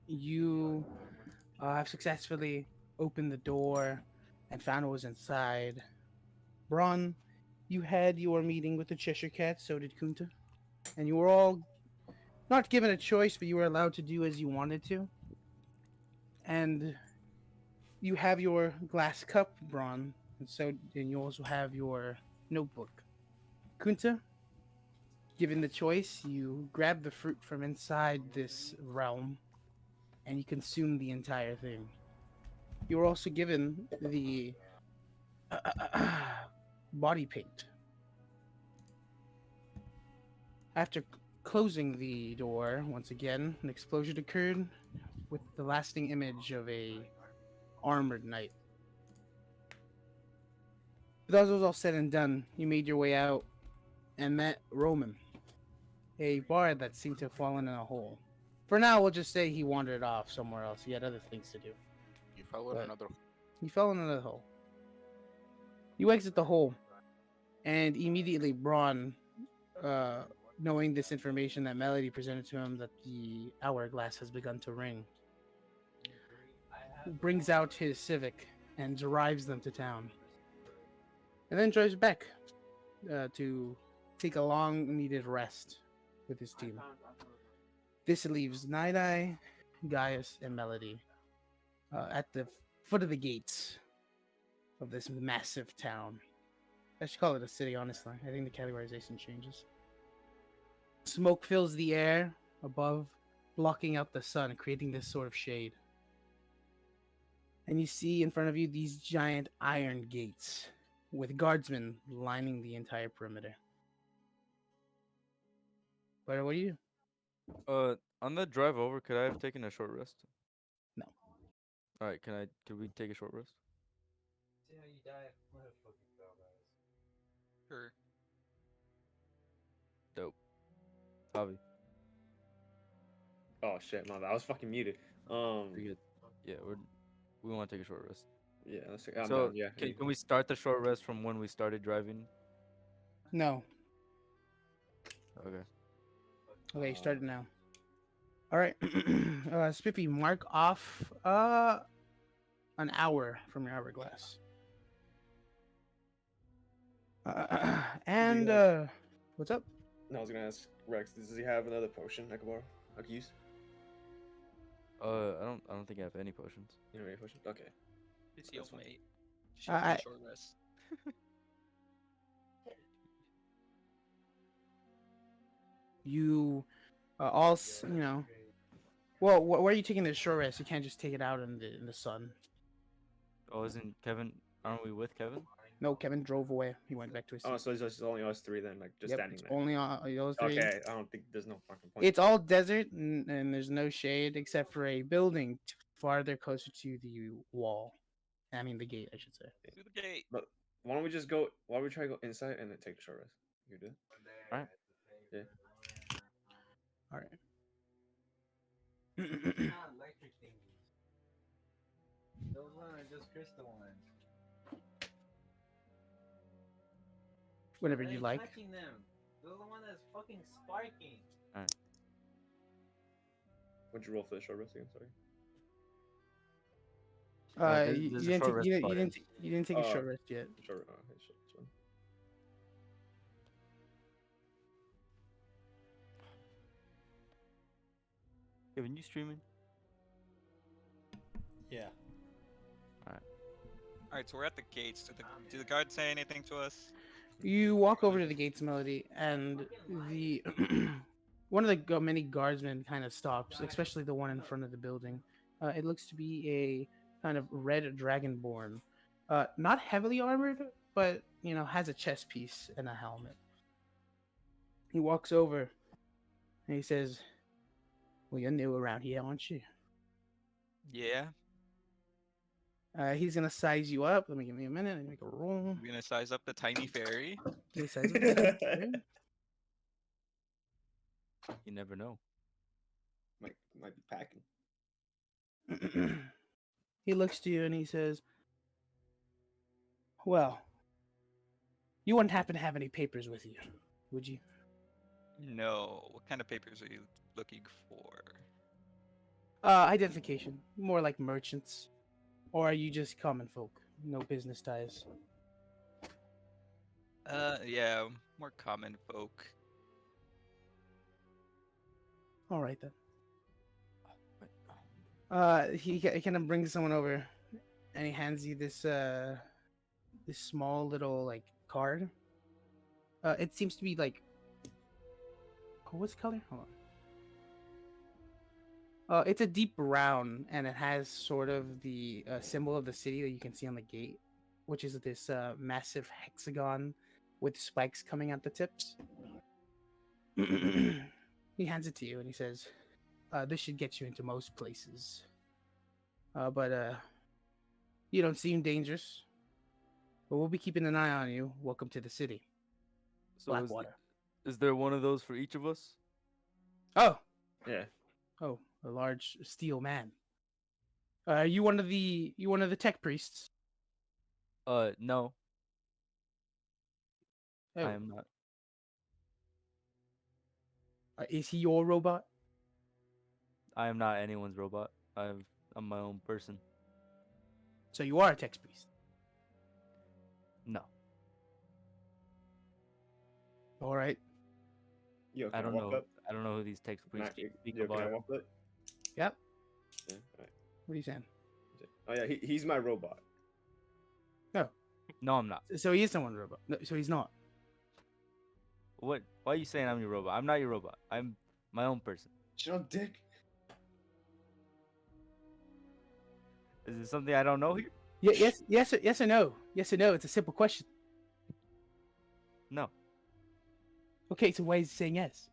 you have successfully opened the door and found what was inside. Braun, you had your meeting with the Cheshire Cat, so did Kunta. And you were all not given a choice, but you were allowed to do as you wanted to. And you have your glass cup, Braun, and you also have your notebook. Kunta, given the choice, you grab the fruit from inside this realm and you consume the entire thing. You were also given the body paint. After closing the door once again, an explosion occurred with the lasting image of a armored knight. But as it was all said and done, you made your way out and met Roman, a bard that seemed to have fallen in a hole. For now, we'll just say he wandered off somewhere else. He had other things to do. You fell in But another. he fell in another hole. You exit the hole, and immediately Braun, uh, knowing this information that Melody presented to him, that the hourglass has begun to ring, brings out his Civic and drives them to town. And then drives back to take a long needed rest with his team. This leaves Night Eye, Gaius, and Melody at the foot of the gates of this massive town. I should call it a city, honestly. I think the categorization changes. Smoke fills the air above, blocking out the sun, creating this sort of shade. And you see in front of you these giant iron gates with guardsmen lining the entire perimeter. What do you do? On the drive over, could I have taken a short rest? No. All right, could we take a short rest? See how you die? What a fucking dumbass. Sure. Dope. Javi, Oh shit, my bad. I was fucking muted. pretty good. Yeah, we want to take a short rest. Yeah, I'm So done. Yeah. can we start the short rest from when we started driving? No. Okay. Okay, start it now. All right. Spiffy, mark off an hour from your hourglass. And what's up? No, I was gonna ask Rex. Does he have another potion I could borrow? I could use. I don't think I have any potions. You know any potion? Okay. It's your That's fine. mate. She has I- a short rest. You you know. Well, where are you taking the short rest? You can't just take it out in the sun. Oh, isn't Kevin? Aren't we with Kevin? No, Kevin drove away. He went back to his seat. Oh, so it's just only us three then, like just Yep, standing it's there. only on those three. Okay, I don't think there's no fucking point. It's all desert and there's no shade except for a building farther closer to the wall. I mean the gate, I should say. Through the gate. But why don't we just go? Why don't we try to go inside and then take the short rest? You do? Alright. Yeah. All right. Not electric thingies. Those ones are just crystalline. Whenever I you ain't like. touching them. Those are the one that's fucking sparking. What'd you roll for the short rest again? Sorry. There's a short rest button. You didn't take a short rest yet. Short. Okay, short. That's fine. Kevin, you streaming? Yeah. All right, so we're at the gates. Do the guards say anything to us? You walk over to the gates, Melody, and the one of the many guardsmen kind of stops, especially the one in front of the building. It looks to be a kind of red dragonborn, not heavily armored, but has a chest piece and a helmet. He walks over and he says, "Well, you're new around here, aren't you?" Yeah. He's gonna size you up. Let me give me a minute. Let me make a roll. We're gonna size up the tiny fairy. He size up the You never know. Might be packing. He looks to you and he says, "Well, you wouldn't happen to have any papers with you, would you?" No. What kind of papers are you looking for? Identification, more like merchants, or are you just common folk, no business ties? Yeah, more common folk. All right then. He kind of brings someone over, and he hands you this small little like card. It seems to be like, oh, what's the color? Hold on. It's a deep brown, and it has sort of the symbol of the city that you can see on the gate, which is this massive hexagon with spikes coming at the tips. He hands it to you, and he says, "This should get you into most places, but you don't seem dangerous. But we'll be keeping an eye on you. Welcome to the city, So Blackwater." is there one of those for each of us? Oh, Yeah. oh, a large steel man. Are you one of the tech priests? No, I Oh, am not. is he your robot? I am not anyone's robot. I'm my own person. So you are a tech priest. No, All right. Yo, I can I don't walk know. up? I don't know who these text Can I, priests speak yo, can I about. walk up? Yep. Yeah. All right. What are you saying? Oh yeah, he's my robot. No, I'm not. So he is someone's robot. No, so he's not. What? Why are you saying I'm your robot? I'm not your robot. I'm my own person. Shut up, dick. Is it something I don't know here? Yes or no. Yes or no. It's a simple question. No. Okay, so why is he saying yes?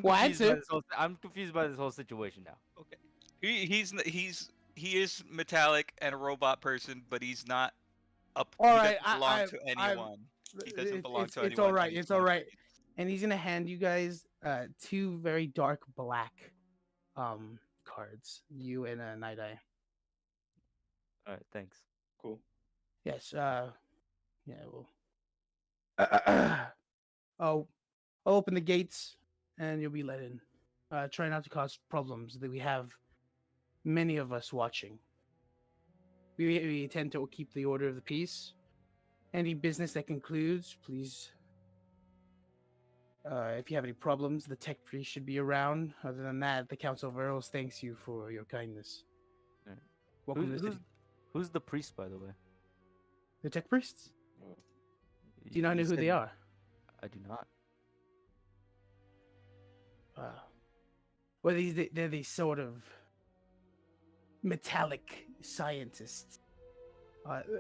Well, answer. I'm confused by this whole situation now. Okay. He is metallic and a robot person, but he's not up. All He right, doesn't belong to I'm. anyone. He doesn't belong to It's anyone. all right. and he's It's one all of right. these. And he's gonna hand you guys two very dark black cards. You and a Night Eye. All right, thanks. Cool. Yes. Yeah. Well. I'll open the gates, and you'll be let in. Try not to cause problems. That we have many of us watching. We tend to keep the order of the peace. Any business that concludes, please. If you have any problems, the tech priest should be around. Other than that, the Council of Earls thanks you for your kindness. Alright. Welcome to the city. Who's the priest, by the way? The tech priests? Oh. Do you not know who they said- are? I do not. Well, they're these sort of metallic scientists.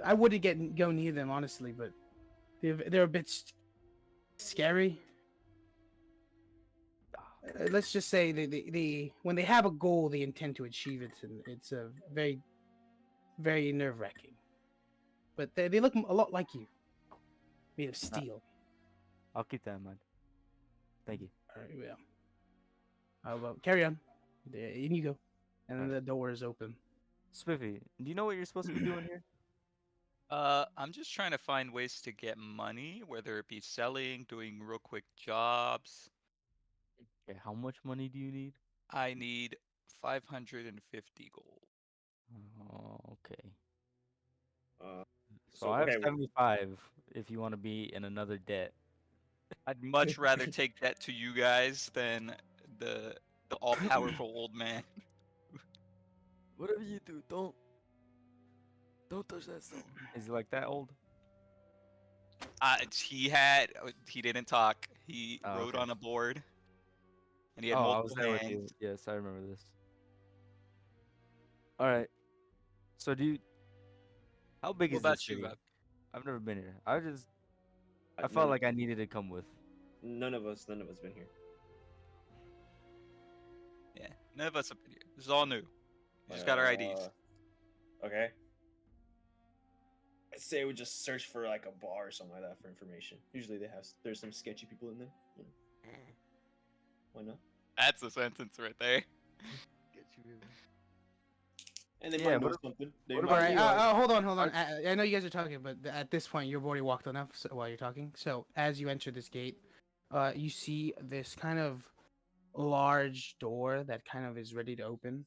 I wouldn't go near them honestly, but they're a bit scary. Let's just say they when they have a goal, they intend to achieve it, and it's a very, very nerve wracking. But they look a lot like you, made of steel. I'll keep that in mind. Thank you. All right, yeah. Well, carry on. In you go, and then Alright. the door is open. Spiffy, do you know what you're supposed to be doing here? I'm just trying to find ways to get money, whether it be selling, doing real quick jobs. Okay, how much money do you need? I need 550 gold. Oh, okay. So I have okay, 75 if you want to be in another debt. I'd much rather take that to you guys than the all powerful old man. Whatever you do, don't touch that stone. Is he like that old? He didn't talk. He Oh, wrote okay. on a board, and he had Oh, I was multiple there with you. hands. Yes, I remember this. All right. So how big What is about this you, city? Buck? I've never been here. I felt none, like I needed to come with. none of us been here. Yeah, none of us have been here. This is all new. We just got our IDs. Okay. I'd say we just search for like a bar or something like that for information. Usually there's some sketchy people in there. Yeah. Why not? That's a sentence right there. And they Yeah, might know what something. They what might- All about right. you, Hold on. I know you guys are talking, but at this point, you've already walked enough while you're talking. So as you enter this gate, You see this kind of large door that kind of is ready to open.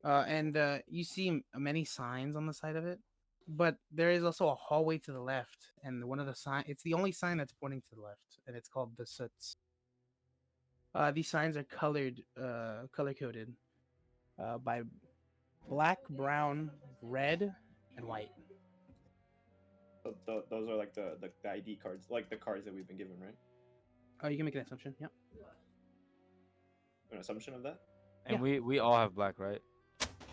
And you see many signs on the side of it, but there is also a hallway to the left, and one of the it's the only sign that's pointing to the left, and it's called the Soots. These signs are color coded by black, brown, red, and white. So those are like the ID cards, like the cards that we've been given, right? Oh, you can make an assumption. Yeah. An assumption of that. And Yeah. we all have black, right?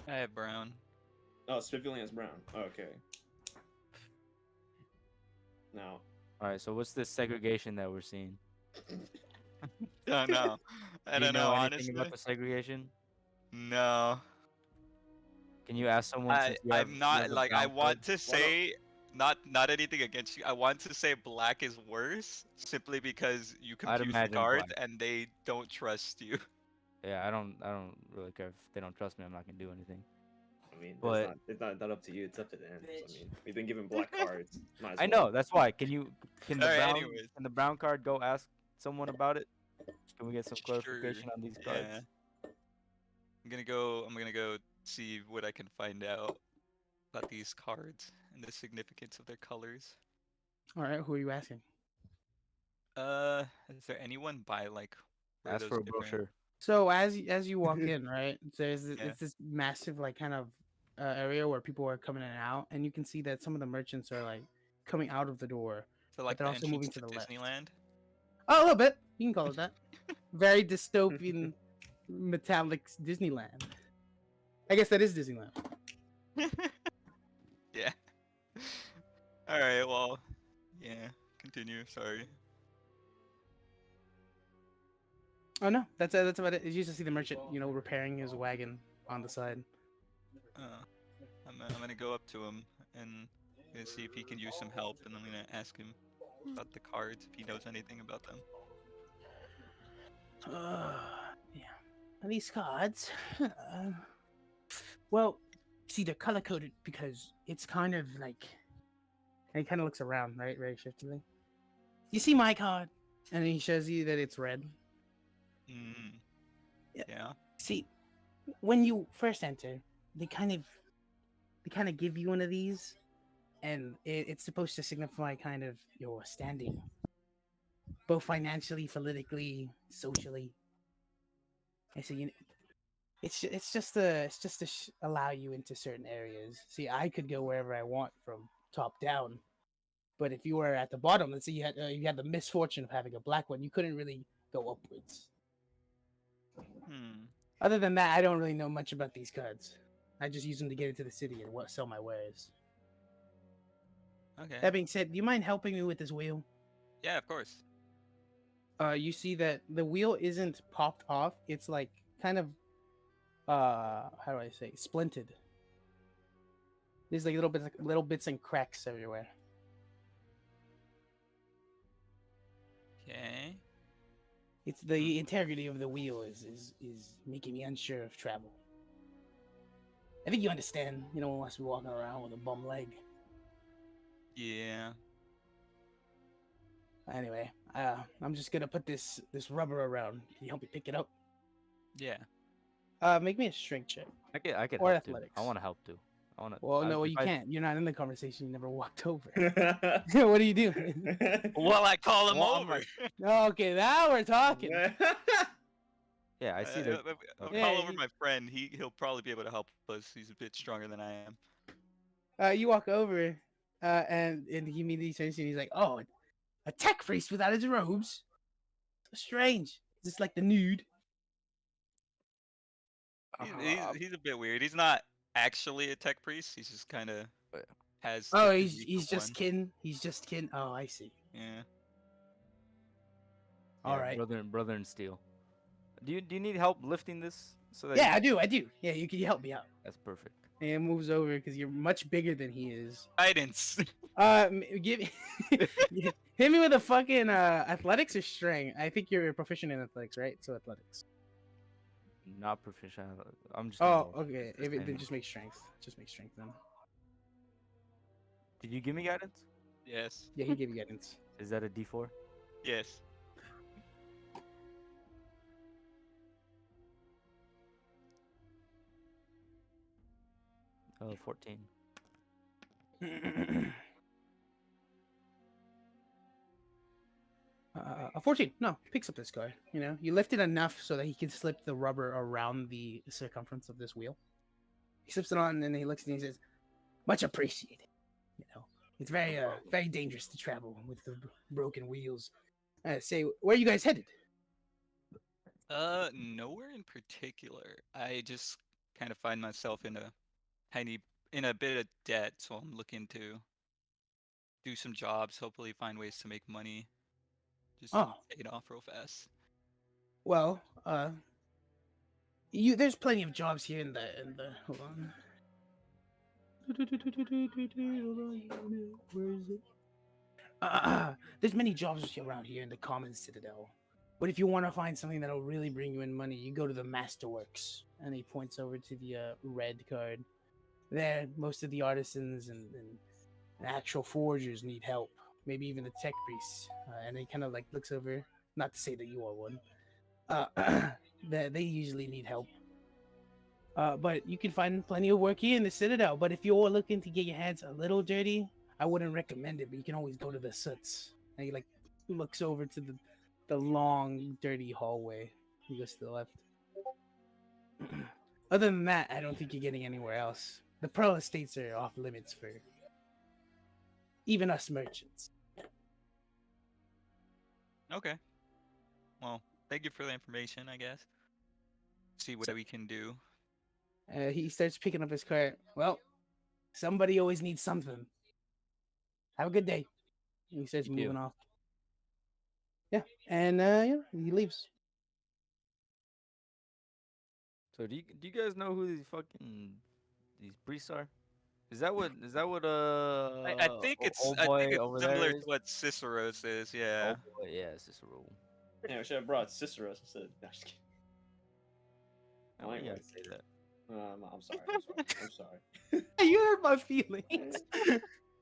I have brown. Oh, Spiffy has brown. Okay. Now, All right. So what's this segregation that we're seeing? Don't know. I Do you don't know, anything honestly. about the segregation? No. Can you ask someone since you I'm you not have a like I brown want card? to say not anything against you. I want to say black is worse simply because you I'd confuse the imagine cards black. and they don't trust you. Yeah, I don't really care if they don't trust me. I'm not gonna do anything. I mean, But it's not up to you. It's up to them. So, I mean, we've been given black cards. Might as I well. know that's why. Can the Alright, brown anyways. can the brown card go ask someone about it? Can we get some Sure. clarification on these Yeah. cards? I'm gonna go see what I can find out about these cards and the significance of their colors. All right. Who are you asking? Is there anyone by like where Ask those for a different brochure. So as you walk in, right, Yeah. it's this massive like kind of area where people are coming in and out, and you can see that some of the merchants are like coming out of the door, So but like they're the also moving entrance to to the left. Disneyland? Oh, a little bit. You can call it that. Very dystopian, metallic Disneyland. I guess that is Disneyland. Yeah. Alright, well, yeah, continue, sorry. Oh no, that's about it. You just see the merchant, repairing his wagon on the side. I'm gonna go up to him and gonna see if he can use some help, and I'm gonna ask him about the cards, if he knows anything about them. Yeah. These cards. Well, see, they're color coded because it's kind of like. And he kind of looks around, right, very shiftily. You see my card, and he shows you that it's red. Mm. Yeah. Yeah. See, when you first enter, they kind of give you one of these, and it's supposed to signify kind of your standing, both financially, politically, socially. And so it's just to allow you into certain areas. See, I could go wherever I want from top down, but if you were at the bottom, let's say you had the misfortune of having a black one, you couldn't really go upwards. Hmm. Other than that, I don't really know much about these cards. I just use them to get into the city and sell my wares. Okay. That being said, do you mind helping me with this wheel? Yeah, of course. You see that the wheel isn't popped off. It's like kind of, how do I say, splinted. There's like little bits and cracks everywhere. Okay. It's the integrity of the wheel is making me unsure of travel. I think you understand. You don't want us to be walking around with a bum leg. Yeah. Anyway, I'm just gonna put this rubber around. Can you help me pick it up? Yeah. Make me a strength check. I could Or help too. athletics. I want to help too. I want to. Well, no, if you I, can't. You're not in the conversation. You never walked over. What are you doing? Well, I call him Well, I'm over. like- Okay, now we're talking. Yeah, I see the. I'll Okay. call Yeah, over my friend. He'll probably be able to help us. He's a bit stronger than I am. You walk over, and he immediately turns to you and he's like, "Oh, a tech priest without his robes? So strange. Is this like the nude?" He's a bit weird. He's not actually a tech priest. He's just kind of has. Oh, the he's physique he's of just one. kidding. He's just kidding. Oh, I see. Yeah. All right. Brother in steel. Do you need help lifting this so that? Yeah, I do. Yeah, you can help me out. That's perfect. And he moves over because you're much bigger than he is. Guidance. Give hit me with a fucking athletics or strength. I think you're proficient in athletics, right? So athletics. Not proficient. I'm just. Oh, gonna okay. just Then saying. just make strength. Just make strength then. Did you give me guidance? Yes. Yeah, he gave you guidance. Is that a D4? Yes. 14. 14. No, picks up this car. You know, you lift it enough so that he can slip the rubber around the circumference of this wheel. He slips it on, and then he looks at it and he says, "Much appreciated. You know, it's very dangerous to travel with the broken wheels." Say, where are you guys headed? Nowhere in particular. I just kind of find myself in a bit of debt, so I'm looking to do some jobs, hopefully find ways to make money. Just Oh, take it off real fast. well, there's plenty of jobs here in the hold on. Where is it? There's many jobs around here in the Common Citadel. But if you want to find something that'll really bring you in money, you go to the Masterworks. And he points over to the red card. There, most of the artisans and actual forgers need help. Maybe even the tech priests. And he kind of like looks over. Not to say that you are one. They usually need help. But you can find plenty of work here in the Citadel. But if you're looking to get your hands a little dirty, I wouldn't recommend it. But you can always go to the Soots. And he like looks over to the long, dirty hallway. He goes to the left. Other than that, I don't think you're getting anywhere else. The Pearl Estates are off limits for even us merchants. Okay. Well, thank you for the information, I guess. See what we can do. He starts picking up his cart. Well, somebody always needs something. Have a good day. And he starts You too. moving off. Yeah, and he leaves. So do you guys know who these priests are? Is that what I think old I boy think it's over similar there to is? what Cicero's is. Yeah. Old boy, yeah, Cicero. Yeah, we should have brought Cicero's instead. No, just kidding. Oh, Might you work. gotta say that. I'm sorry. I'm sorry. You hurt my feelings.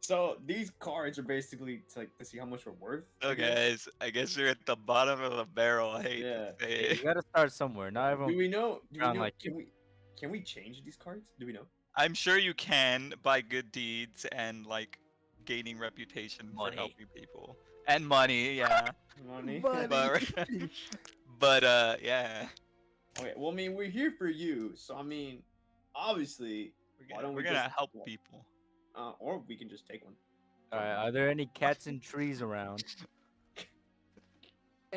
So these cards are basically to see how much we're worth. So I guess. guys, I guess you're at the bottom of the barrel. I hate Yeah. to say Hey, it. you gotta start somewhere. Not Do everyone. we know? Sound like Can we change these cards? Do we know? I'm sure you can by good deeds and like gaining reputation Money. for helping people and money. Yeah. Money. Money. But yeah. Okay. Well, I mean, we're here for you, so I mean, obviously, why don't We're we gonna just help people. or we can just take one. All right. Are there any cats and trees around?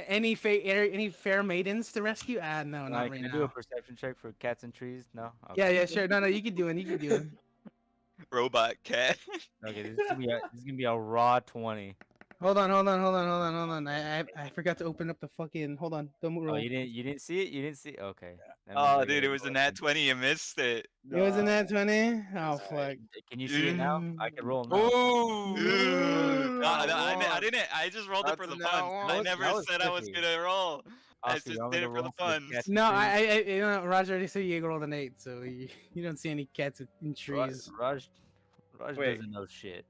Any fair maidens to rescue? No, not Can right you do a now. perception check for cats and trees? No. Yeah, sure. No, you can do it. You can do it. Robot cat. Okay. This is gonna be a raw 20. Hold on. I forgot to open up the fucking. Hold on. Don't roll. Oh, you didn't see it? You didn't see? Okay. That means Oh, I dude, gotta it was roll a it nat then. 20. You missed it. It was in that 20. Oh alright. fuck. Can you see it now? I can roll now. Ooh, Ooh. No, got I one. didn't. I just rolled it That's for the a nat fun. I one. never That was said I was tricky. gonna roll. I Oscar, you just want me did to it for the roll fun. cats and No, trees? Roger already said you rolled an 8, so you don't see any cats in trees. Raj Wait. doesn't know shit.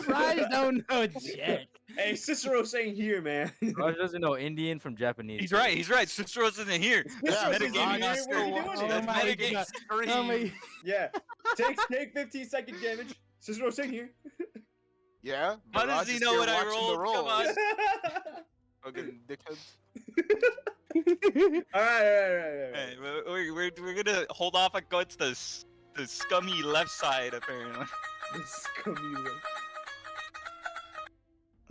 Raj don't know jack. Hey, Cicero saying here, man. Raj doesn't know Indian from Japanese. He's right. He's right. Cicero's isn't here. That's Yeah, metagaming. Raj, Oscar. what are you doing? Oh That's my metagaming. god. Extreme. Oh my. Yeah. Take 15-second damage. Cicero saying here. Yeah. How but does Raj he is know here what I watching the rolled? Come on. rolls. Fucking dickheads. All right. Hey, we're gonna hold off against the scummy left side apparently.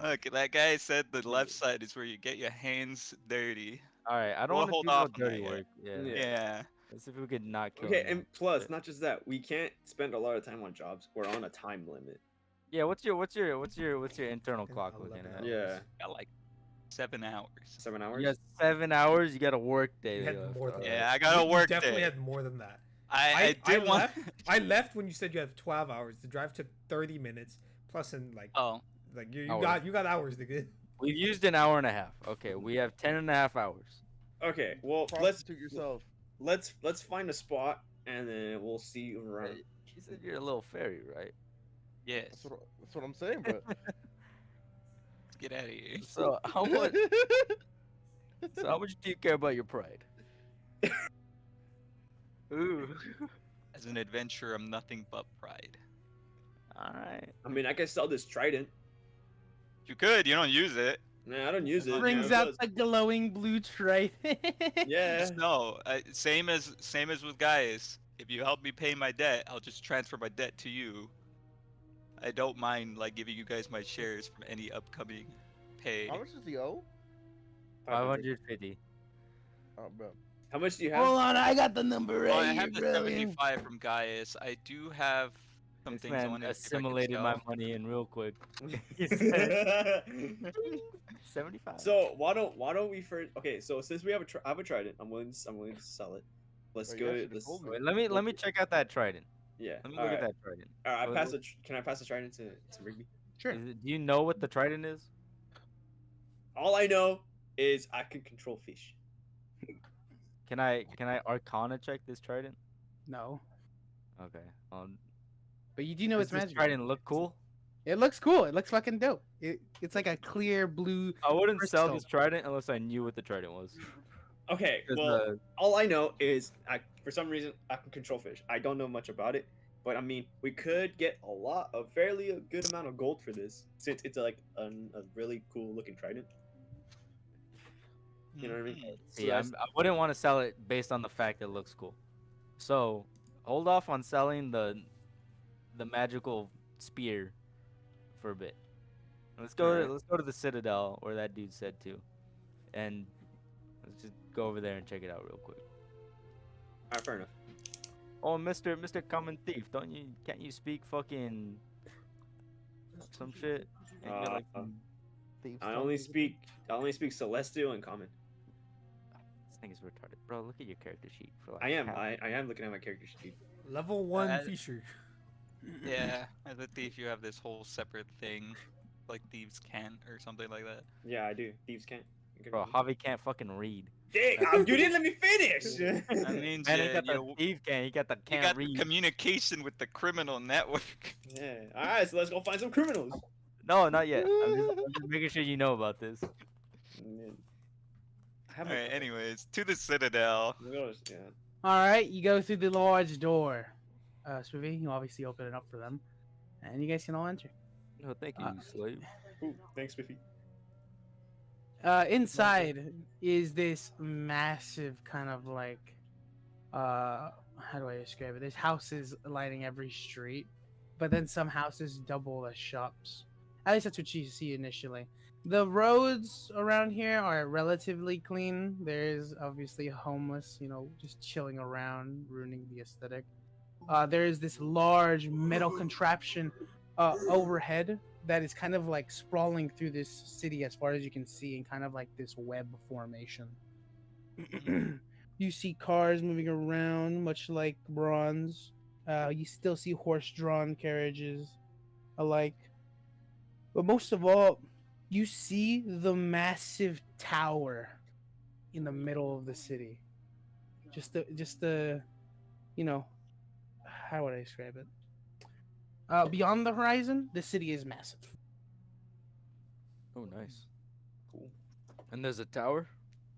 Look, that guy said the left side is where you get your hands dirty. All right, I don't We'll want to hold do no off on that dirty yet. work. Yeah. Yeah. Yeah. Let's see if we could not kill Okay, him. and plus, not just that, we can't spend a lot of time on jobs. We're on a time limit. Yeah, what's your internal clock looking 11 at? hours. Yeah, Got like 7 hours. 7 hours. You got 7 hours. You got a work day. You had left, more than alright. Yeah, I got a You work definitely day. had more than that. I did want. left. I left when you said you have 12 hours. The drive took 30 minutes. Plus, in Oh, you Hours. got hours to get. We've used an hour and a half. Okay, we have 10.5 hours. Okay, well, Prostitute yourself. let's find a spot and then we'll see around. Hey, you said you're a little fairy, right? yes. That's what I'm saying, bro. Let's get out of here. So how much? So how much do you care about your pride? Ooh. As an adventurer, I'm nothing but pride. All right. I mean, I can sell this trident. You could. You don't use it. Nah, I don't use it. Brings Who out does? the glowing blue trident. Yeah. Just know, same as with guys. If you help me pay my debt, I'll just transfer my debt to you. I don't mind like giving you guys my shares from any upcoming pay. How much does he owe? 550. Oh, bro. How much do you have? Hold on, I got the number right Well, I here, have the brother. 75 from Gaius. I do have some This things I man wanted to see if I could assimilated my sell. money in real quick. He said 75. So why don't we first? Okay, so since we have I have a trident, I'm willing to sell it. Let's Wait, go. you actually Let's told me. Wait, let me check out that trident. yeah. Let me All look right. at that trident. All right. What is it? Can I pass the trident to Rigby? Sure. Do you know what the trident is? All I know is I can control fish. Can I Arcana check this trident? No, Okay. but you do know Does it's this magical. trident look cool? It looks cool. It looks fucking dope. It's like a clear blue. I wouldn't sell crystal. this trident unless I knew what the trident was. Okay. 'Cause Well, all I know is for some reason I can control fish. I don't know much about it, but I mean we could get a good amount of gold for this since it's like a really cool looking trident. You know what I mean? Mhm. So See, that's- I wouldn't want to sell it based on the fact it looks cool. So hold off on selling the magical spear for a bit. Let's go. Alright. Let's go to the Citadel where that dude said to, and let's just go over there and check it out real quick. All right, fair enough. Oh, Mister Common Thief, can't you speak fucking some shit? Ain't you got, like, Uh, some- Thieves I tongue only is a speak Celestial and Common. This thing is retarded, bro. Look at your character sheet. For like I am. half- I am looking at my character sheet. Level 1 Uh, feature. Yeah, as a thief, you have this whole separate thing, like thieves can't or something like that. Yeah, I do. Thieves can't. Bro, Javi can't fucking read. Dang, you didn't let me finish. That means Man, he got the you thief can. He got the you can't got read. communication with the criminal network. Yeah. All right, so let's go find some criminals. No, not yet. I'm just making sure you know about this. I have Alright, anyways, to the Citadel. Yeah. All right, you go through the large door. Swiffy, you obviously open it up for them, and you guys can all enter. No, thank you, Uh, slave. Ooh, thanks, Biffy. Inside is this massive kind of like, how do I describe it? There's houses lining every street, but then some houses double as shops. At least that's what you see initially. The roads around here are relatively clean. There's obviously homeless, just chilling around, ruining the aesthetic. There's this large metal contraption overhead that is kind of like sprawling through this city as far as you can see in kind of like this web formation. You see cars moving around, much like bronze. You still see horse-drawn carriages alike. But most of all, you see the massive tower in the middle of the city. Just the, how would I describe it? Beyond the horizon, the city is massive. Oh, nice. Cool. And there's a tower.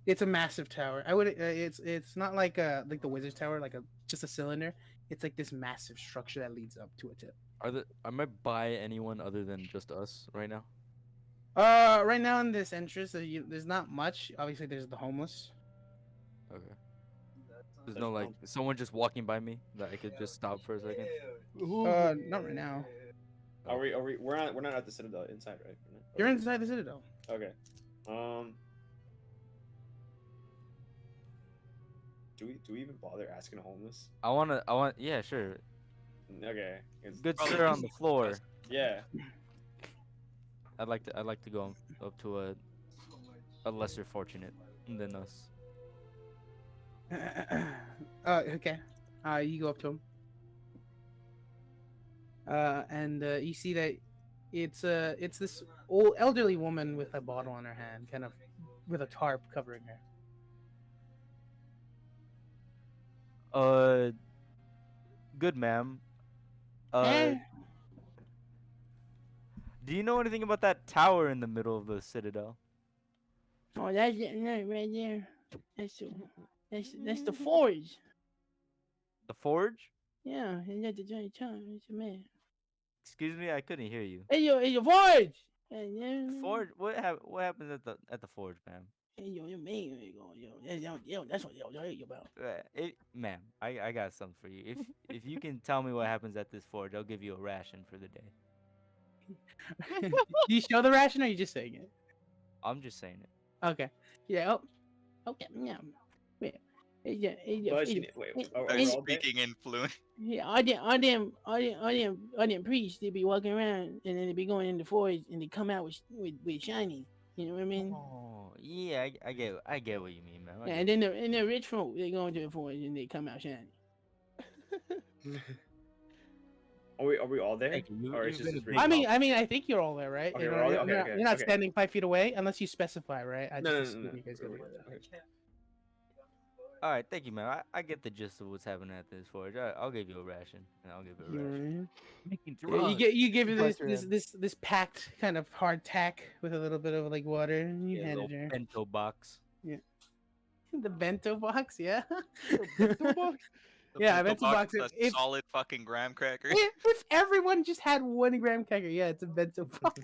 It's a massive tower. It's not like like the Wizard's Tower, like just a cylinder. It's like this massive structure that leads up to a tip. Am I by anyone other than just us right now? Right now in this entrance, there's not much. Obviously, there's the homeless. Okay. There's no like someone just walking by me that I could just stop for a second. Not right now. Are we? We're not at the Citadel inside, right? We're not- You're inside the Citadel. Okay. Do we even bother asking a homeless? Yeah, sure. Okay. Good Probably sir on just the floor. Yeah. I'd like to go up to a lesser fortunate than us. Okay. You go up to him. And you see that it's this old elderly woman with a bottle in her hand, kind of with a tarp covering her. Good ma'am. Eh, Do you know anything about that tower in the middle of the Citadel? oh, that's it right there. That's the forge. The forge? Yeah, and that's the Johnny Chan. It's a man. Excuse me, I couldn't hear you. Hey, yo, Forge! Hey, yeah. Forge, what happens at the forge, ma'am? Hey, yo, you man. Yo, that's what yo about. Ma'am, I got something for you. If you can tell me what happens at this forge, I'll give you a ration for the day. Do you show the ration or are you just saying it? I'm just saying it. Okay. Yeah. Oh. Okay. Yeah. Wait. Yeah. But wait, are Start we all there? speaking in fluent. Yeah, all them priests, they be walking around and then they be going in the forest and they come out with shiny. You know what I mean? Oh, yeah, I get what you mean, man. Yeah, and then the rich folk, they go into the forest and they come out shiny. Are we all there? Thank you. Or You've it's been just a Ricky? big I mean, I think you're all there, right? Okay, You know, we're all you're, okay, not, okay, you're not okay. standing 5 feet away unless you specify, right? I No, just no, no, assume no. you guys We're- gotta go there. okay. All right, thank you, man. I get the gist of what's happening at this forge. I'll give you a ration, and I'll give you a You know what I ration. mean? Making Yeah, you give her Bust her in. this packed kind of hard tack with a little bit of like water, and you Yeah, hand little it her. bento box. The bento box, yeah. Bento box? The Yeah, bento bento box. is a If solid fucking graham cracker. if everyone just had 1 graham cracker, yeah, it's a bento box.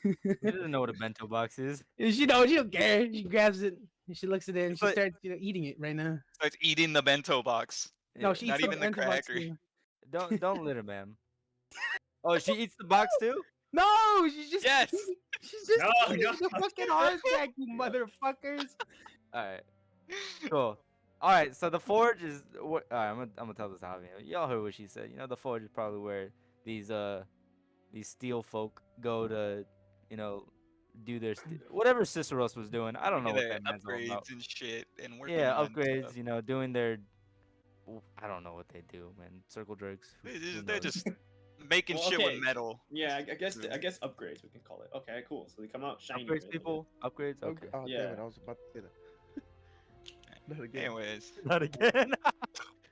He doesn't know what a bento box is. And she don't care. She grabs it and she looks at it and she But- starts eating it right now. Starts eating the bento box. No, Yeah. she Not eats even the bento box cracker. too. Don't litter, ma'am. Oh, she eats the box too? No, she's just Yes! she's just No, eating no. the fucking hard crack, you motherfuckers. All right, cool. All right, so the forge is what? All right, I'm gonna tell this to Javi. Y'all heard what she said. You know, the forge is probably where these steel folk go to, you know, do their whatever Ciceros was doing. I don't know what Their that man's all about. upgrades and shit and working Yeah, on upgrades. stuff. You know, doing their. I don't know what they do, man. Circle jerks. They're just making Well, shit okay. with metal. Yeah, I guess upgrades we can call it. Okay, cool. So they come out shiny. upgrades, really people. Upgrades. Okay. Oh, damn Yeah. it. I was about to say that. Not again. Anyways, Not again.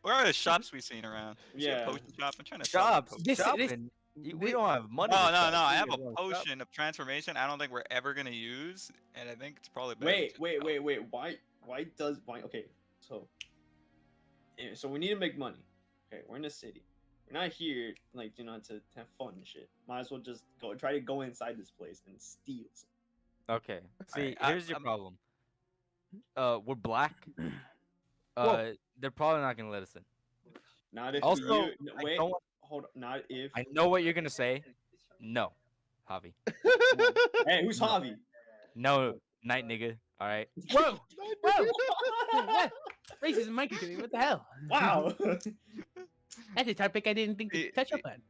where are the shops we seen around? Is there a Yeah. potion shop? I'm trying to sell a Shops. potion. This- Shopping. We don't have money. No, to no, shop. no. I We have a gotta go and shop. potion of transformation. I don't think we're ever gonna use, and I think it's probably better. Wait, to wait, sell. wait, wait. Why? Okay, so so we need to make money. Okay, we're in a city. We're not here like to have fun and shit. Might as well just try to go inside this place and steal. Okay. See, Alright, here's your I'm- problem. We're black. Whoa. They're probably not gonna let us in. Not if Also, you. I Wait, don't- hold on. Not if. I know what you're gonna say. No, Javi. Hey, who's No. Javi? No, night nigga. All right. Whoa! Whoa! What? Racist monkey to me. What the hell? Wow. That's a topic I didn't think to touch up on.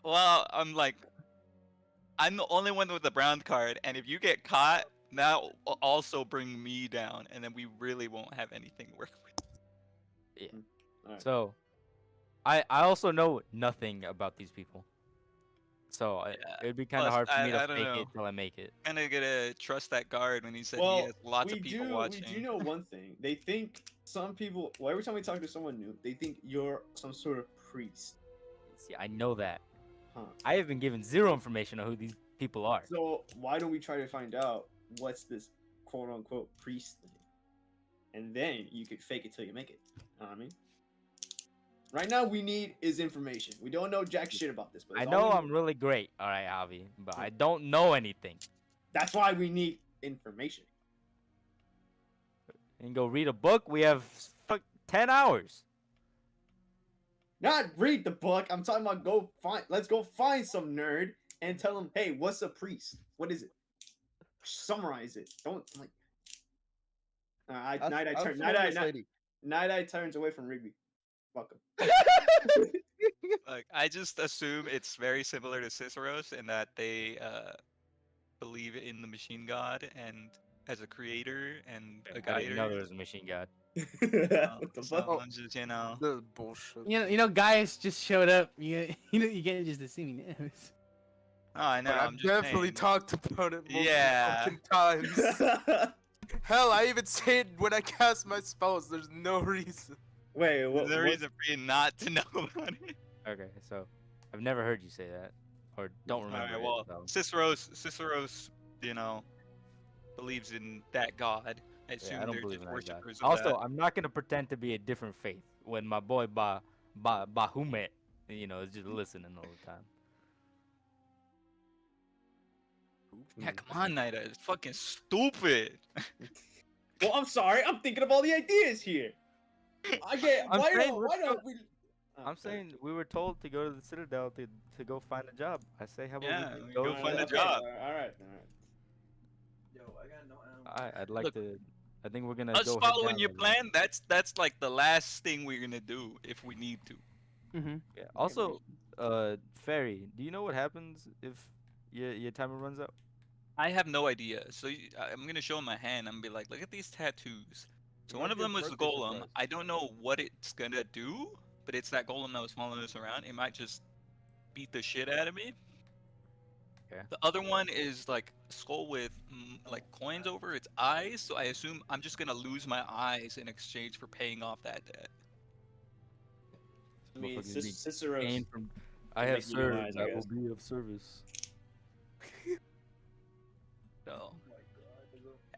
Well, I'm the only one with the brown card, and if you get caught, that will also bring me down, and then we really won't have anything to work with. Alright. So, I also know nothing about these people. So it would be kind of Plus, hard for me I to don't fake know. it till I make it. Kind of gonna trust that guard when he said he Well, has lots of people watching. We do know one thing. They think some people. Well, every time we talk to someone new, they think you're some sort of priest. See, I know that. Huh. I have been given zero information on who these people are. So why don't we try to find out what's this quote unquote priest thing, and then you could fake it till you make it. You know what I mean? Right now, we need is information. We don't know jack shit about this place. I All know we I'm really great, all right, Javi, but I don't know anything. That's why we need information. And go read a book. We have 10 hours. Not read the book. I'm talking about let's go find some nerd and tell him, hey, what's a priest? What is it? Summarize it. Don't like. Night Eye turns away from Rigby. Fuck him. Like, I just assume it's very similar to Cicero's in that they believe in the machine god and as a creator and a I guider. didn't know there was a machine god. What the So fuck? I'm just, you know. That's bullshit. You know, guys just showed up. You can't just assume he knows. Oh, I know. But I'm I've just definitely saying. talked about it multiple Yeah. fucking times. Hell, I even say it when I cast my spells. There's no reason. Wait, There's what? no reason for you not to know about it. Okay, so I've never heard you say that, or don't remember. Alright, it, well, so. Cicero's, you know, believes in that god. I assume Yeah, I don't they're believe just in that guy. worshippers of Also, that. I'm not gonna pretend to be a different faith when my boy Ba Bahumet, you know, is just listening all the time. Yeah, come on, Nida. It's fucking stupid. Well, I'm sorry. I'm thinking of all the ideas here. I get. I'm Why saying, don't? let's Why go. don't we? Oh, I'm sorry. saying we were told to go to the Citadel to go find a job. I say, how about Yeah, we we go go find a Okay, job. all right, all right. Yo, I got no ammo. I'd like Look, to. I think we're gonna us go head following down your that way. plan, that's like the last thing we're gonna do if we need to. Mm-hmm. Yeah. Also, Ferry, do you know what happens if your timer runs out? I have no idea. So I'm gonna show him my hand. I'm gonna be like, look at these tattoos. So one Might of be a them was the birthday golem. surprise. I don't know what it's gonna do, but it's that golem that was following us around. It might just beat the shit out of me. Okay. The other one is like a skull with like coins over its eyes. So I assume I'm just gonna lose my eyes in exchange for paying off that debt. I mean, Motherfuckers be Cicero's paying from. I make have you new served. eyes, I I guess. will be of service. So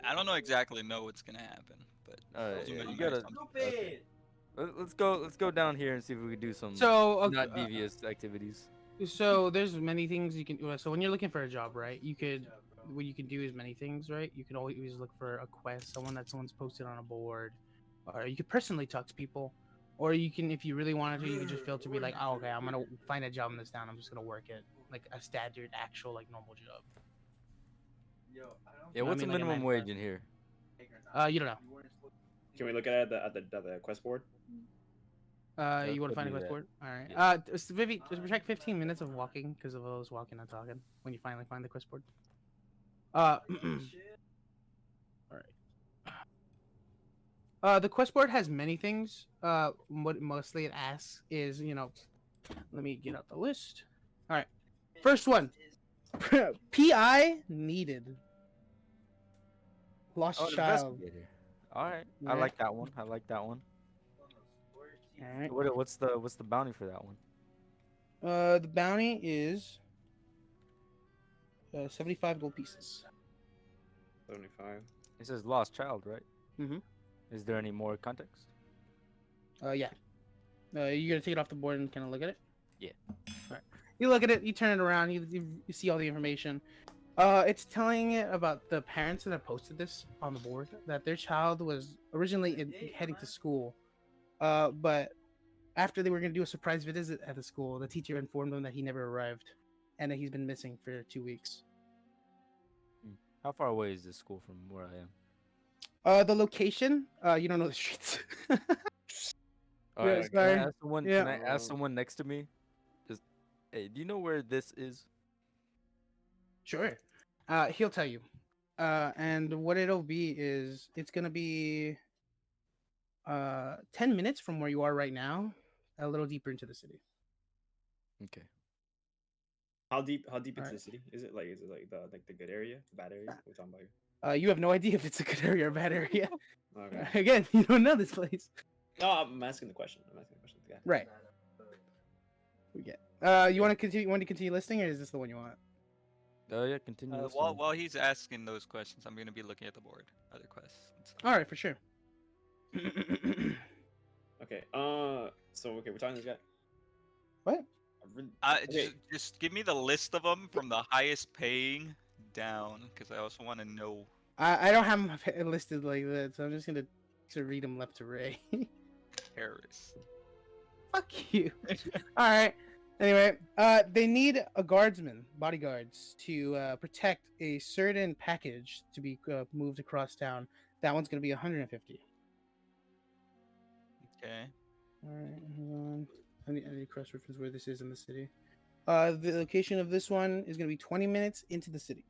I don't know exactly know what's gonna happen, but those are Yeah, my you my gotta. assumptions. Okay. Let's go. Let's go down here and see if we can do some So, not devious activities. so there's many things you can. So when you're looking for a job, right? You could. What you can do is many things, right? You can always look for a quest, someone's posted on a board, or you could personally talk to people, or you can, if you really wanted to, you could just filter, be like, oh, okay, I'm gonna find a job in this town. I'm just gonna work it like a standard, actual, like normal job. Yo, I don't. Yeah, I what's the mean, like a minimum 9 to wage 5. in here? You don't know. Can we look at it at the quest board? Let's You want go to find a do quest that. board? All right. Yeah. Just check 15 minutes of walking because of all those walking and talking when you finally find the quest board. All right. The quest board has many things. What mostly it asks is, let me get out the list. All right. First one. PI needed. Lost Oh, an child. investigator. All right, I Right. like that one. I like that one. All right. What's the bounty for that one? The bounty is 75 gold pieces. 75. It says lost child, right? Mhm. Is there any more context? Yeah. You gonna take it off the board and kind of look at it? Yeah. All right. You look at it. You turn it around. You see all the information. It's telling it about the parents that have posted this on the board that their child was originally heading to school, but after they were gonna do a surprise visit at the school, the teacher informed them that he never arrived, and that he's been missing for 2 weeks. How far away is this school from where I am? The location, you don't know the streets. All Yeah, right, can I sorry. ask someone? Yeah. Can I ask someone next to me? Just, hey, do you know where this is? Sure. He'll tell you. And what it'll be is it's gonna be 10 minutes from where you are right now, a little deeper into the city. Okay. How deep? How deep into Alright. the city? Is it like the good area, the bad area? What we talking about here? You have no idea if it's a good area or a bad area. Okay. Again, you don't know this place. No, I'm asking the question. I'm asking the question. Yeah. Right. We get. You want to continue? Want to continue listing, or is this the one you want? Oh yeah, continue. While he's asking those questions, I'm gonna be looking at the board. Other quests. And stuff. All right, for sure. Okay. So we're talking to this guy. What? I really- Just, Okay. just give me the list of them from the highest paying down, because I also want to know. I don't have them listed like that, so I'm just gonna read them left to right. Harris. Fuck you. All right. Anyway, they need a guardsman, bodyguards, to protect a certain package to be moved across town. That one's gonna be 150. Okay. All right, hold on. I need to cross-reference where this is in the city. The location of this one is gonna be 20 minutes into the city.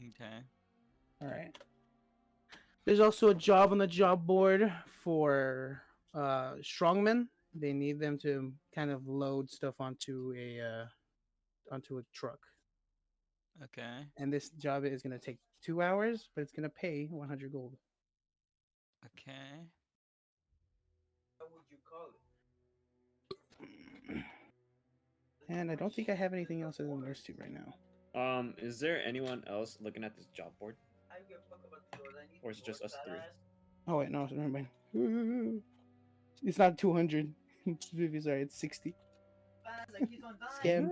Okay. All right. There's also a job on the job board for strongmen. They need them to kind of load stuff onto a truck. Okay. And this job is going to take 2 hours, but it's going to pay 100 gold. Okay. What would you call it? And I don't think I have anything else other than those two right now. Is there anyone else looking at this job board? Or is it just us three? Oh wait, no, never mind. It's not 200. Sorry, it's 60. Scam.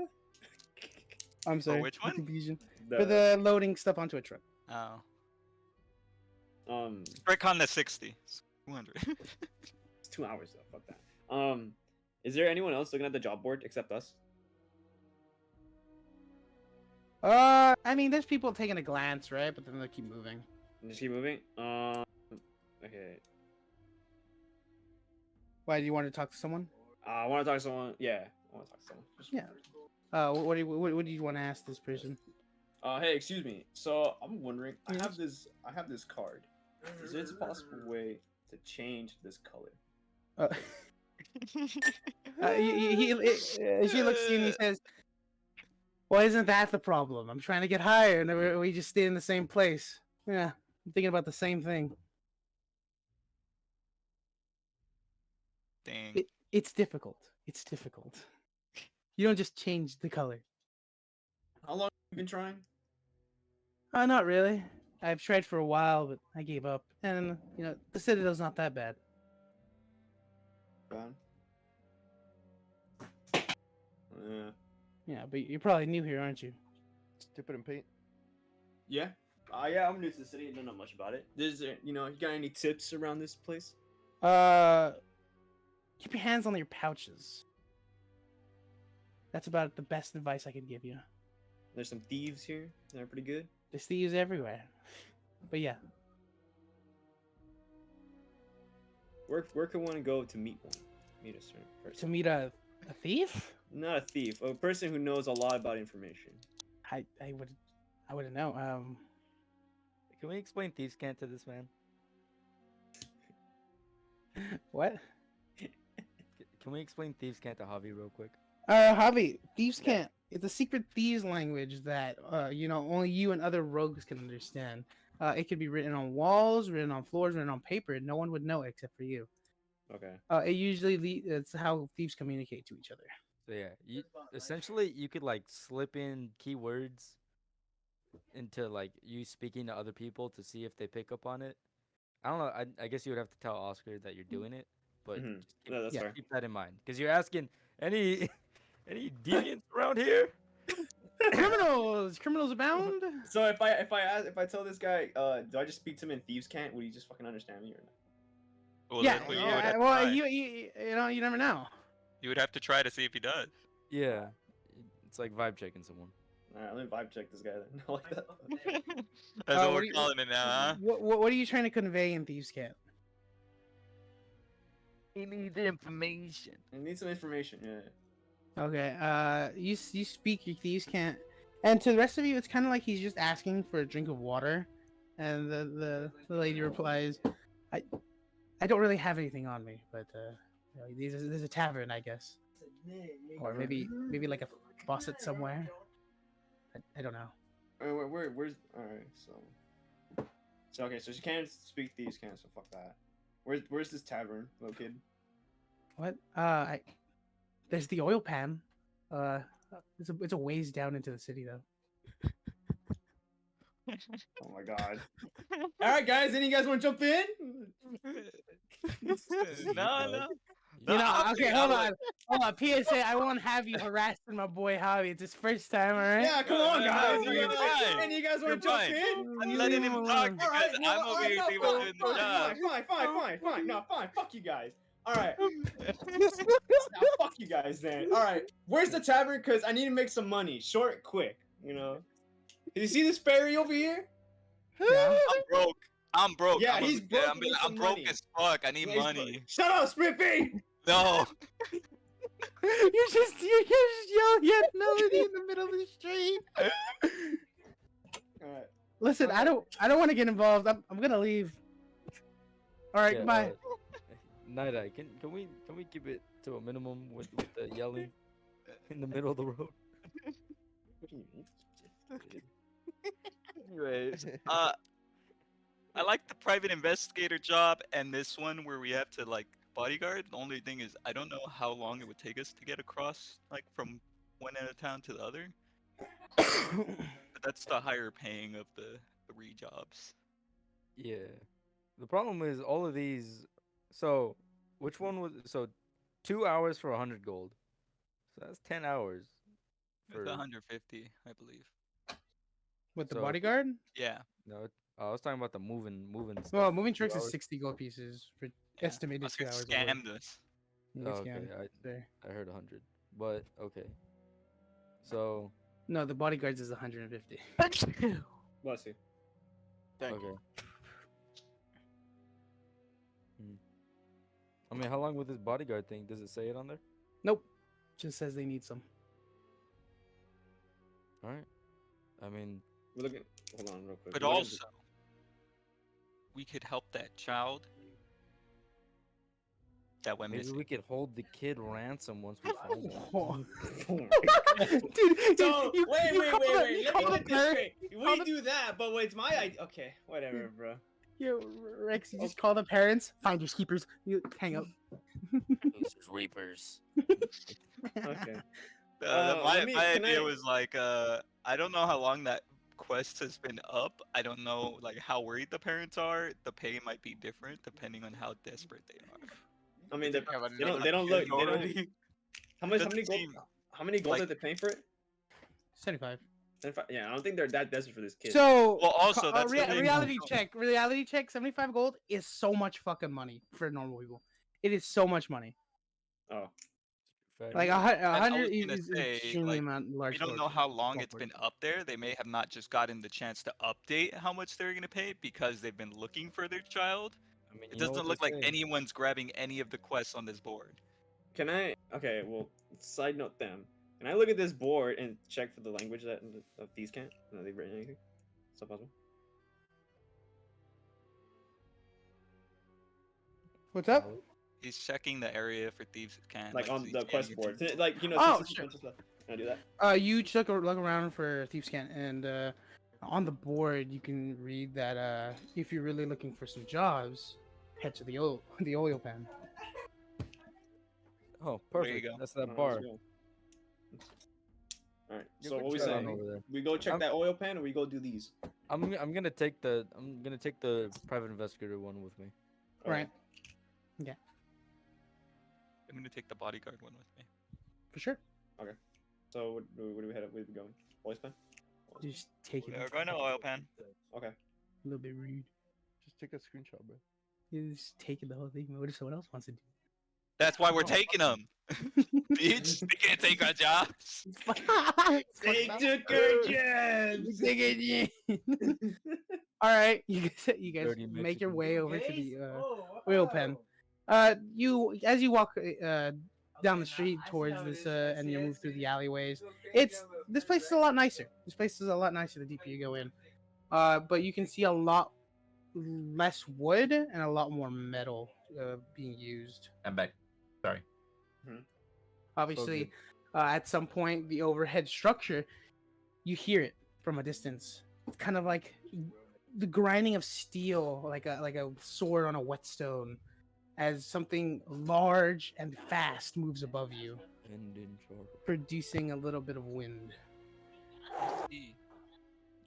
I'm sorry. which the one? Confusion. For the loading stuff onto a truck. Oh. um, Break on the 60. It's 200. it's 2 hours though. Fuck that. Is there anyone else looking at the job board except us? I mean, there's people taking a glance, right? But then they keep moving. Just keep moving. Okay. Why do you want to talk to someone? I want to talk to someone. Yeah, I want to talk to someone. Yeah. What do you want to ask this person? Hey, excuse me. So I'm wondering. Yes? I have this card. Is there a possible way to change this color? She looks at you and he says, "Well, isn't that the problem? I'm trying to get higher, and we just stay in the same place. Yeah, I'm thinking about the same thing. Dang. It's difficult. It's difficult. You don't just change the color. How long have you been trying? Not really. I've tried for a while, but I gave up. And the Citadel's not that bad. Bad. Yeah. Yeah, but you're probably new here, aren't you? Stupid and paint. Yeah. Yeah, I'm new to the city. I don't know much about it. You got any tips around this place? Keep your hands on your pouches. That's about the best advice I can give you. There's some thieves here. They're pretty good. There's thieves everywhere. But yeah. Where can one go to meet one? Meet a certain person. To meet a thief? Not a thief, a person who knows a lot about information. I wouldn't know. Can we explain thieves' cant to this man? What? Can we explain thieves' cant to Javi real quick? Javi, thieves can't. It's a secret thieves language that only you and other rogues can understand. It could be written on walls, written on floors, written on paper. No one would know it except for you. Okay. It's how thieves communicate to each other. So yeah, essentially you could like slip in keywords into like you speaking to other people to see if they pick up on it. I don't know. I guess you would have to tell Oscar that you're doing it, but Mhm. just keep, No, that's fair. keep that in mind because you're asking any any deviants around here. Criminals abound. So if I tell this guy, do I just speak to him in thieves' cant? Would he just fucking understand me or not? Well, Yeah. that's what you would have to Well, try. you never know. You would have to try to see if he does. Yeah, it's like vibe checking someone. Alright, let me vibe check this guy then. I like that. That's what what we're do you- calling it now, huh? What are you trying to convey in thieves can't? He needs information. I need some information. Yeah. Okay. You speak your thieves can't, and to the rest of you, it's kind of like he's just asking for a drink of water, and the lady replies, "I don't really have anything on me, but there's a tavern, I guess, or maybe like a faucet somewhere. I don't know." Where's alright? So okay, so she can't speak thieves' cant, so fuck that. Where's this tavern located? What? There's the oil pan. It's a ways down into the city though. Oh my god. Alright guys, any of you guys want to jump in? No. Okay, hold on. PSA, I won't have you harassing my boy Javi. It's his first time, all right? Yeah, come on guys. No, you're fine. Any of you guys You're want to jump fine. in? I'm You letting leave him him talk alone. because I'm over here doing the job. Fine. No, fine. Fuck you guys. All right. Now, fuck you guys then. All right. Where's the tavern? Cause I need to make some money, short, quick. Did you see this fairy over here? Yeah. I'm broke. Yeah, I'm he's broke and needs I'm some broke money. as fuck. I need Yeah, he's money. Shut up, Spiffy. No. You're just yelling at Melody in the middle of the street. All right. Listen, I don't want to get involved. I'm gonna leave. All right, goodbye. Night Eye, can we keep it to a minimum with the yelling in the middle of the road? Anyways, I like the private investigator job and this one where we have to like bodyguard. The only thing is I don't know how long it would take us to get across like from one end of town to the other. But that's the higher paying of the 3 jobs. Yeah. The problem is all of these. So, which one was 2 hours for 100 gold. So that's 10 hours. It's For 150, I believe. With the So if we- bodyguard? Yeah. no, I was talking about the moving stuff. Well, moving 2 tricks is hours? 60 gold pieces for Yeah. estimated Let's 2 get hours of work. scammed us. You Oh, can okay, scam. There. I heard 100, but okay. So No, the bodyguards is 150. Bless you. Thank you. okay. Hmm. I mean, how long with this bodyguard thing? Does it say it on there? Nope. Just says they need some. All right. I mean, We're looking. Hold on, real quick. But We're looking- also, we could help that child that went maybe missing. we could hold the kid ransom once we find him. Oh. Oh my God. Dude, So you wait. call the- Let you me call get the this parent- straight. call We the- do that, but it's my idea. Okay, whatever, bro. Yo, Rex, you just call the parents, find your keepers, you hang up. Losers, reapers. Okay. My let me- my can idea I- was like, I don't know how long that quest has been up. I don't know like how worried the parents are. The pay might be different depending on how desperate they are. I mean, They have they don't. another They don't kid look. They don't. already. How many Doesn't gold? seem- How many gold like- did they pay for it? 75. 75? Yeah, I don't think they're that desperate for this kid. So, Well, also, that's the thing. reality check. Reality check. 75 gold is so much fucking money for normal people. It is so much money. Oh, Fact. Like a I was 100 gonna is say, extremely like, large. We don't for know how long small it's for- been up there. They may have not just gotten the chance to update how much they're gonna pay because they've been looking for their child. I mean, It you know doesn't what look they like say. anyone's grabbing any of the quests on this board. can I? Okay, well, side note them. Can I look at this board and check for the language that of these can't? Are they written anything? Is that possible? What's up? He's checking the area for thieves can. Like on he's the quest scanning board, through- like Oh, since it's a sure. bunch of stuff. Can I do that? You took a look around for Thieves' Cant, and on the board you can read that if you're really looking for some jobs, head to the oil pan. Oh, There you perfect. go. That's that Alright, bar. let's go. All right. Yeah, So good what we job saying? over there. We go check I'm- that oil pan, or we go do these? I'm gonna take the private investigator one with me. Right. I'm gonna take the bodyguard one with me. For sure. So what do we head up? Where we going? Oil pan. You just take it. We're going to oil pan. Okay. A little bit rude. Just take a screenshot, bro. You just taking the whole thing. What if someone else wants to do? That's why we're taking them. Bitch, they can't take our jobs. They took her jobs. All right, you guys Dirty make your Mexican. way over to the oil pen. You as you walk down the street towards this, and you move through the alleyways. This place is a lot nicer. This place is a lot nicer the deeper you go in. But you can see a lot less wood and a lot more metal being used. I'm back. Sorry. Obviously, at some point, the overhead structure, you hear it from a distance. It's kind of like the grinding of steel, like a sword on a whetstone, as something large and fast moves above you, And in charge. producing a little bit of wind.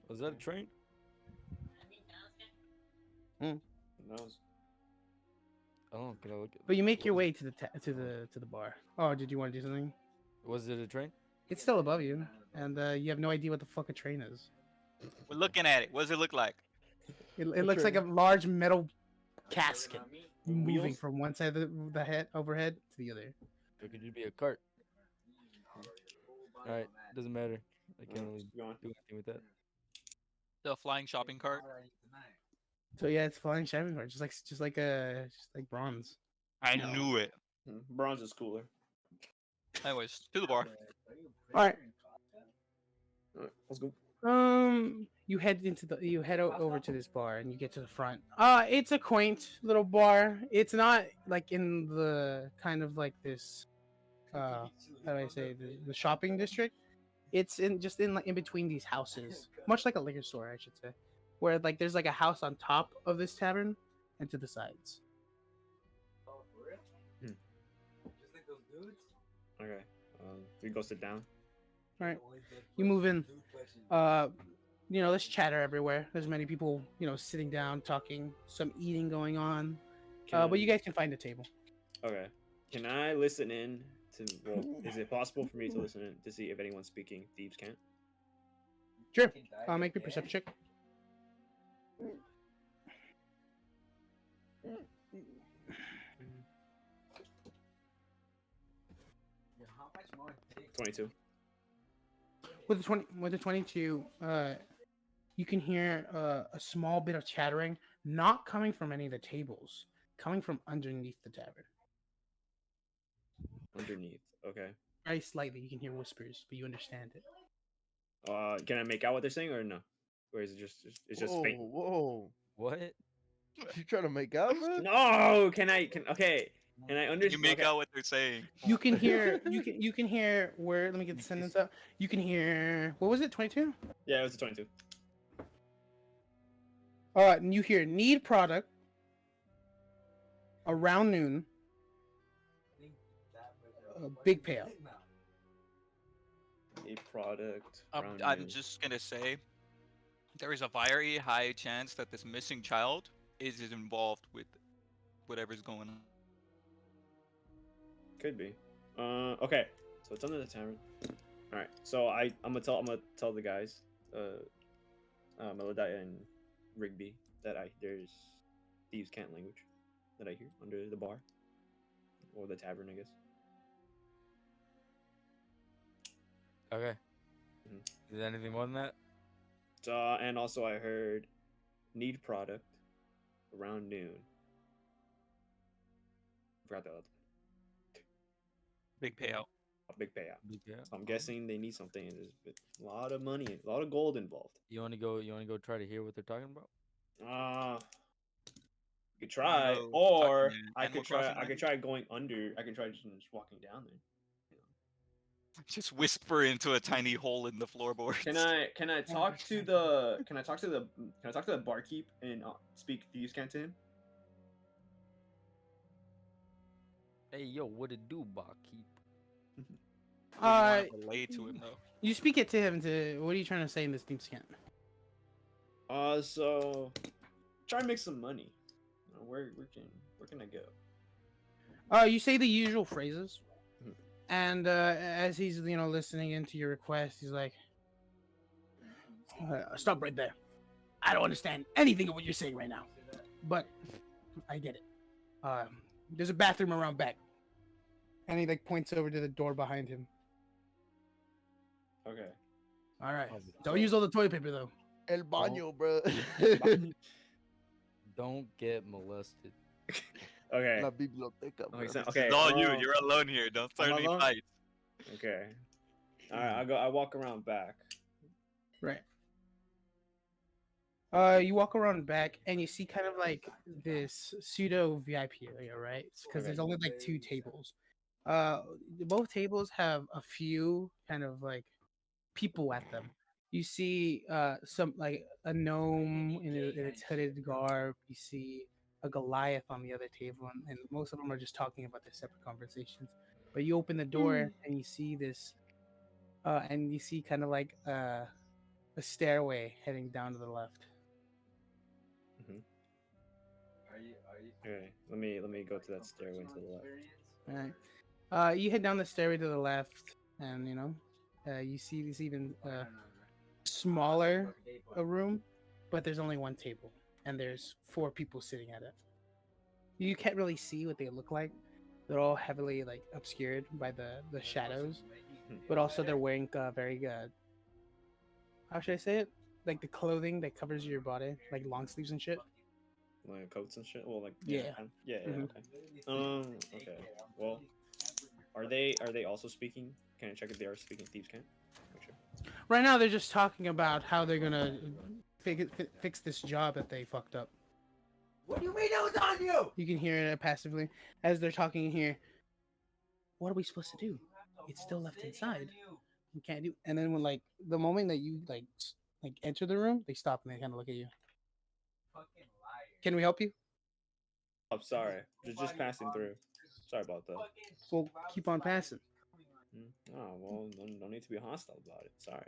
Was that a train? No. Oh, can I look at But you make your way to the bar. Oh, did you want to do something? Was it a train? It's still above you, and you have no idea what the fuck a train is. We're looking at it. What does it look like? It looks like a large metal casket moving Wheels? from one side of the head overhead to the other. It could just be a cart. Alright, doesn't matter. I can't really Go on. do anything with that. The flying shopping cart. So yeah, it's flying shopping cart, just like bronze. I No. knew it. Bronze is cooler. Anyways, to the bar. All right. All right, let's go. You head over to this bar and you get to the front. It's a quaint little bar. It's not like in the kind of like this, how do I say, the shopping district. It's in between these houses, much like a liquor store, I should say, where like there's like a house on top of this tavern and to the sides. Okay. We go sit down. All right. You move in. There's chatter everywhere. There's many people, sitting down, talking, some eating going on. Can But you guys can find a table. Okay. Can I listen in to? Well, is it possible for me to listen in to see if anyone's speaking thieves' cant? Sure. Make me a perception check. How much more? 22. With the 22, you can hear a small bit of chattering, not coming from any of the tables, coming from underneath the tavern. Underneath. Okay. Very slightly, you can hear whispers, but you understand it. Can I make out what they're saying or no? Or is it it's just Whoa, faint? whoa. What? You trying to make out, man? No. Can okay? Can I Can you understand? make Okay. out what they're saying? You can hear you can hear where. Let me get the sentence up. You can hear what was it? 22. Yeah, it was a 22. And you hear need product around noon. Big payout. A product. around I'm noon. just gonna say, there is a very high chance that this missing child is involved with whatever's going on. Could be. Okay. So it's under the tavern. All right. So I'm gonna tell the guys, Melodiah and Rigby, that there's thieves' cant language that I hear under the bar or the tavern, I guess. Okay. Mhm. Is there anything more than that? And also I heard need product around noon. Forgot the other. Big payout. A big payout. Yeah. So I'm guessing they need something. And there's a lot of money, a lot of gold involved. You wanna go? You wanna go try to hear what they're talking about? You could try, No, or fucking I Animal could try. Crossing I could language? try going under. I could try just walking down there. Just whisper into a tiny hole in the floorboards. Can I talk to the barkeep and speak thieves' cant to him? Hey, yo, what it do, barkeep? You want to relay to him though. You speak it to him. What are you trying to say in this team scan? So try and make some money. Where can I go? You say the usual phrases, Mhm. and as he's listening into your request, he's like, "Stop right there. I don't understand anything of what you're saying right now, but I get it. There's a bathroom around back," and he like points over to the door behind him. Okay. All right, Oh, don't use all the toilet paper though. El baño, bro. Don't get molested. Okay. La biblioteca, That bro. makes sense. This Okay. is all you. You're alone here. Don't start I'm any alone? fights. Okay. All right. I walk around back. Right. You walk around back and you see kind of like this pseudo VIP area, right? Because there's Okay. only like two tables. Both tables have a few kind of like people at them. You see some like a gnome in its hooded garb. You see a Goliath on the other table, and most of them are just talking about their separate conversations. But you open the door and you see this, and you see kind of like a stairway heading down to the left. Okay. Let me go to that stairway to the left. All right. You head down the stairway to the left, and you see this even smaller a room, but there's only one table, and there's 4 people sitting at it. You can't really see what they look like. They're all heavily like obscured by the shadows, but also they're wearing very how should I say it? Like the clothing that covers your body, like long sleeves and shit. Like coats and shit. Well, like Yeah. yeah. Mhm. Okay. Okay. Well, are they also speaking? Can I check if they are speaking thieves' cant? Make sure. Right now, they're just talking about how they're gonna fix this job that they fucked up. What do you mean it was on you? You can hear it passively as they're talking here. What are we supposed to do? It's still left inside. We can't do. And then when like the moment that you like enter the room, they stop and they kind of look at you. Fucking liar. Can we help you? I'm sorry. Just passing through. Sorry about that. Well, keep on passing. Oh well, don't need to be hostile about it. Sorry.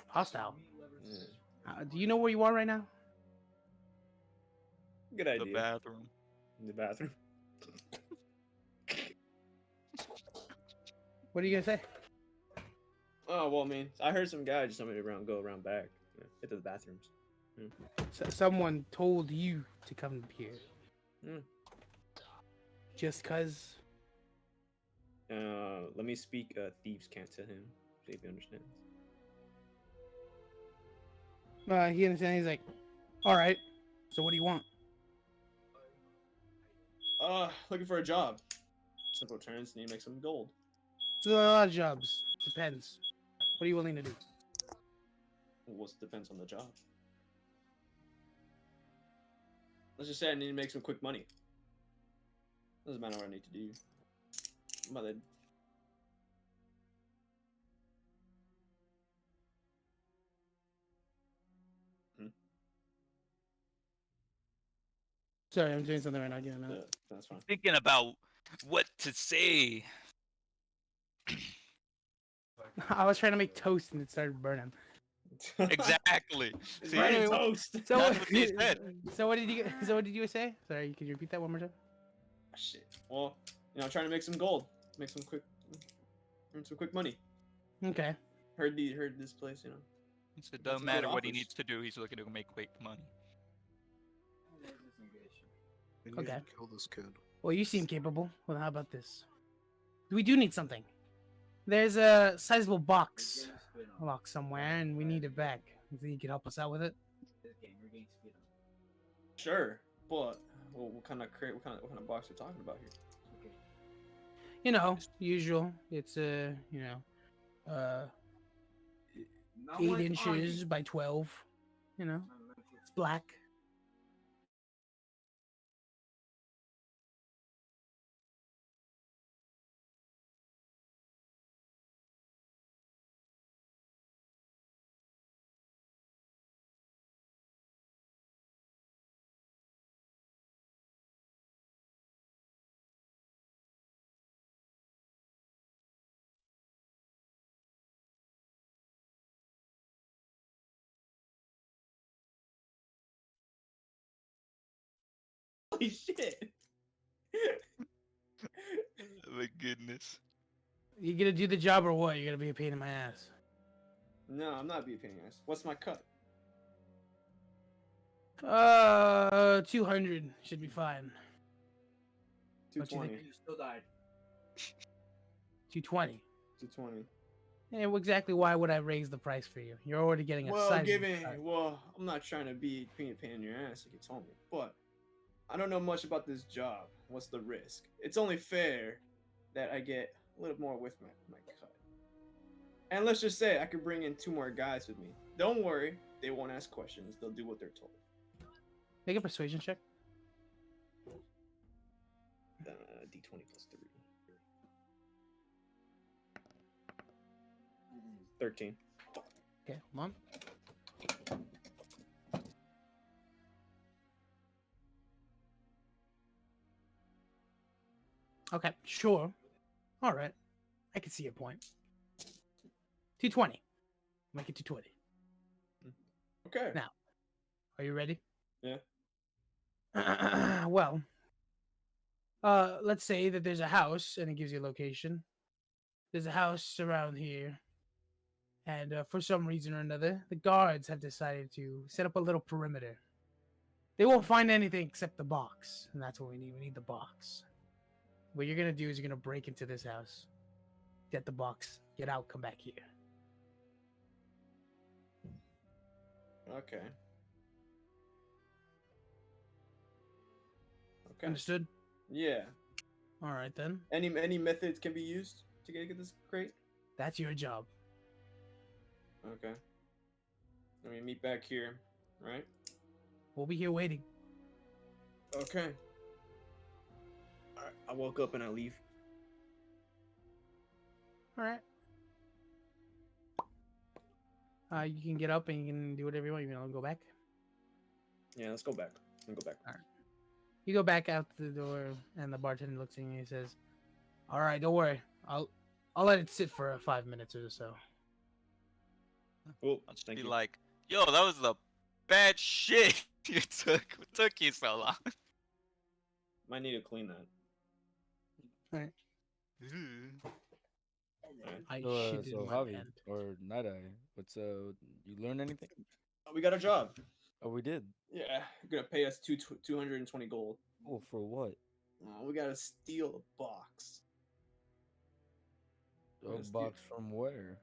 Hostile. Yeah. Do you know where you are right now? Good The idea. bathroom. In the bathroom. What are you gonna say? Oh well, I mean, I heard some guy just somebody go around back, hit the bathrooms. Someone told you to come here. Hmm. Just cause. Let me speak thieves' cant to him, see if he understands. He understands. He's like, all right. So what do you want? Looking for a job. Simple terms, need to make some gold. So there are a lot of jobs. Depends. What are you willing to do? Well, depends on the job. Let's just say I need to make some quick money. Doesn't matter what I need to do. Mother. Sorry, I'm doing something right now. Give me a minute. That's fine. Thinking about what to say. I was trying to make toast and it started burning. Exactly. It's See? burning Anyway, toast. So That's what they said. So what did you? So what did you say? Sorry, could you repeat that one more time? Shit. Well, I'm trying to make some gold, make some quick, earn some quick money. Okay. Heard this place, So it doesn't Some matter good what he offers. needs to do. He's looking to make quick money. We need Okay. to kill this kid. Well, you seem capable. Well, how about this? We do need something. There's a sizable box locked somewhere, and we need it back. You think you could help us out with it? Sure, but what kind of crate? What kind of box we're talking about here? You know, usual. It's 8 inches by 12. You know, it's black. Holy shit! My goodness. You gonna do the job or what? You're gonna be a pain in my ass. No, I'm not being pain ass. What's my cut? 200 should be fine. What you 220. think? You still died. 220. 220. And exactly why would I raise the price for you? You're already getting a Well, sizable cut. well, I'm not trying to be being a pain in your ass like you told me, but I don't know much about this job. What's the risk? It's only fair that I get a little more with my cut. And let's just say I could bring in 2 more guys with me. Don't worry, they won't ask questions. They'll do what they're told. Make a persuasion check. D20 plus 3. 13. Okay, hold on. Okay, sure. All right. I can see your point. 220. Make it 220. Okay. Now, are you ready? Yeah. Well, let's say that there's a house and it gives you a location. There's a house around here. And for some reason or another, the guards have decided to set up a little perimeter. They won't find anything except the box. And that's what we need. We need the box. What you're going to do is you're going to break into this house. Get the box. Get out. Come back here. Okay. Okay. Understood? Yeah. All right, then. Any methods can be used to get this crate? That's your job. Okay. Let me meet back here, right? We'll be here waiting. Okay. Alright, I woke up and I leave. All right. You can get up and you can do whatever you want. You want to go back? Yeah, let's go back. Let's go back. You go back out the door, and the bartender looks at you and he says, "All right, don't worry. I'll let it sit for 5 minutes or so." Oh, I'll just thank be you. like, yo, that was the bad shit you took. What took you so long? Might need to clean that. Alright. I So, shitted so my Javi pants. or Night Eye, what's you learn anything? We got a job. Oh, we did. Yeah, you're gonna pay us 220 gold. Oh, for what? We gotta steal a box. A Let's do- box from where?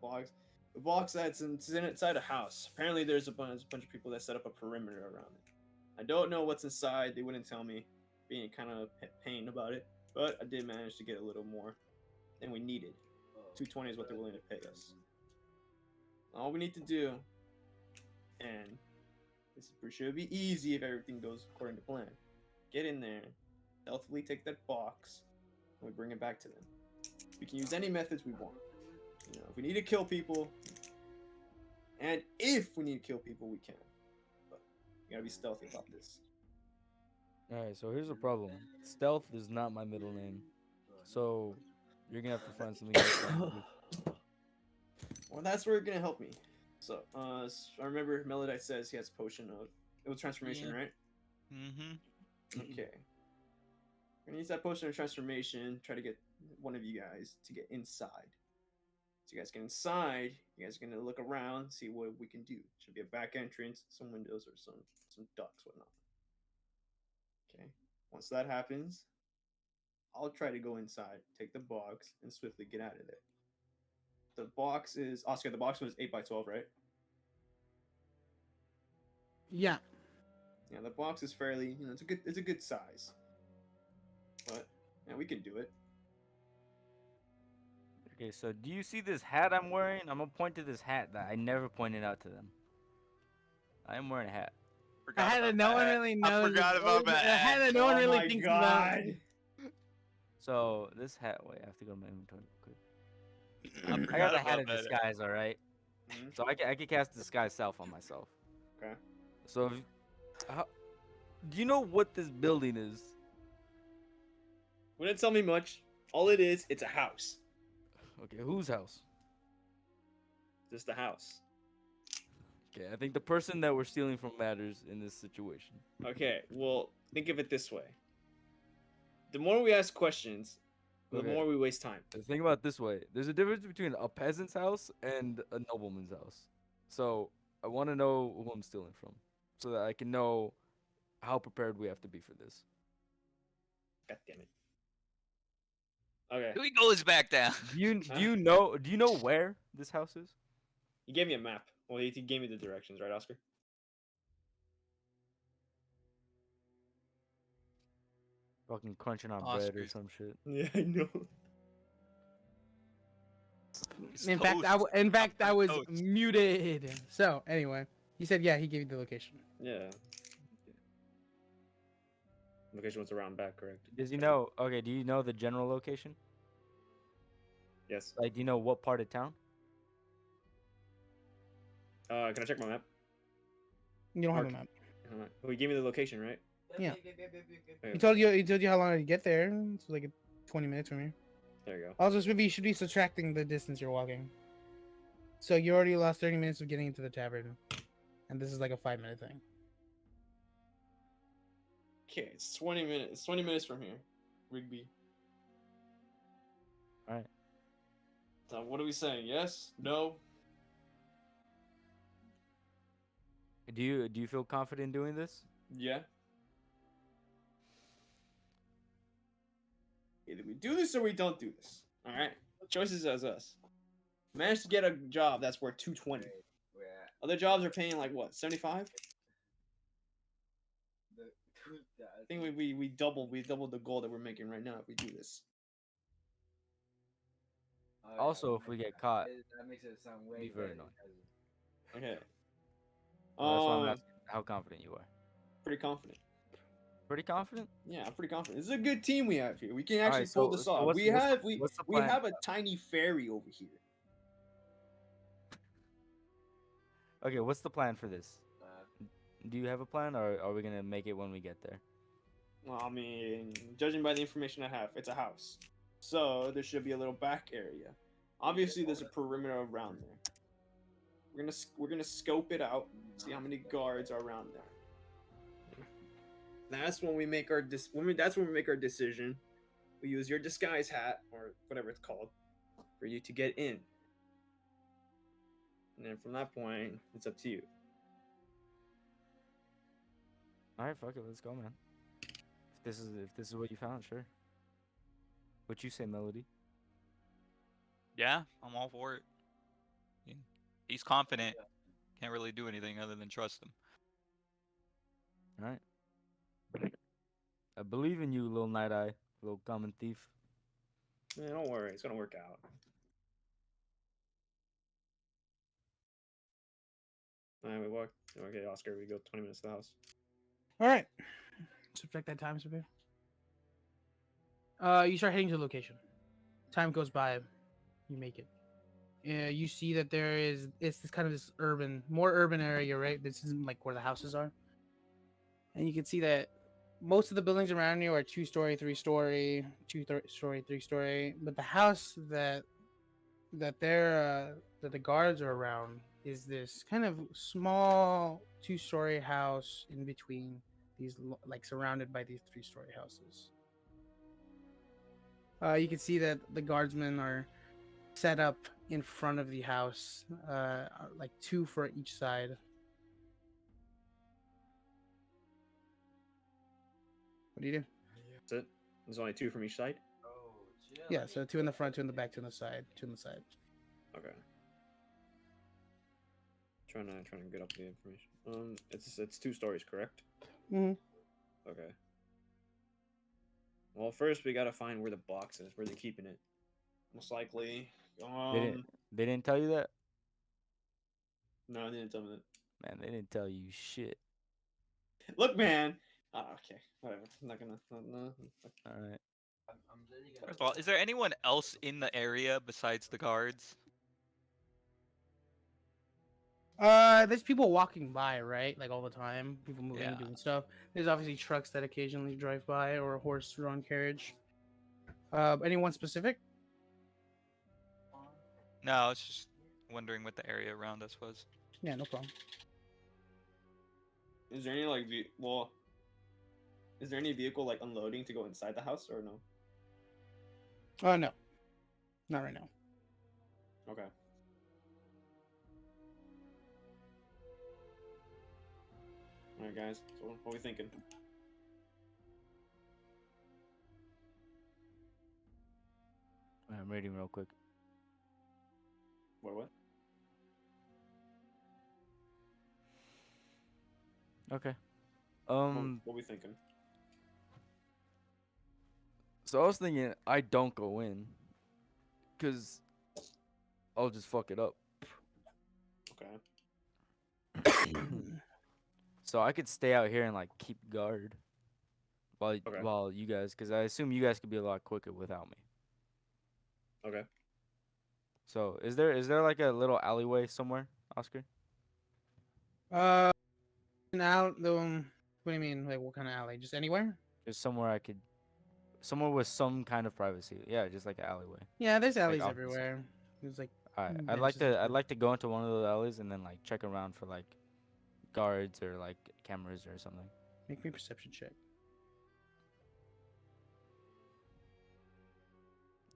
Box. The box that's inside a house. Apparently, there's a bunch of people that set up a perimeter around it. I don't know what's inside. They wouldn't tell me, being kind of pain about it. But I did manage to get a little more than we needed. 220 is what they're willing to pay us. All we need to do, and this should be easy if everything goes according to plan. Get in there, stealthily take that box, and we bring it back to them. We can use any methods we want. You know, if we need to kill people, and if we need to kill people, we can. But we gotta be stealthy about this. Alright, so here's the problem. Stealth is not my middle name. So you're gonna have to find something else for me to do. Well, that's where you're gonna help me. So, I remember Melodite says he has a potion of it was transformation, Yeah. right? Mm-hmm. Okay. We're gonna use that potion of transformation. Try to get one of you guys to get inside. So you guys get inside. You guys are gonna look around, see what we can do. Should be a back entrance, some windows, or some ducts, whatnot. Okay. Once that happens, I'll try to go inside, take the box, and swiftly get out of there. The box is Oscar. The box was 8x12, right? Yeah. Yeah, the box is fairly, it's a good size. But yeah, we can do it. Okay, so do you see this hat I'm wearing? I'm gonna point to this hat that I never pointed out to them. I am wearing a hat. I had that no one really knows. I forgot about I that. had that no one Oh really my thinks God. about. So this hat. Wait, I have to go to my inventory real quick. I I got forgot the hat about of that. disguise, all right? Mhm. So I can cast disguise self on myself. Okay. So do you know what this building is? Wouldn't tell me much. All it is, it's a house. Okay, whose house? Just a house. Okay, I think the person that we're stealing from matters in this situation. Okay, well, think of it this way. The more we ask questions, the Okay. more we waste time. Think about it this way. There's a difference between a peasant's house and a nobleman's house. So I want to know who I'm stealing from, so that I can know how prepared we have to be for this. God damn it. Okay. Here we go is back down. Do you know where this house is? He gave me a map. Well, he gave me the directions, right, Oscar? Fucking crunching on bread or Oscars. some shit. Yeah, I know. It's In fact, toast. I was Toast. muted. So anyway, he said, yeah, he gave you the location. Yeah. Location was around back, correct? Does you know? Okay, do you know the general location? Yes. Like, do you know what part of town? Can I check my map? You don't have a Mark. map. Well, he gave me the location, right? Yeah. Okay, He told you how long to get there. It's like 20 minutes from here. There you go. Also, you should be subtracting the distance you're walking. So you already lost 30 minutes of getting into the tavern, and this is like a 5-minute thing. Okay, it's 20 minutes. It's 20 minutes from here. Rigby. Alright. So what are we saying? Yes? No? Do you feel confident doing this? Yeah? Either we do this or we don't do this. Alright? Choices as us. Managed to get a job that's worth 220. Other jobs are paying like what, 75? I think we doubled the goal that we're making right now if we do this. Also, if we get caught, that makes it sound way be very better. annoying. Okay. That's why I'm asking how confident you are. Pretty confident. Pretty confident? Yeah, I'm pretty confident. This is a good team we have here. We can Alright, actually so- pull this so off. what's- We what's- have what's the we plan? have a tiny ferry over here. Okay, what's the plan for this? Do you have a plan, or are we gonna make it when we get there? Well, I mean, judging by the information I have, it's a house. So there should be a little back area. Obviously, there's a perimeter around there. We're gonna scope it out, see how many guards are around there. That's when we make our decision. we use your disguise hat or whatever it's called for you to get in. And then from that point, it's up to you. All right, fuck it, let's go, man. If this is what you found, sure. What you say, Melody? Yeah, I'm all for it. I mean, he's confident. Can't really do anything other than trust him. All right. I believe in you, little Night Eye, little common thief. Man, don't worry, it's gonna work out. Alright, we walk. Okay, Oscar, we go 20 minutes to the house. All right. Subtract that time, Sabir. You start heading to the location. Time goes by. You make it. You see that it's this kind of this more urban area, right? This isn't like where the houses are. And you can see that most of the buildings around you are 2-story, 3-story, 2-story, 3-story. But the house that the guards are around is this kind of small 2-story house in between these, like surrounded by these 3-story houses. You can see that the guardsmen are set up in front of the house, like 2 for each side. What do you do? That's it. There's only 2 from each side. Yeah, so 2 in the front, 2 in the back, 2 on the side, 2 on the side. Okay. Trying to get up the information. It's 2 stories, correct? Mm-hmm. Okay. Well, first we gotta find where the box is, where they're keeping it. Most likely. They didn't tell you that? No, they didn't tell me that. Man, they didn't tell you shit. Look, man. Okay, whatever. I'm not gonna. No. All right. First of all, is there anyone else in the area besides the guards? There's people walking by, right? Like all the time, people moving, Yeah. doing stuff. There's obviously trucks that occasionally drive by, or a horse-drawn carriage. Anyone specific? No, I was just wondering what the area around us was. Yeah, no problem. Is there any is there any vehicle like unloading to go inside the house or no? No, not right now. Okay. All right, guys. So what are we thinking? I'm reading real quick. What? Okay. What are we thinking? So I was thinking I don't go in, cause I'll just fuck it up. Okay. So I could stay out here and like keep guard while Okay. while you guys, cause I assume you guys could be a lot quicker without me. Okay. So is there like a little alleyway somewhere, Oscar? Now the what do you mean? Like what kind of alley? Just anywhere? Just somewhere with some kind of privacy. Yeah, just like an alleyway. Yeah, there's alleys office. everywhere. There's like All right, benches and I'd stuff. like to go into one of those alleys and then like check around for like guards or like cameras or something. Make me a perception check.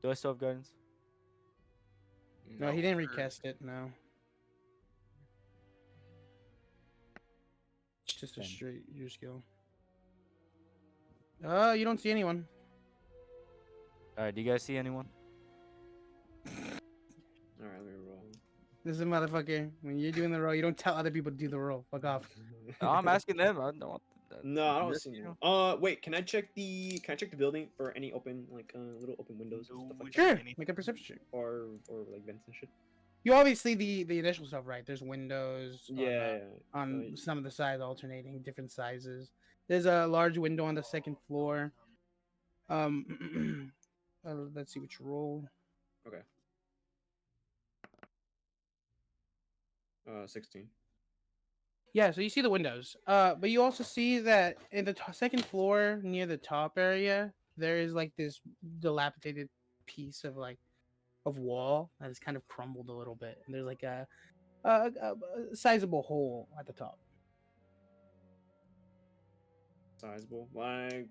Do I still have guidance? No, he didn't sir. recast it. No. It's just a Ten. straight your skill. You don't see anyone. All right, do you guys see anyone? All right, let me roll. This is a motherfucker. When you're doing the roll, you don't tell other people to do the roll. Fuck off. No, I'm asking them. I don't want. No, I don't Yes, see you no. Wait, can I check the building for any open little open windows and stuff like that? Sure. Anything. Make a perception check. Or like vents and shit? You obviously the initial stuff, right? There's windows. Yeah. On yeah. some of the sides alternating different sizes. There's a large window on the second floor. Let's see which roll. Okay. 16. Yeah, so you see the windows. But you also see that in the second floor near the top area, there is like this dilapidated piece of wall that is kind of crumbled a little bit, and there's like a sizable hole at the top. Sizable. Like,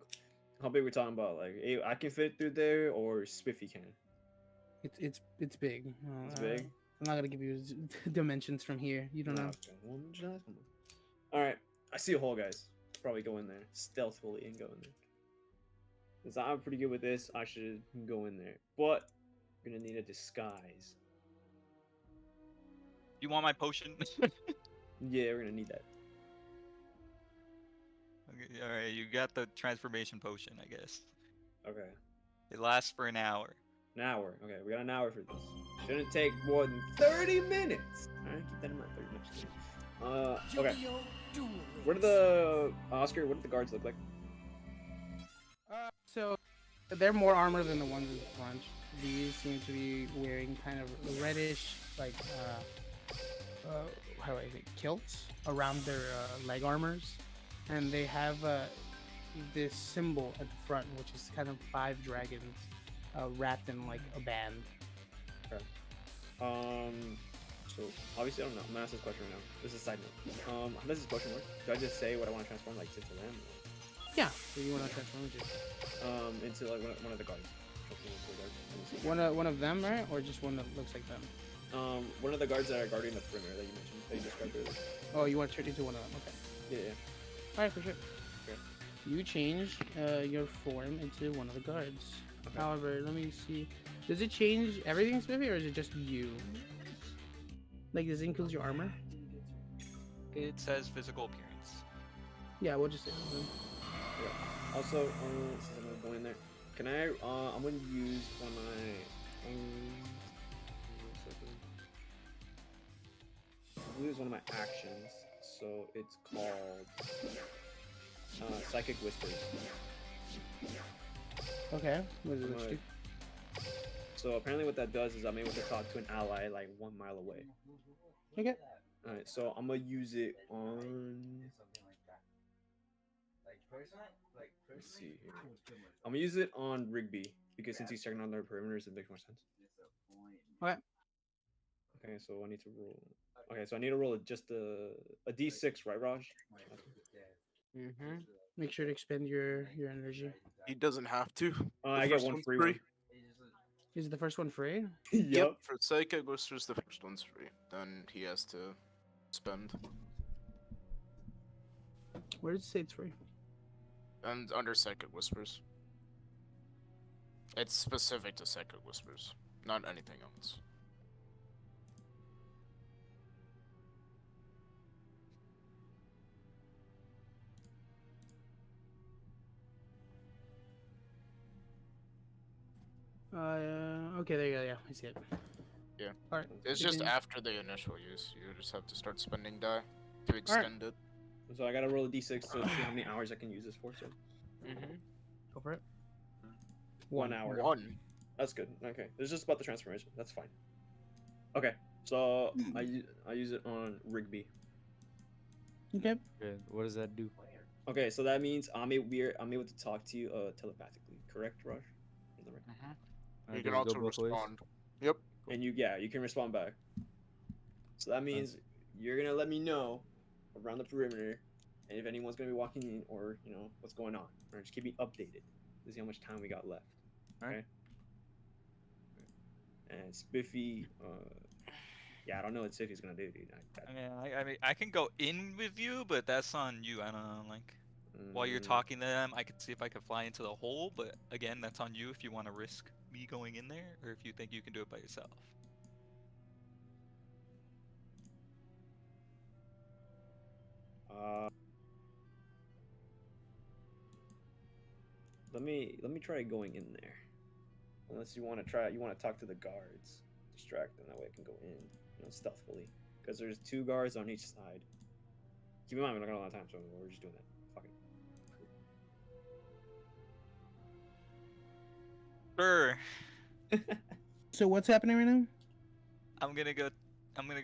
How big we talking about? Like, I can fit through there, or Spiffy can? It's big. It's big. I'm not gonna give you dimensions from here. You don't know. Okay. Well, come on. All right. I see a hole, guys. Probably go in there stealthily and go in there. Since I'm pretty good with this, I should go in there. But we're gonna need a disguise. You want my potion? Yeah, we're gonna need that. Okay, all right, you got the transformation potion, I guess. Okay. It lasts for an hour. An hour. Okay, we got an hour for this. Shouldn't take more than 30 minutes. Alright, keep that in mind. 30 minutes. Okay. What are the Oscar? What do the guards look like? So they're more armor than the ones in front. These seem to be wearing kind of reddish, like how do I say, kilts around their leg armors, and they have this symbol at the front, which is kind of 5 dragons wrapped in like a band. Okay. So obviously I don't know. I'm gonna ask this question right now. This is a side note. How does this potion work? Do I just say what I want to transform, like into them? Yeah. So you want to transform into Into like one of the guards. one of them, right? Or just one that looks like them? One of the guards that are guarding the perimeter that you mentioned, that you described earlier. Oh, you want to turn into one of them? Okay. Yeah, yeah. All right, for sure. Okay. You change your form into one of the guards. Okay. However, let me see. Does it change everything, Smithy, or is it just you? Like, does it include your armor? It says physical appearance. Yeah, we'll just say. Okay. Also, since I'm gonna go in there, can I? I'm gonna use one of my. I'm gonna use one of my actions. So it's called Psychic Whispers. Okay. What does it Alright. do? So apparently, what that does is I'm able to talk to an ally like 1 mile away. Okay. All right, so I'm gonna use it on. Let's see here. I'm gonna use it on Rigby because since he's checking on their perimeters, it makes more sense. Okay. Okay, so I need to roll. Okay, so I need to roll just a d6, right, Raj? Mm-hmm. Make sure to expend your energy. He doesn't have to. The I get first one one's free free. one. Is the first one free? Yep. For Psychic Whispers, the first one's free. Then he has to spend. Where does it say it's free? And under Psychic Whispers. It's specific to Psychic Whispers, not anything else. Okay, there you go. Yeah, I see it. Yeah. All right. It's just after the initial use. You just have to start spending die to extend it. So I gotta roll a d6 to see how many hours I can use this for. So Mm-hmm. Go for it. 1 hour. 1. That's good. Okay, it's just about the transformation. That's fine. Okay, so I use it on Rigby. Okay. Good. What does that do? Okay, so that means I'm able to talk to you telepathically. Correct, Raj? Is that right? You Does can it go also both ways? respond. Yep. And you can respond back. So that means you're gonna let me know around the perimeter, and if anyone's gonna be walking in or what's going on, or just keep me updated to see how much time we got left. Alright. Okay. And Spiffy, yeah, I don't know what Spiffy's gonna do, dude. I mean, I can go in with you, but that's on you. I don't know, like, while you're talking to them, I could see if I could fly into the hole, but again, that's on you if you want to risk me going in there, or if you think you can do it by yourself. Let me try going in there. Unless you want to talk to the guards, distract them. That way I can go in, stealthily. Because there's 2 guards on each side. Keep in mind, we're not gonna have a lot of time, so we're just doing that. Fuck it. Sure. So what's happening right now? I'm gonna go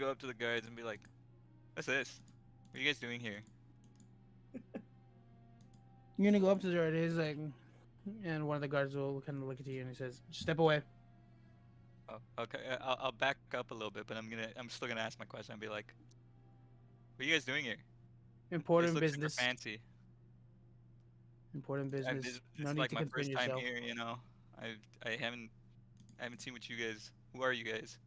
up to the guards and be like, "What's this? What are you guys doing here?" You're gonna go up to the guard. He's like, and one of the guards will kind of look at you and he says, "Step away." Oh, okay. I'll back up a little bit, but I'm still gonna ask my question and be like, "What are you guys doing here? This Important looks super business. fancy." Important I- business. This, No this is need like to my concern first time yourself. here, you know. I haven't seen what you guys. Who are you guys?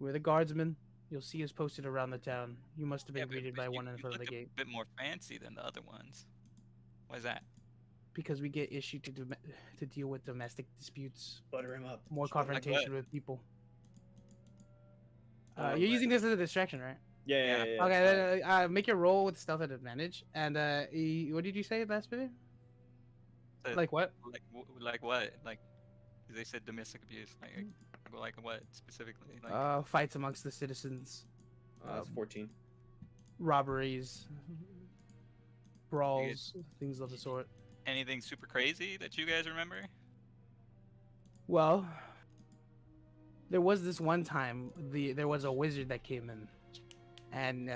We're the guardsmen. You'll see us posted around the town. You must have Yeah, been greeted by you, one in you front of look the a gate bit more fancy than the other ones. Why is that? because we get issued to deal with domestic disputes. Butter him up. More Just butter him up. Like confrontation with people. Um, You're using this as a distraction, right? Yeah, Yeah. yeah, yeah. Okay, then, make your roll with stealth at advantage. And what did you say last minute? Uh, Like what? like what? Like, 'cause they said domestic abuse. Like what specifically? Like, Fights amongst the citizens, That's 14. robberies, brawls, things of the sort. anything super crazy that you guys remember? Well, there was this one time there was a wizard that came in, and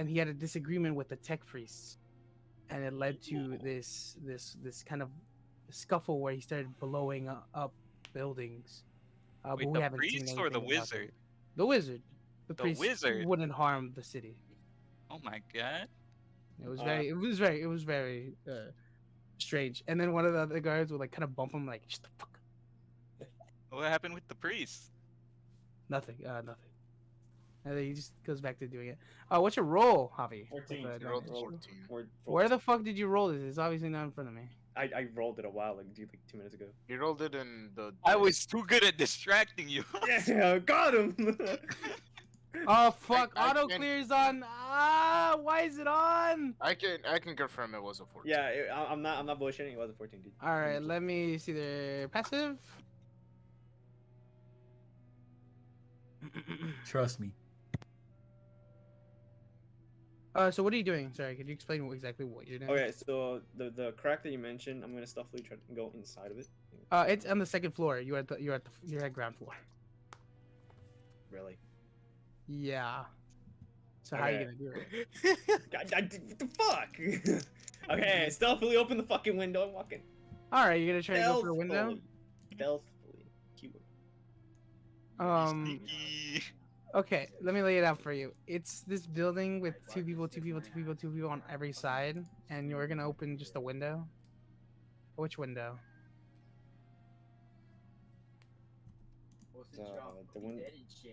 he had a disagreement with the tech priests, and it led to this kind of scuffle where he started blowing up buildings. But Wait, we the haven't seen priest or the anything about it. wizard? The wizard. The The priest wizard? wouldn't harm the city. Oh my god. It was very strange. And then one of the other guards would like kind of bump him like, shut the fuck up. What happened with the priest? Nothing. Nothing. And then he just goes back to doing it. What's your roll, Javi? 14. With, You rolled advantage? 14. Where the fuck did you roll this? It's obviously not in front of me. I rolled it a while, like 2 minutes ago. You rolled it in the. I was too good at distracting you. Yeah, got him. Oh fuck! I Auto can't- clear's on. Why is it on? I can confirm it was a 14. Yeah, I'm not bullshitting. It was a 14, dude. All right, let me see their passive. Trust me. So what are you doing? Sorry, could you explain exactly what you're doing? Okay, so the crack that you mentioned, I'm gonna stealthily try to go inside of it. It's on the second floor. You're at ground floor. Really? Yeah. So how are you Okay. gonna do it? What the fuck? Okay, stealthily open the fucking window and walk in. All right, you're gonna try to go for a window. Stealthily. Keyword. Sneaky. Okay, let me lay it out for you. It's this building with two people on every side, and you're gonna open just a window. Which window? The one.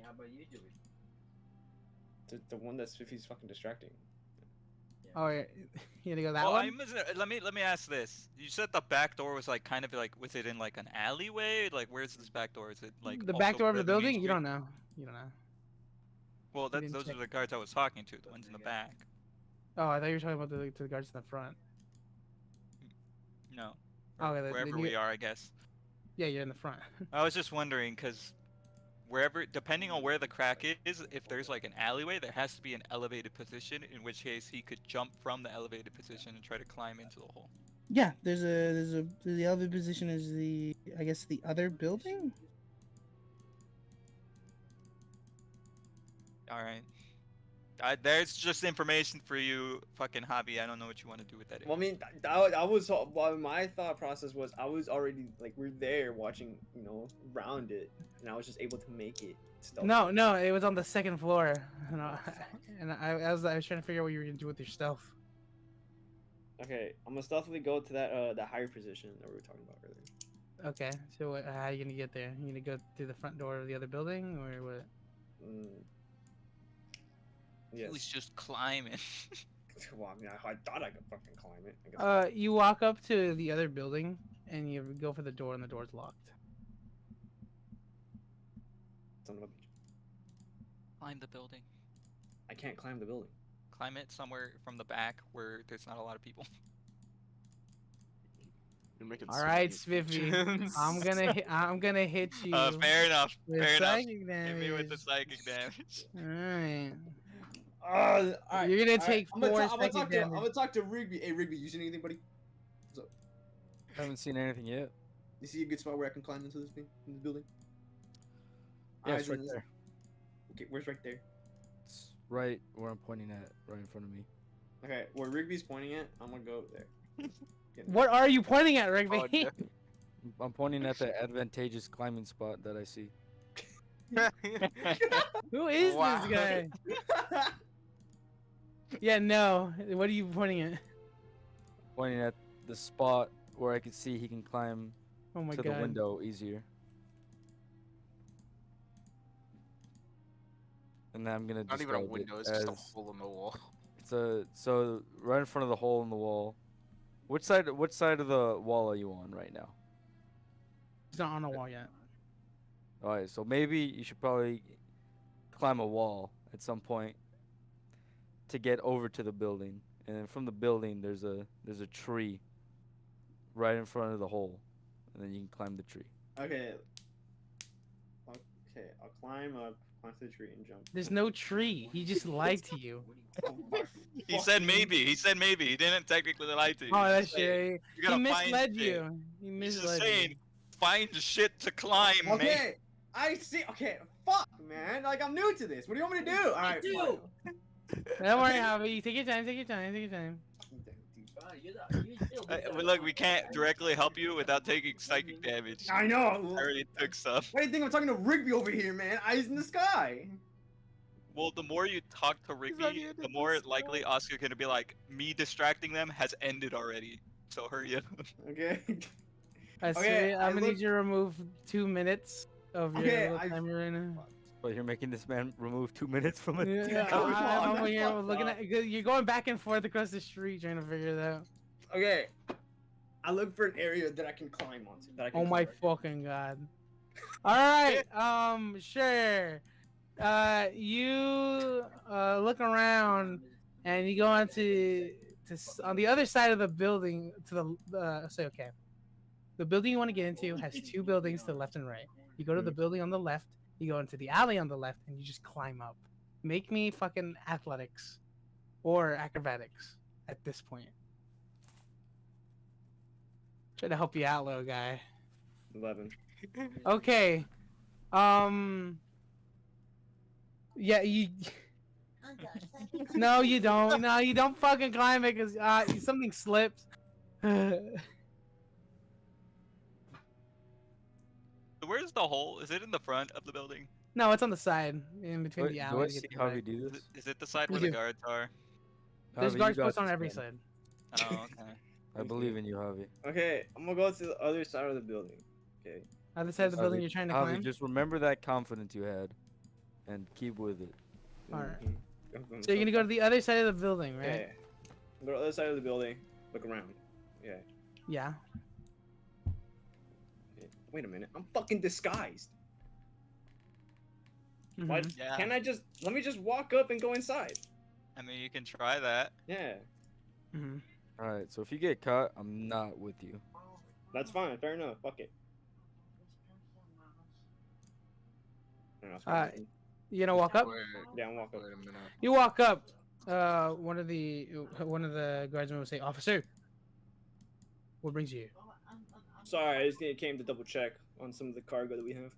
How about you do it? The one that's Swiffy's fucking distracting. Oh, you gonna go that Well, one? let me ask this. You said the back door was like kind of like, was it in like an alleyway? Like, where's this back door? Is it like The back also door of where the main building? You street- don't know. You don't know. Well, didn't those check. are the guards I was talking to. The ones in the back. Oh, I thought you were talking about the guards in the front. No. Oh, Or okay, wherever then we you- are, I guess. Yeah, you're in the front. I was just wondering because depending on where the crack is, if there's like an alleyway, there has to be an elevated position. In which case, he could jump from the elevated position and try to climb into the hole. Yeah, the other position is I guess the other building. All right. There's just information for you, fucking hobby. I don't know what you want to do with that. Well, I mean, I was. Well, my thought process was I was already like we're there watching, around it, and I was just able to make it. No, it was on the second floor, and I was trying to figure out what you were gonna do with your stealth. Okay, I'm gonna stealthily go to that higher position that we were talking about earlier. Okay, so how are you gonna get there? You gonna go through the front door of the other building, or what? Yes. He was just climbing. Well, I mean, I thought I could fucking climb it. I guess. You walk up to the other building, and you go for the door, and the door's locked. Son of a bitch. Climb the building. I can't climb the building. Climb it somewhere from the back where there's not a lot of people. You're making All right, suggestions. Spiffy. I'm gonna hit you. Fair enough. with Fair enough. psychic Hit damage. me with the psychic damage. Alright. Alright, You're gonna take I'm 4 gonna psychic talk to damage. I'm gonna talk to Rigby. Hey, Rigby, you seen anything, buddy? I haven't seen anything yet. You see a good spot where I can climb into this thing, in the building? Yeah, Eyes it's in right this- there. Okay, where's right there? It's right where I'm pointing at, right in front of me. Okay, where Rigby's pointing at, I'm gonna go there. What are you pointing at, Rigby? Oh, no. I'm pointing at the advantageous climbing spot that I see. Who is Wow. this guy? Yeah, no. What are you pointing at? Pointing at the spot where I can see he can climb Oh my to god. the window easier. And then I'm gonna Not even a describe window, it it's just a as hole in the wall. so right in front of the hole in the wall. Which side of the wall are you on right now? He's not on a wall yet. All right, so maybe you should probably climb a wall at some point to get over to the building, and then from the building there's a tree right in front of the hole, and then you can climb the tree. Okay. Okay, I'll climb up, climb to the tree, and jump. There's no tree. He just lied to you. Oh my He said fucking- maybe. He said maybe. He didn't technically lie to you. Oh, He's that's just saying, shit. you He gotta find misled shit. you. He He's just misled saying, you. find shit to climb, man. Okay, I see. Okay, fuck, man. Like, I'm new to this. What do you want me to do? All right, too. Don't worry, Javi. Take your time. Take your time. Take your time. Well, look, we can't directly help you without taking psychic damage. I know. I already took some. Why do you think I'm talking to Rigby over here, man? Eyes in the sky. Well, the more you talk to Rigby, the more likely Oscar gonna be like, me distracting them has ended already. So hurry up. Okay. I see. Okay, I I'm gonna look- need you to remove 2 minutes of your Okay, little timer right now. But you're making this man remove 2 minutes from it. Yeah, Come on, I'm over that's here fucked looking up. at. You're going back and forth across the street trying to figure it out. Okay. I look for an area that I can climb onto. That I can Oh my climb. fucking god. All right. Sure. You look around and you go on the other side of the building to the say okay. The building you want to get into has 2 buildings to the left and right. You go to the building on the left, you go into the alley on the left, and you just climb up. Make me fucking athletics or acrobatics at this point. Try to help you out, little guy. 11. Okay. Yeah, you. No, you don't. No, you don't fucking climb it because something slips. So where's the hole? Is it in the front of the building? No, it's on the side, in between the Do alley. I to get see to the how right. we do Is this? it, is it the side You where the do. guards are? There's Javi, guards you got posts on this, every man. side. Oh, okay. I believe in you, Javi. Okay, I'm gonna go to the other side of the building. Okay. Other side of the building you're trying to Javi, climb. just remember that confidence you had, and keep with it. Alright. Mhm. So you're gonna go to the other side of the building, right? Yeah. Go to the other side of the building. Look around. Yeah. Yeah. Okay. Wait a minute. I'm fucking disguised. Why? Mhm. Yeah. Can I just let me just walk up and go inside? I mean, you can try that. Yeah. Mhm. All right, so if you get caught, I'm not with you. That's fine. Fair enough. Fuck it. I don't know, it's Uh, fine. You gonna walk up? Wait, Yeah, I'm walking. wait a minute. You walk up. One of the guardsmen will say, "Officer, what brings you here?" Sorry, I just came to double check on some of the cargo that we have.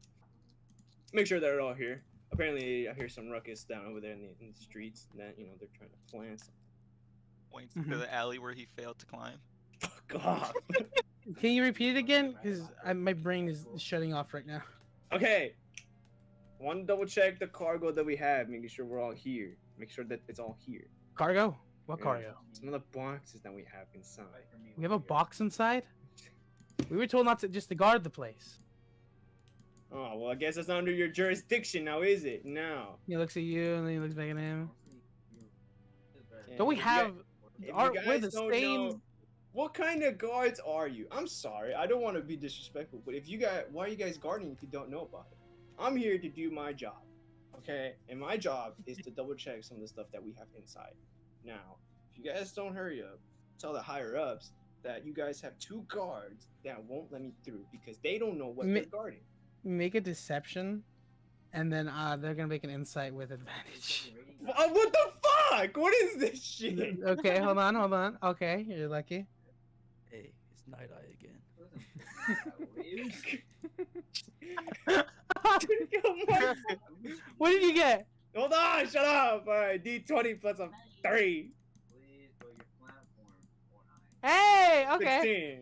Make sure they're all here. Apparently, I hear some ruckus down over there in the streets. That they're trying to plan something. Points to Mhm. the alley where he failed to climb. Fuck off. Can you repeat it again? Because my brain is shutting off right now. Okay. Want to double check the cargo that we have, making sure we're all here. Make sure that it's all here. Cargo? What Yeah. cargo? Some of the boxes that we have inside. We have a box inside? We were told not to just to guard the place. Oh well, I guess that's not under your jurisdiction now, is it? No. He looks at you and then he looks back at him. Yeah, Don't we if you have? guys- if you We're guys the don't same. know- What kind of guards are you? I'm sorry, I don't want to be disrespectful, but why are you guys guarding if you don't know about it? I'm here to do my job, okay? And my job is to double check some of the stuff that we have inside. Now, if you guys don't hurry up, tell the higher ups that you guys have 2 guards that won't let me through because they don't know what Mi- they're guarding. Make a deception, and then they're gonna make an insight with advantage. What the fuck? What is this shit? Okay, hold on. Okay, you're lucky. Hey, it's Night Eye again. Come on. What did you get? Hold on, shut up. All right, D20 plus a 3. Hey, okay.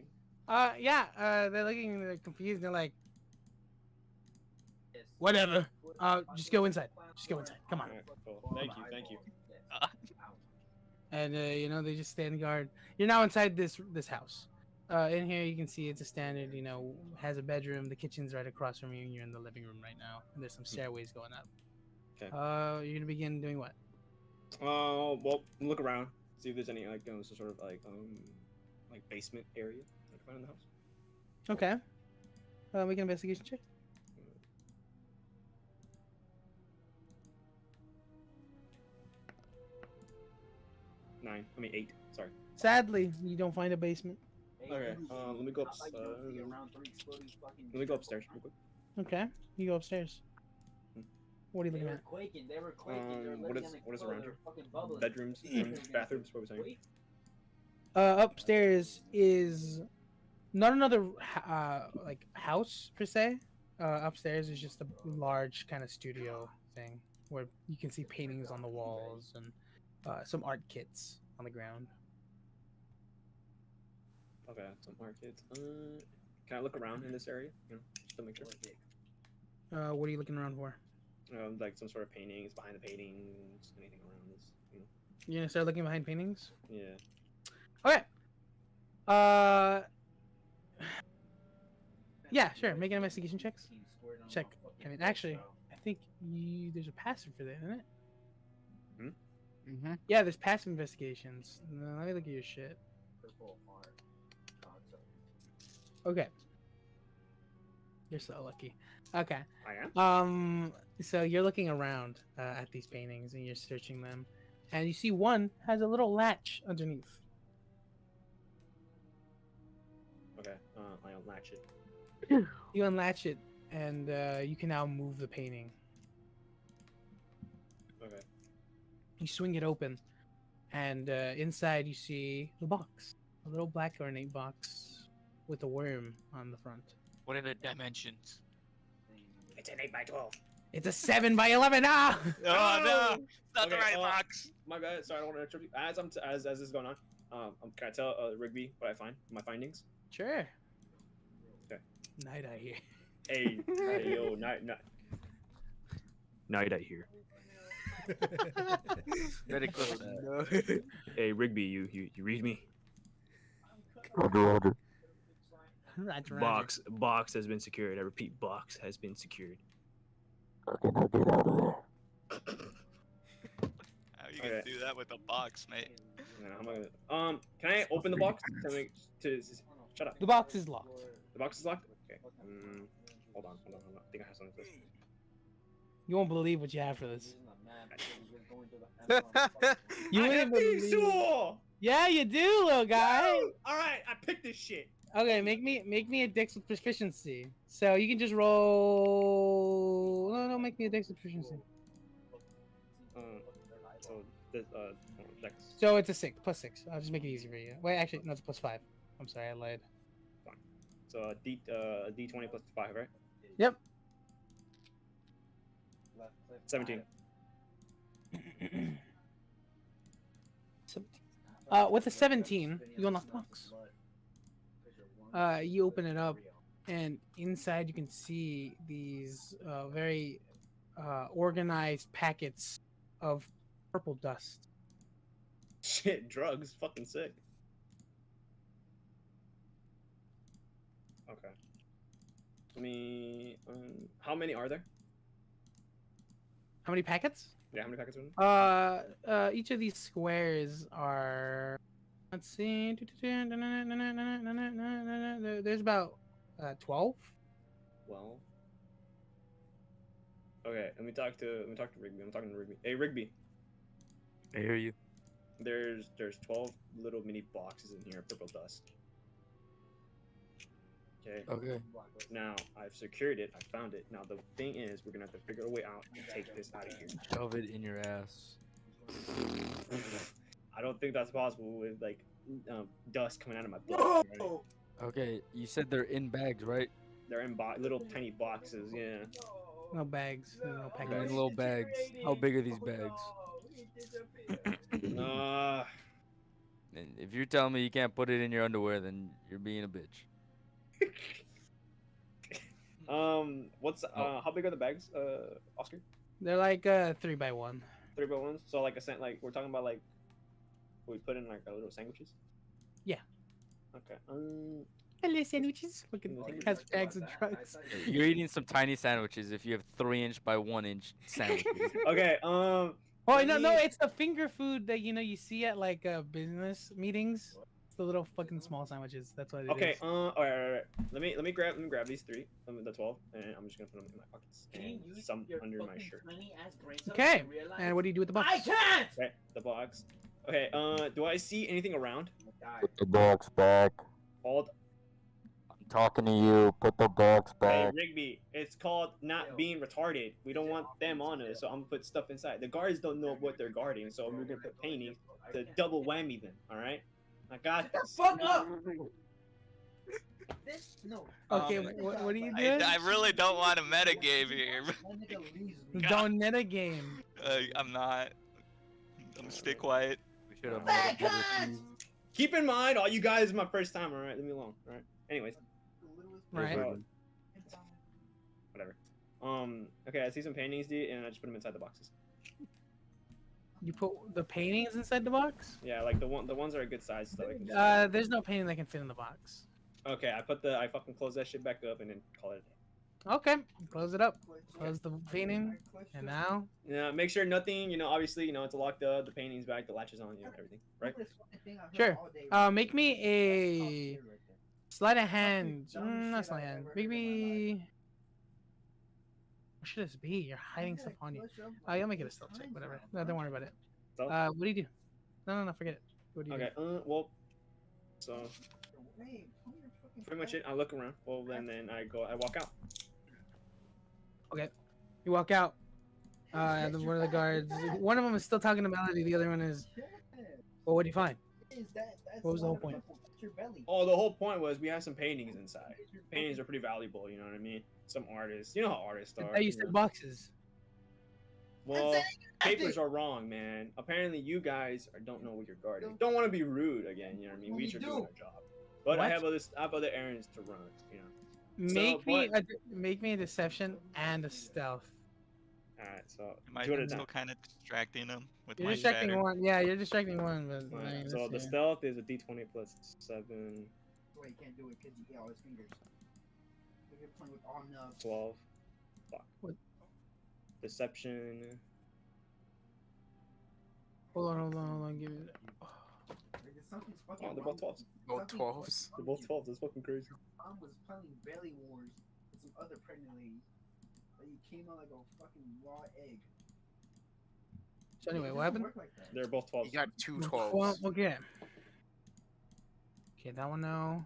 16. Yeah. They're they're confused. They're like, whatever. Just go inside. Just go inside. Come on. All right, cool. Thank you. And they just stand guard. You're now inside this house. In here you can see it's a standard, has a bedroom. The kitchen's right across from you, and you're in the living room right now. And there's some stairways going up. Okay. You're gonna begin doing what? Well, look around, see if there's any like some sort of like basement area I can find in the house. Okay. Make an investigation check. Nine. I mean 8. Sorry. Sadly, you don't find a basement. Okay. Let me go up. Let me go upstairs real quick. Okay. You go upstairs. What are you looking at? They were quaking. What is around here? Bedrooms, rooms, bathrooms. What are we saying? Upstairs is not another like house per se. Upstairs is just a large kind of studio thing where you can see paintings on the walls and some art kits on the ground. Okay, some markets. Can I look around in this area? Just to make sure. What are you looking around for? Like some sort of paintings behind the paintings, anything around this. You're gonna start looking behind paintings. Yeah. Okay. Yeah, sure. Make an investigation checks. Check. I mean, actually, I think there's a passive for that, isn't it? Mm-hmm. Yeah, there's passive investigations. Let me look at your shit. Okay. You're so lucky. Okay. I am. So you're looking around at these paintings and you're searching them, and you see one has a little latch underneath. Okay. I unlatch it. You unlatch it, and you can now move the painting. Okay. You swing it open, and inside you see the box, a little black ornate box with a worm on the front. What are the dimensions? It's an 8x12. It's a 7x11. Ah! Oh no! It's not the Okay, right box. My bad. Sorry, I don't want to interrupt you. As this is going on, can I tell Rigby what I find? My findings. Sure. Okay. Night eye here. Hey, yo, night. Night I hear. Very close to that. Hey, Rigby, you read me? Roger. Box has been secured. I repeat, box has been secured. How you gonna do that with a box, mate? No, how am I gonna? Can I open the box? Shut up. The box is locked. The box is locked. Okay. Hold on. I think I have something for this. You won't believe what you have for this. You You wouldn't believe. saw. Yeah, you do, little guy. All right, I picked this shit. Okay, make me a dex with proficiency. So you can just roll. No, make me a dex with proficiency. So this dex. So it's a 6 +6. I'll just make it easy for you. Wait, actually, no, it's a +5. I'm sorry, I lied. So D20 plus 5, right? Yep. 17. With a 17, you unlock the box. You open it up, and inside you can see these very organized packets of purple dust. Shit, drugs, fucking sick. Okay. How many are there? How many packets? Yeah, how many packets are there? Each of these squares are. Let's see. There's about 12. Well. Okay, let me talk to Rigby. I'm talking to Rigby. Hey, Rigby. I hear you. There's 12 little mini boxes in here of purple dust. Okay. Okay. Now I've secured it. I found it. Now the thing is, we're gonna have to figure a way out and take this out of here. Shove it in your ass. I don't think that's possible with like dust coming out of my butt. Right? Okay, you said they're in bags, right? They're in little tiny boxes. Yeah. No bags. No They're packets. in little bags. How big are these bags? And if you're telling me you can't put it in your underwear, then you're being a bitch. What's how big are the bags, Oscar? They're like 3x1. 3x1s. So like we're talking about like we put in like our little sandwiches. Yeah. Okay. Hello, sandwiches. Fucking has bags of drugs. You're eating some tiny sandwiches if you have 3-inch by 1-inch sandwiches. Okay. Oh let no, me- it's the finger food that you see at like business meetings. It's the little fucking small sandwiches. That's what it is. Okay. All right. Let me grab these 3. The 12, and I'm just gonna put them in my pockets and some under my shirt. Okay. And what do you do with the box? I can't. Okay. The box. Okay. Do I see anything around? Put the box back. Called. I'm talking to you. Put the box Hey, back. Rigby. It's called not being retarded. We don't want them on us, so I'm gonna put stuff inside. The guards don't know what they're guarding, so we're gonna put paintings to double whammy them. All right. I got this. Fuck up. No. Okay, Um, what are you doing? I really don't want a metagame here. Don't net a game. I'm not. I'm gonna stay quiet. We should have made a better team. Keep in mind, all you guys is my first time. All right. Leave me alone. All right. Anyways. Right. So, whatever. Okay, I see some paintings, dude, and I just put them inside the boxes. You put the paintings inside the box? Yeah, like the ones that are good size. So I can just- There's no painting that can fit in the box. Okay, I fucking close that shit back up and then call it a day. Okay, close it up. Close the painting, and now. Yeah, make sure nothing, obviously, it's locked up, the painting's back, the latch is on, everything, right? Sure. Make me a sleight of hand. Not sleight of hand. Maybe. What should this be? You're hiding stuff on you. You'll make it a stealth check. Whatever. No, don't worry about it. Stealth? What do you do? No, forget it. What do you Okay, well, so pretty much it. I look around. Well, then I walk out. do? You walk out. One of the guards. One of them is still talking to Melody. The other one is. Well, what do you find? What was the whole point? Oh, the whole point was we have some paintings inside. Paintings are pretty valuable, you know what I mean? Some artists, you know how artists are. You said boxes. Well, papers are wrong, man. Apparently, you guys don't know what you're guarding. Don't want to be rude again, you know what I mean? We should do our job. But I What? have other errands to run, you know. Make me a deception and a stealth. All right, so Am I 2 at a still time. kind of distracting them with You're my distracting chatter? one. Yeah, you're distracting one, but I Alright, mean, so let's the see. stealth is a d20 plus 7, Wait, you can't do it because you got all his fingers. You're playing with all nubs. 12. Fuck. What? Deception. Hold on. Give it. Something's fucking Oh, they're wrong. both 12s. Both 12s. They're both 12s. That's fucking crazy. Mom was playing Belly Wars with some other pregnant lady. But you came out like a fucking raw egg. So anyway, It what doesn't happened? work like that. They're both 12s. You got two Well, 12s. okay. Okay, that one now.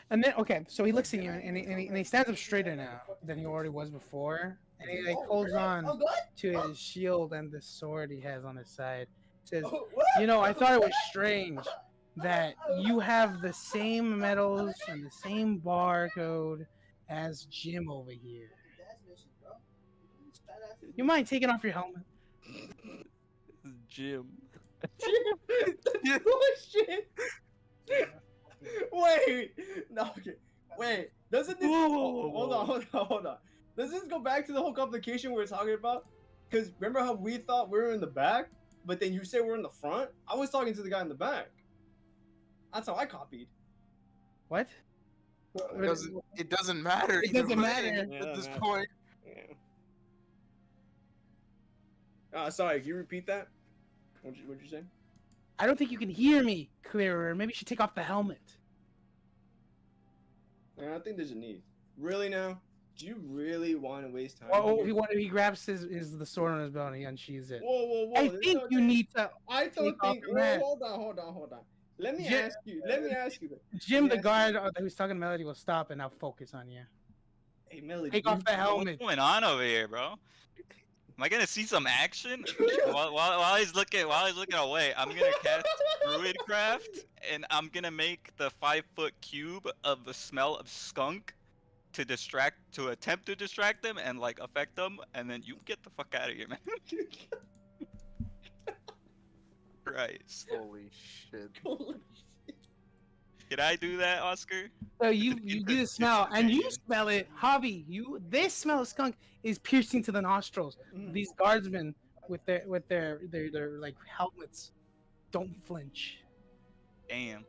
And then so he looks at you and he stands up straighter now than he already was before, and he like holds on Oh, good? to his shield and the sword he has on his side. Says, Oh, what? I thought it was strange that you have the same medals and the same barcode as Jim over here. You mind taking off your helmet? Jim. Bullshit. Wait. No. Okay. Wait. Doesn't this? Whoa. Hold on. Does this go back to the whole complication we were talking about? Because remember how we thought we were in the back, but then you said we're in the front? I was talking to the guy in the back. That's how I copied. What? It doesn't matter. It either doesn't way matter. Yeah, at this man. point. Yeah. Sorry. Can you repeat that? What'd you say? I don't think you can hear me clearer. Maybe you should take off the helmet. I think there's a need. Really now? Do you really want to waste time? Oh, here? he grabs the sword on his belt and he unsheathes it. Whoa! I there's think no- you need to. I don't take off think. your Whoa, mask. hold on. Let me Jim- ask you. Let me ask you. Jim, the Yes. guard who's talking to Melody, will stop and now focus on you. Hey, Melody. Take you- off the helmet. What's going on over here, bro? Am I gonna see some action? while he's looking away, I'm gonna cast Druidcraft, and I'm gonna make the 5-foot cube of the smell of skunk to attempt to distract them and like affect them, and then you get the fuck out of here, man. Christ. Holy shit. Can I do that, Oscar? So you do the smell and you smell it, Hobby. This smell of skunk is piercing to the nostrils. These guardsmen with their like helmets don't flinch. Damn.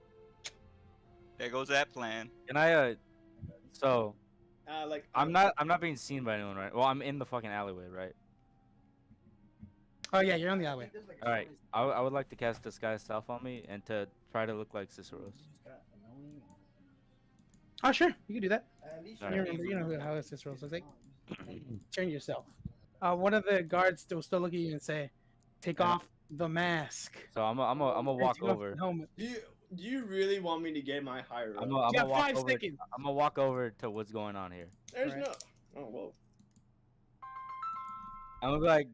There goes that plan. Can I so Like I'm not being seen by anyone, right? Well, I'm in the fucking alleyway, right? Oh yeah, you're on the alleyway. All right. I would like to cast disguise self on me and to try to look like Cicero's. Oh sure, you can do that. Alright. You remember, you know how this rolls. Like, turn yourself. One of the guards will still look at you and say, "Take Yeah. off the mask." So I'm gonna And walk take off over. the helmet. Do you really want me to get my higher up? I'm You gonna have walk 5 over. seconds. I'm gonna walk over to what's going on here. There's Alright. no. Oh whoa. I'm gonna be like,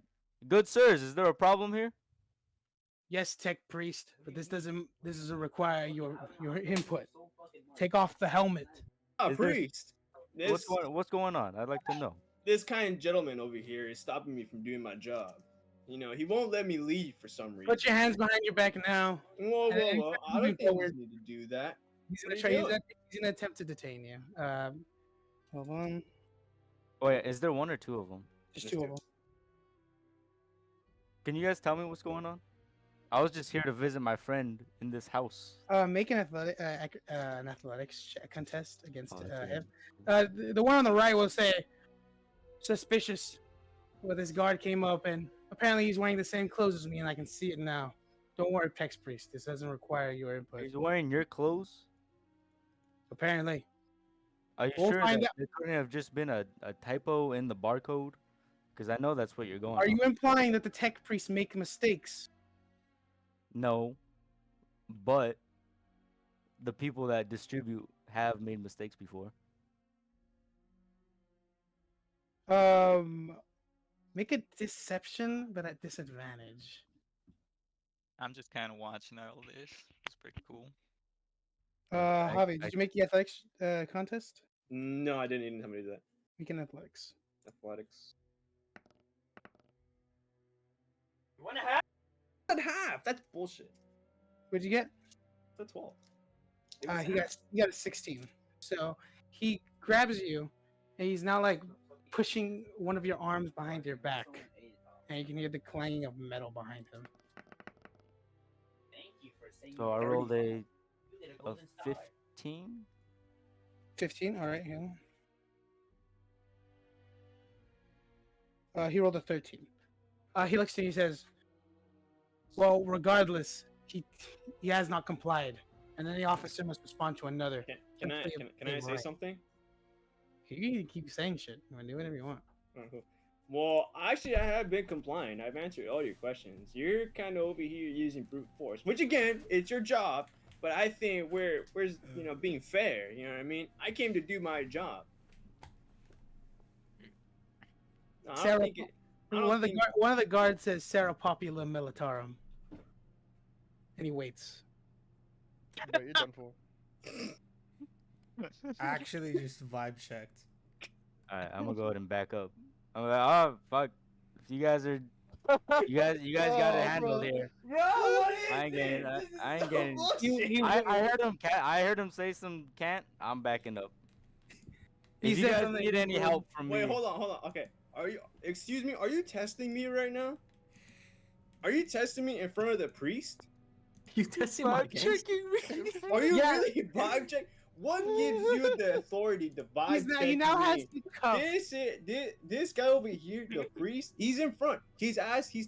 "Good sirs, is there a problem here?" Yes, tech priest, but this doesn't. This doesn't require your input. Take off the helmet. Ah, Is there- priest. What's going on? I'd like to know. This kind gentleman over here is stopping me from doing my job. You know, he won't let me leave for some reason. Put your hands behind your back now. Whoa, and whoa, then whoa! I moving don't think forward. you need to do that. He's What gonna are try. you He's doing? gonna, he's gonna attempt to detain you. Hold on. Oh yeah, is there one or two of them? Just two of them. Can you guys tell me what's going on? I was just here to visit my friend in this house. Make an athletics contest against Oh, him. The one on the right will say, "Suspicious." Well, this guard came up and apparently he's wearing the same clothes as me, and I can see it now. Don't worry, text priest. This doesn't require your input. He's wearing your clothes. Apparently, Are you We'll sure find that out. there couldn't have just been a typo in the barcode? Because I know that's what you're going. are on. you implying that the tech priests make mistakes? No, but the people that distribute have made mistakes before. Make a deception, but at disadvantage. I'm just kind of watching all this. It's pretty cool. Javi, did you make the athletics contest? No, I didn't even have to do that. Make an athletics. Athletics. 1.5. Not half. That's bullshit. What'd you get? That's 12. It was He half. got a 16. So he grabs you, and he's now like pushing one of your arms behind your back, and you can hear the clanging of metal behind him. So I rolled a 15. 15. All right. He rolled a 13. He looks to you. He says, "Well, regardless, he has not complied, and then the officer must respond to another." Can I say right. something? You can keep saying shit. You can do whatever you want. Oh, cool. Well, actually, I have been complying. I've answered all your questions. You're kind of over here using brute force, which again, it's your job. But I think we're being fair. You know what I mean? I came to do my job. No, I don't Sarah, think it, I don't one think- of the guards says "Sarah Popula Militarum," and he waits. Bro, you're done for. Actually, just vibe checked. All right, I'm gonna go ahead and back up. I'm like, oh fuck, if you guys are, you guys got it handled here. Bro, what is I ain't getting, this? I ain't getting. Bullshit. I heard him. I heard him say some can't. I'm backing up. He If you said guys something- need any help from Wait, me, hold on. Okay, excuse me? Are you testing me right now? Are you testing me in front of the priest? You testing my Vibe games? checking me. Are you Yeah. really vibe check? What gives you the authority to vibe check He now has me? to cuff. This guy over here, the priest, he's in front. He's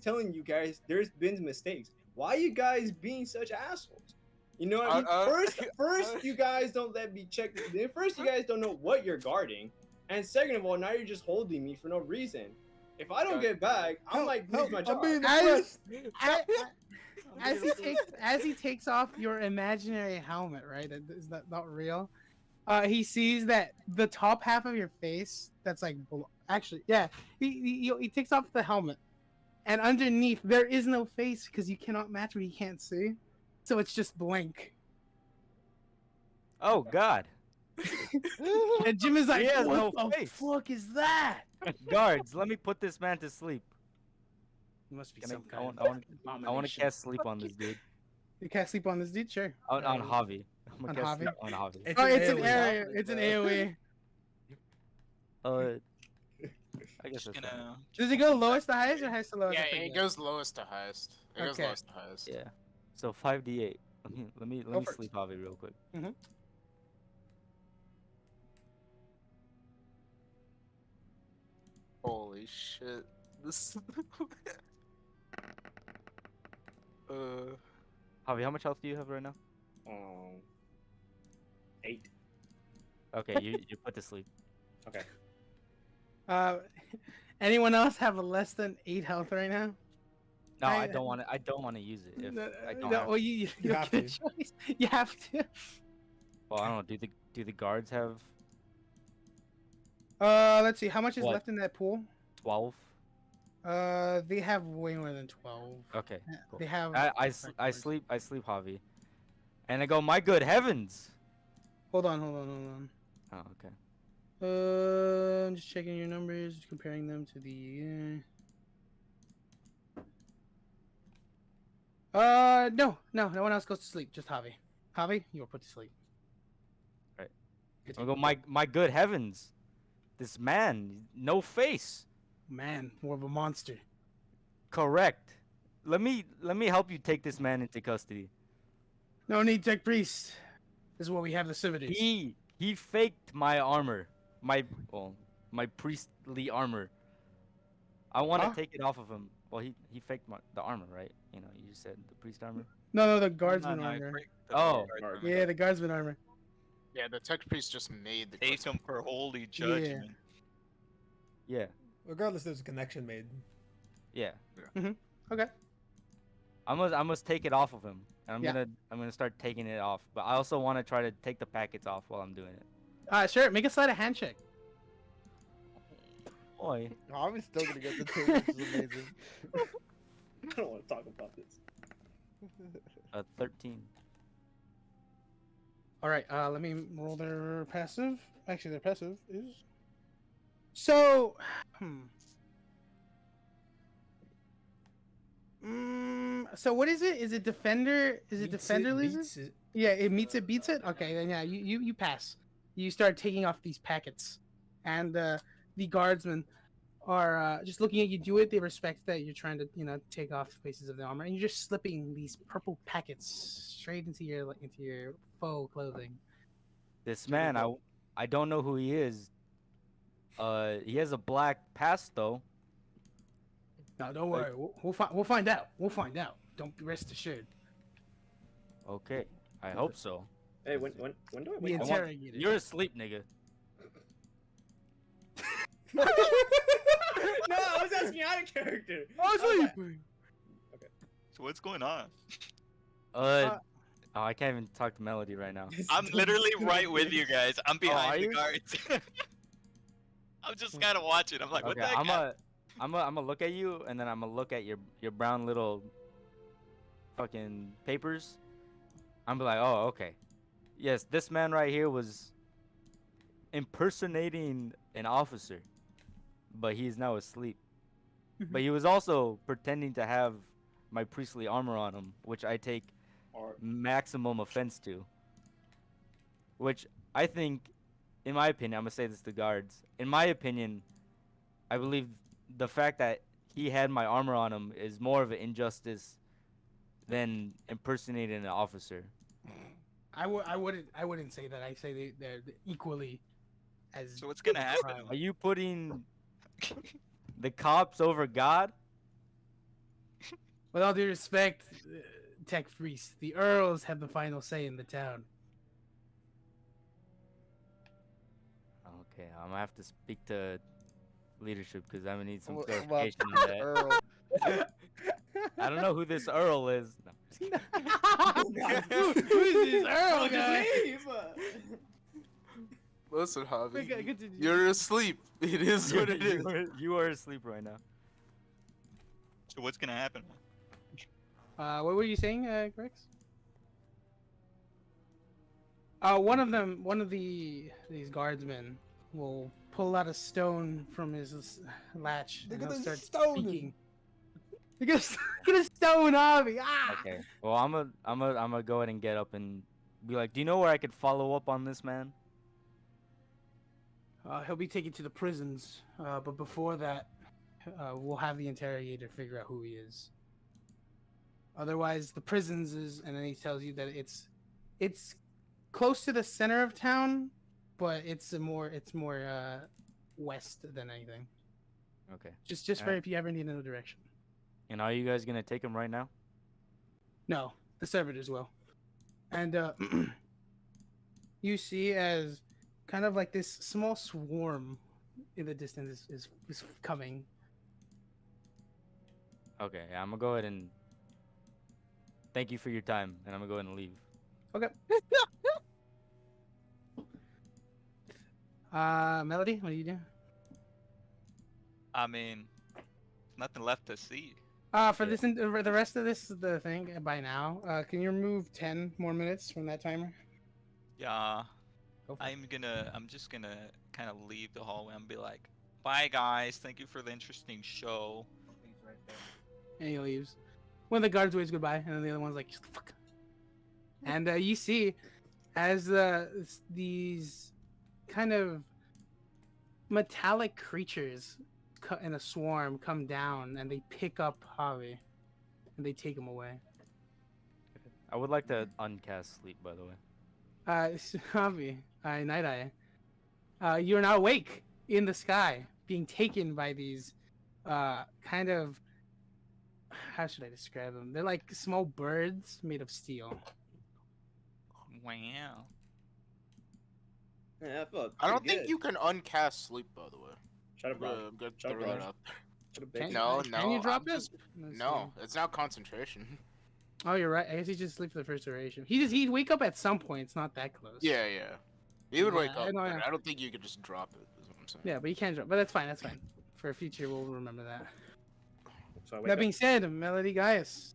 telling you guys there's been mistakes. Why are you guys being such assholes? You know what I mean? First you guys don't let me check. First you guys don't know what you're guarding, and second of all, now you're just holding me for no reason. If I don't get back, I might lose my job. I'm being As- impressed. As he takes off your imaginary helmet, right? That is not real. He sees that the top half of your face, that's like actually, yeah. He takes off the helmet, and underneath there is no face because you cannot match what he can't see, so it's just blank. oh god, And Jim is like, He has "What no the face." fuck is that?" guards, let me put this man to sleep. It must be Can some I kind want of to abomination. cast sleep on this dude. You can't sleep on this dude, sure. On Javi. I'm On gonna cast Javi? sleep on Javi. It's Oh, an it's an AoE. area. It's an AOE. I guess that's fine. Gonna Does it go lowest to highest or highest to lowest? Yeah, I it forget. goes lowest to highest. It goes Okay. lowest to highest. Yeah. So 5d8. Let me Go for it. sleep Javi real quick. Holy shit. This. Javi, how much health do you have right now? 8. Okay, you put to sleep. Okay. Anyone else have less than 8 health right now? No, I don't want to. I don't want to use it. If I don't have. well, you don't have get a to. choice. You have to. Well, I don't know. Do the guards have Let's see. How much is What? left in that pool? 12? They have way more than 12. Okay, cool. They have. I sleep Javi, and I go. My good heavens! Hold on. Oh, okay. I'm just checking your numbers, comparing them to the. No, no one else goes to sleep. Just Javi. Javi, you are put to sleep. Right. I Continue. go. My good heavens! This man, no face. Man, more of a monster. Correct. Let me help you take this man into custody. No need, tech priest. This is what we have the servitors. He faked my armor, my priestly armor. I want to Huh? take it off of him. Well, he faked the armor, right? You know, you just said the priest armor. No, the No, guardsman no, armor. Oh. guardsman Yeah, the guardsman armor. Yeah, the tech priest just made the. Take him for holy judgment. Yeah, Regardless, there's a connection made. yeah. Okay. I must take it off of him, and Yeah. I'm gonna start taking it off. But I also want to try to take the packets off while I'm doing it. Sure. Make a sleight of hand check. Boy, I'm still gonna get the 2, which is amazing. I don't want to talk about this. 13. All right. Let me roll their passive. Actually, their passive is. So, So what is it? Is it defender? Is it Meets defender loses? beats it. Yeah, it meets it, beats it. Okay, then yeah, you pass. You start taking off these packets, and the guardsmen are just looking at you do it. They respect that you're trying to take off pieces of the armor, and you're just slipping these purple packets straight into your faux clothing. This man, I don't know who he is. He has a black past though. No, don't worry. We'll find out. We'll find out. Don't be rest assured. Okay, I hope so. Hey, when do I The wake up? interrogator. You're asleep, nigga. No, I was asking out of character. So what's going on? Oh, I can't even talk to Melody right now. I'm literally right with you guys. I'm are behind the you? guards. I'm just kind of watching. I'm like, what Okay, the heck? I'm gonna look at you, and then I'm gonna look at your brown little fucking papers. I'm be like, oh, okay. Yes, this man right here was impersonating an officer, but he is now asleep. But he was also pretending to have my priestly armor on him, which I take Or maximum offense to. Which I think, in my opinion, I'm gonna say this to guards. In my opinion, I believe the fact that he had my armor on him is more of an injustice than impersonating an officer. I wouldn't say that. I say they're equally as. So what's gonna happen? crime. Are you putting the cops over God? With all due respect, tech priest, the earls have the final say in the town. Okay, I'm gonna have to speak to leadership because I'm gonna need some Well, clarification on that. Earl. I don't know who this Earl is. No, just kidding. Who's this earl just guy? leave. Listen, Javi. Continue. You're asleep. It is what it is. You are asleep right now. So what's gonna happen? What were you saying, Grex? One of these guardsmen will pull out a stone from his latch They're and he'll gonna start stone him. speaking. They're gonna stone Avi. Ah! Okay. Well, I'm gonna go ahead and get up and be like, do you know where I could follow up on this man? He'll be taken to the prisons, but before that, we'll have the interrogator figure out who he is. Otherwise, the prisons is, and then he tells you that it's close to the center of town, but it's more west than anything. Okay. Just for if you ever need another direction. And are you guys gonna take him right now? No, the servitors will. And you see as kind of like this small swarm in the distance is coming. Okay, yeah, I'm gonna go ahead and thank you for your time, and I'm gonna go ahead and leave. Okay. Melody, what do you do? I mean, nothing left to see. For Yeah. this, the rest of this, the thing by now. Can you remove 10 more minutes from that timer? Yeah, Go for it. I'm just gonna kind of leave the hallway and be like, bye guys, thank you for the interesting show. He's right there. And he leaves. One of the guards waves goodbye, and then the other one's like, "Shut the fuck." And you see, as these kind of metallic creatures in a swarm come down, and they pick up Javi, and they take him away. I would like to uncast sleep, by the way. Javi, Night Eye, you are now awake in the sky, being taken by these kind of, how should I describe them? They're like small birds made of steel. Wow. Yeah, I felt I don't pretty think good. you can uncast sleep, by the way. Shut up, Ron. I'm gonna Shut up, throw that Ron. out there. Shut up, Can, bitch. No, can you no, drop I'm it? just- Let's No, see. it's not concentration. Oh, you're right. I guess he just sleep for the first duration. He'd wake up at some point. It's not that close. Yeah, yeah. You would wake Yeah, I up, know, but yeah. I don't think you could just drop it. Is what I'm saying. Yeah, but you can drop. But that's fine. That's fine. For future, we'll remember that. So I wake That up. being said, Melody Gaius,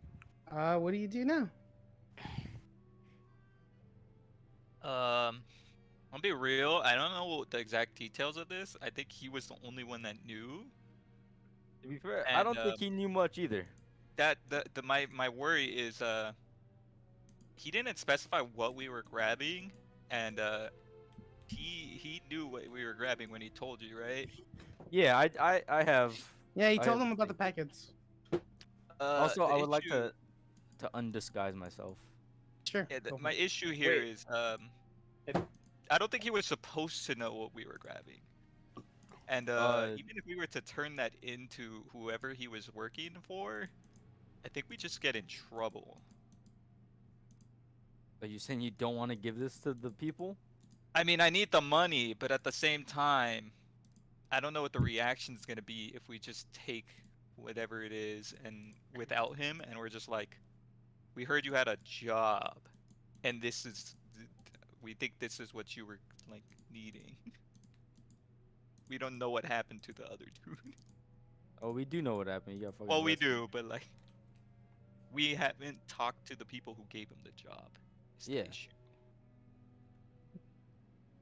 what do you do now? I'll be real. I don't know the exact details of this. I think he was the only one that knew. To be fair, I don't think he knew much either. That my worry is he didn't specify what we were grabbing, and he knew what we were grabbing when he told you, right? Yeah, I have. Yeah, he I told have him about the things. packets. Also, The I would like issue- to undisguise myself. Sure. Yeah, go for my it. issue here Wait. is If- I don't think he was supposed to know what we were grabbing. And even if we were to turn that into whoever he was working for, I think we just get in trouble. Are you saying you don't want to give this to the people? I mean, I need the money, but at the same time, I don't know what the reaction is going to be if we just take whatever it is and without him, and we're just like, we heard you had a job, and we think this is what you were like needing. We don't know what happened to the other dude. Oh, we do know what happened. You got fucking. Well, we arrested. do, but like, we haven't talked to the people who gave him the job. Is the Yeah. issue.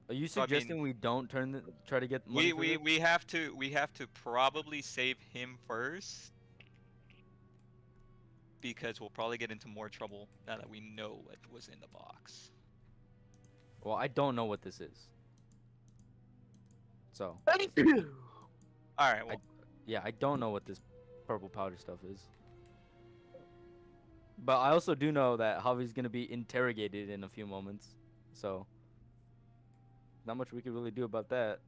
Are you So, I mean, suggesting we don't try to get money? We have to probably save him first, because we'll probably get into more trouble now that we know what was in the box. Well, I don't know what this is. So. All right. Well, Yeah, I don't know what this purple powder stuff is. But I also do know that Javi's gonna be interrogated in a few moments. So not much we could really do about that.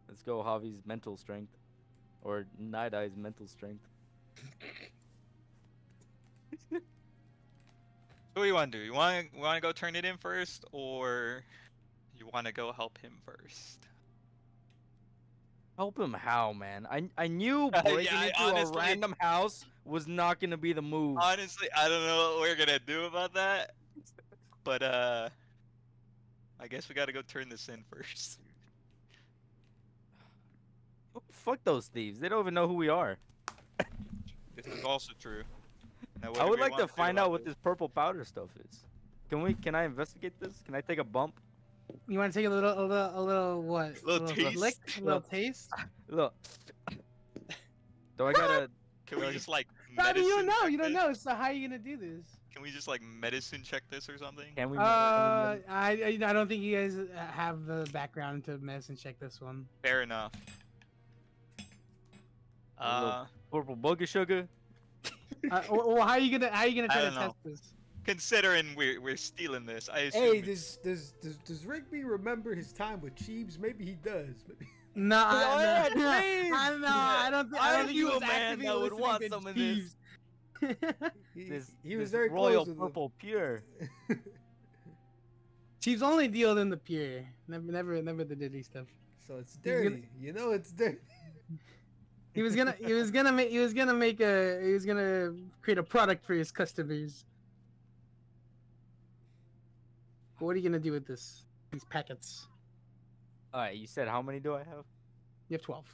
Let's go Javi's mental strength. Or Night Eye's mental strength. so what do you want to do? You want to go turn it in first, or you want to go help him first? Help him how, man? I knew Yeah, breaking I into honestly- a random house was not gonna be the move. Honestly, I don't know what we're gonna do about that. But I guess we gotta go turn this in first. Fuck those thieves. They don't even know who we are. This is also true. Now, what I do would we like want to do find about out what this purple powder stuff is. Can I investigate this? Can I take a bump? You want to take a little what? Little taste? lick? A little taste? Look. Do I gotta Can we just like I mean, you don't medicine know. check You don't this? know. So how are you gonna do this? Can we just like medicine check this or something? can we I don't think you guys have the background to medicine check this one. Fair enough. A little purple booger sugar? Well, how are you gonna try to don't know. test this? Considering we're stealing this, I assume. Hey, it's- does Rigby remember his time with Cheebs? Maybe he does. No, Go ahead, no, please. I don't think. I don't Aren't think he you a was man actively that would listening want to some of this? Jeeves. He was This very royal close with purple pure. Chiefs only deal in the pure. Never the dirty stuff. So it's He's gonna- dirty. You know it's dirty. He was gonna create a product for his customers. What are you gonna do with these packets? All right, you said how many do I have? You have 12.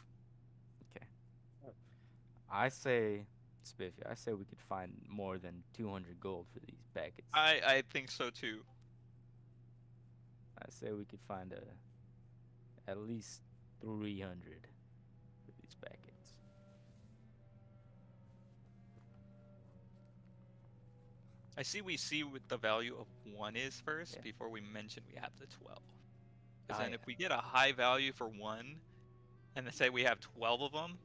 I say, Spiffy, I say we could find more than 200 gold for these packets. I think so too. I say we could find at least 300 for these packets. I see we see what the value of 1 is first Yeah. before we mention we have the 12. Oh, Because then yeah. if we get a high value for 1, and then say we have 12 of them,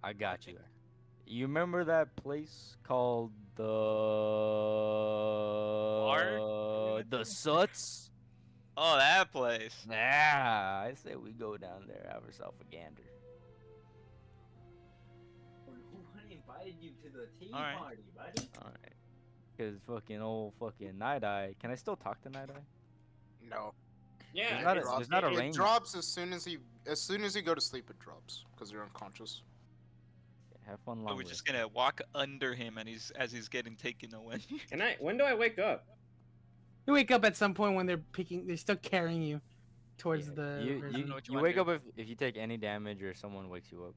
I got you. You remember that place called the Suts? oh, that place. Yeah, I say we go down there, have ourselves a gander. Who invited you to the tea All right. party, buddy? All right. Cause fucking old fucking Night Eye. Can I still talk to Night Eye? No. Yeah, There's not a- it's- there's not a it range. drops as soon as you go to sleep. It drops because you're unconscious. Have fun So long we're rest. just gonna walk under him and as he's getting taken away. When do I wake up? You wake up at some point when they're still carrying you towards Yeah, the. you prison. know you, what you you wanna wake do. up if you take any damage or someone wakes you up.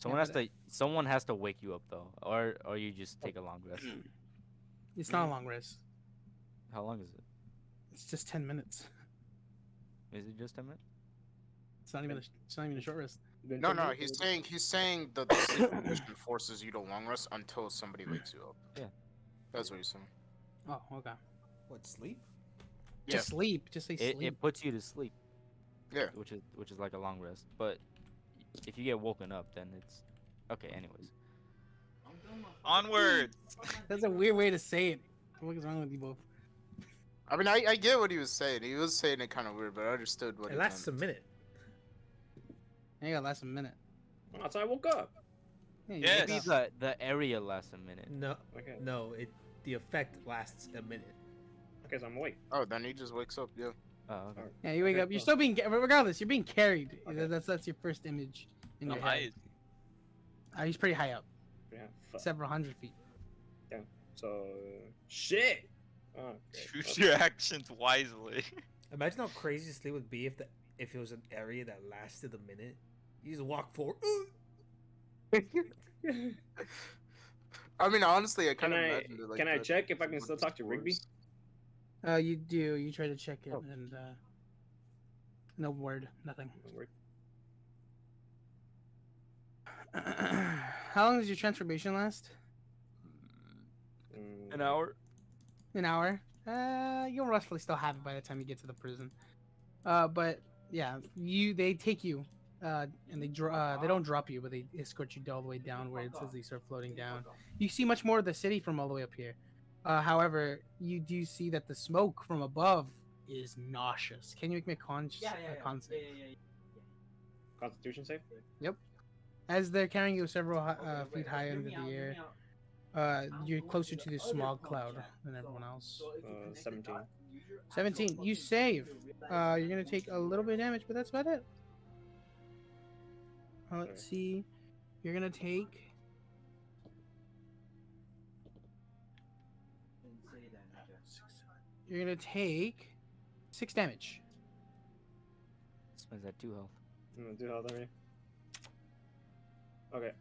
but- Someone has to wake you up though, or you just take a long rest. It's not a long rest. How long is it? It's just 10 minutes. Is it just a minute? It's not even a short rest. Been No, 10 no, minutes? he's saying that the sleep condition forces you to long rest until somebody wakes you up. Yeah. That's what he's saying. Oh, okay. What, sleep? Yeah. Just sleep. Just say sleep. It puts you to sleep. Yeah. Which is like a long rest, but if you get woken up, then it's okay. Anyways, Onwards! That's a weird way to say it. What is wrong with you both? I mean, I get what he was saying. He was saying it kind of weird, but I understood what It he lasts a meant. minute. You gotta last a minute. Oh, that's how I woke up. Yeah, you Yes. wake maybe up. the area lasts a minute. No, Okay. no, the effect lasts a minute. Okay, so I'm awake. Oh, then he just wakes up. Yeah. Oh, okay. Yeah, you wake Okay, up. You're cool. still being regardless. You're being carried. Okay. That's your first image in How your high head. is He's pretty high up, Yeah, fuck. several hundred feet. So, shit. Oh, great. Choose your actions wisely. Imagine how crazy sleep would be if it was an area that lasted a minute. You just walk forward. I mean, honestly, I Can kind of I imagined it like can I that check if I with can still the talk to Rigby? dwarves. You do. You try to check it, Oh. and no word, nothing. Word. How long does your transformation last? An hour. An hour. You'll roughly still have it by the time you get to the prison. But yeah, they take you, and they don't drop you, but they escort you all the way downwards as they start floating down. You see much more of the city from all the way up here. However, you do see that the smoke from above is nauseous. Can you make me a con save? Constitution save? As they're carrying you several feet high into the air, you're closer to the smog cloud than everyone else. 17. 17. You save. You're gonna take a little bit of damage, but that's about it. Let's see. You're gonna take. You're gonna take 6 damage. Spends that 2 health. I'm gonna do health already. Okay.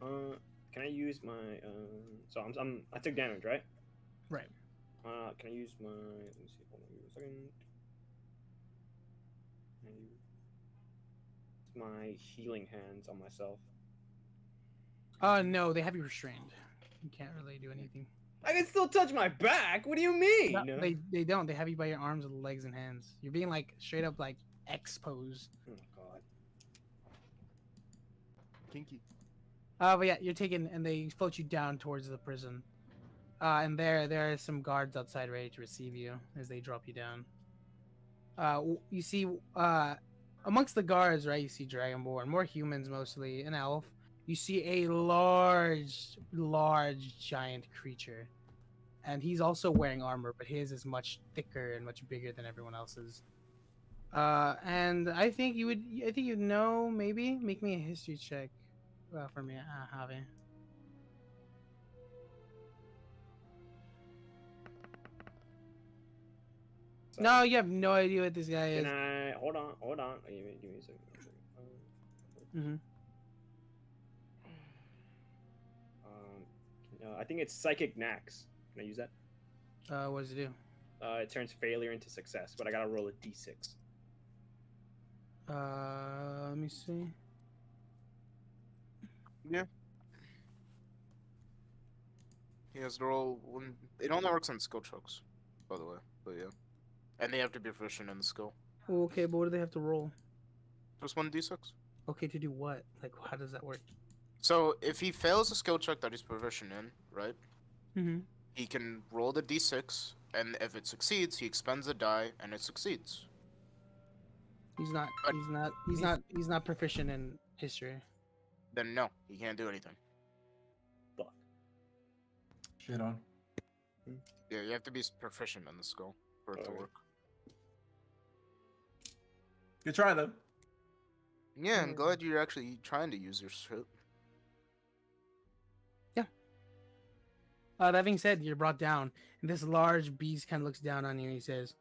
Can I use my So I took damage, right? Right. Can I use my? Let me see. Hold on, give me a second. Can I use my healing hands on myself? No, they have you restrained. You can't really do anything. I can still touch my back. What do you mean? No, they don't. They have you by your arms, legs, and hands. You're being like straight up like X pose. Oh god. Kinky. But yeah, you're taken, and they float you down towards the prison. And there are some guards outside ready to receive you as they drop you down. You see, amongst the guards, right? You see Dragonborn, more humans mostly, an elf. You see a large giant creature, and he's also wearing armor, but his is much thicker and much bigger than everyone else's. And I think you'd know. Maybe make me a history check, for me, Javi. No, you have no idea what this guy Can is. I hold on? Hold on. Give me a second. Hmm. I think it's psychic knacks. Can I use that? What does it do? It turns failure into success, but I gotta roll a d6. Let me see. Yeah. He has to roll one. It only works on skill checks, by the way. But yeah, and they have to be proficient in the skill. Okay, but what do they have to roll? Just one d6. Okay, to do what? Like, how does that work? So if he fails a skill check that he's proficient in, right? Mm-hmm. He can roll the d6, and if it succeeds, he expends the die, and it succeeds. He's not. But He's not. He's not. He's not proficient in history. then no, he can't do anything. Fuck. Shit on. Yeah, you have to be proficient in the skill for it to Okay. work. Good try though. Yeah, I'm glad you're actually trying to use your shit. That being said, you're brought down, and this large beast kind of looks down on you, and he says,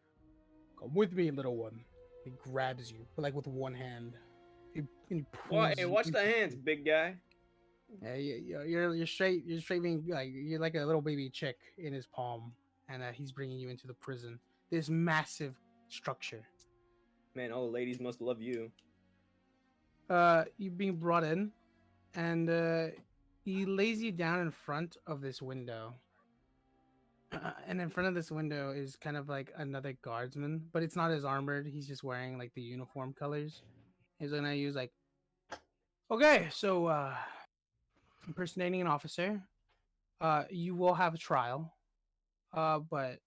"Come with me, little one." He grabs you, but like with one hand. He pulls Hey, you. watch the hands, big guy. Yeah, you're straight. You're straight being like you're like a little baby chick in his palm, and he's bringing you into the prison. This massive structure. Man, all the ladies must love you. You being brought in, and he lays you down in front of this window. And in front of this window is kind of like another guardsman, but it's not as armored. He's just wearing like the uniform colors. He's gonna use like, okay, so impersonating an officer. You will have a trial. But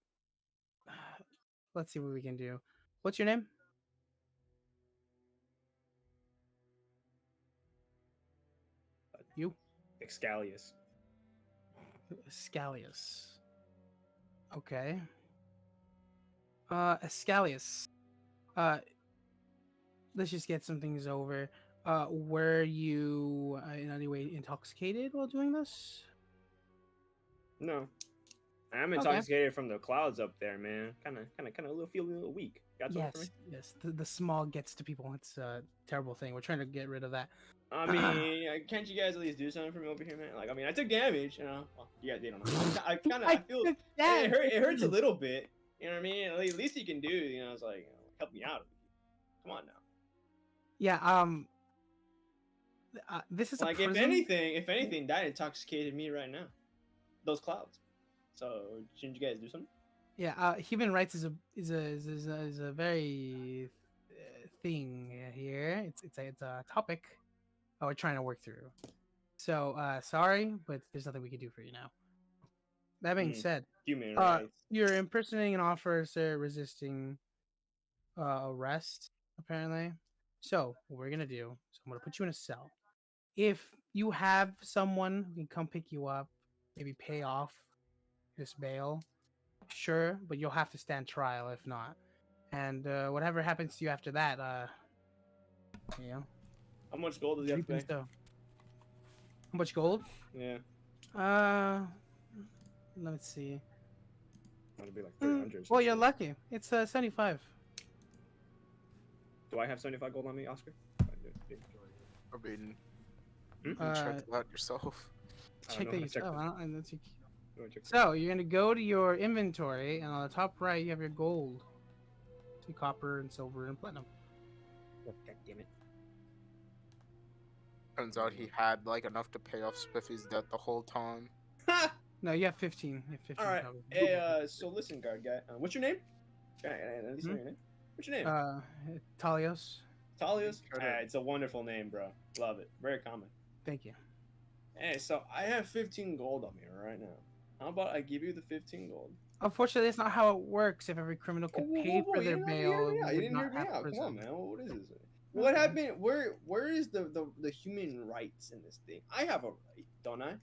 let's see what we can do. What's your name? You? Excalius. Scalius. Okay. Scalius. Let's just get some things over. Were you in any way intoxicated while doing this? No. I'm Okay. intoxicated from the clouds up there, man. Kind of feeling a little weak. Got something for me? Yes. The smog gets to people. It's a terrible thing. We're trying to get rid of that. I mean, can't you guys at least do something for me over here, man? Like, I mean, I took damage, you know. Well, you guys don't know. I feel it hurts a little bit. You know what I mean? At least you can do, you know. It's like, help me out. Come on now. Yeah. This is like a prison. if anything, that intoxicated me right now. Those clouds. So shouldn't you guys do something? Yeah. Human rights is a very thing here. It's a topic we're trying to work through. So sorry, but there's nothing we can do for you now. That being said, human rights. You're impersonating an officer resisting arrest, apparently. So what we're gonna do is I'm gonna put you in a cell. If you have someone who can come pick you up, maybe pay off this bail, sure, but you'll have to stand trial if not. And whatever happens to you after that, you know. How much gold does he have to pay? How much gold? Yeah. Let's see. That'll be like 300. Well, you're lucky. It's 75. Do I have 75 gold on me, Oscar? I mean, you can check that yourself. Check that yourself. So you're gonna go to your inventory, and on the top right, you have your gold, see copper and silver and platinum. God damn it! Turns out he had like enough to pay off Spiffy's debt the whole time. No, you have 15. You have 15. All right. covered. Hey, so listen, guard guy. What's your name? Can I at least know your name? What's your name? Talios. Talios? It's a wonderful name, bro. Love it. Very common. Thank you. Hey, so I have 15 gold on me right now. How about I give you the 15 gold? Unfortunately, that's not how it works. If every criminal could pay for You their didn't hear bail, me we out. You would didn't not hear me have out. Come on, prison. man. What is this? What Okay. happened? Where is the human rights in this thing? I have a right, don't I?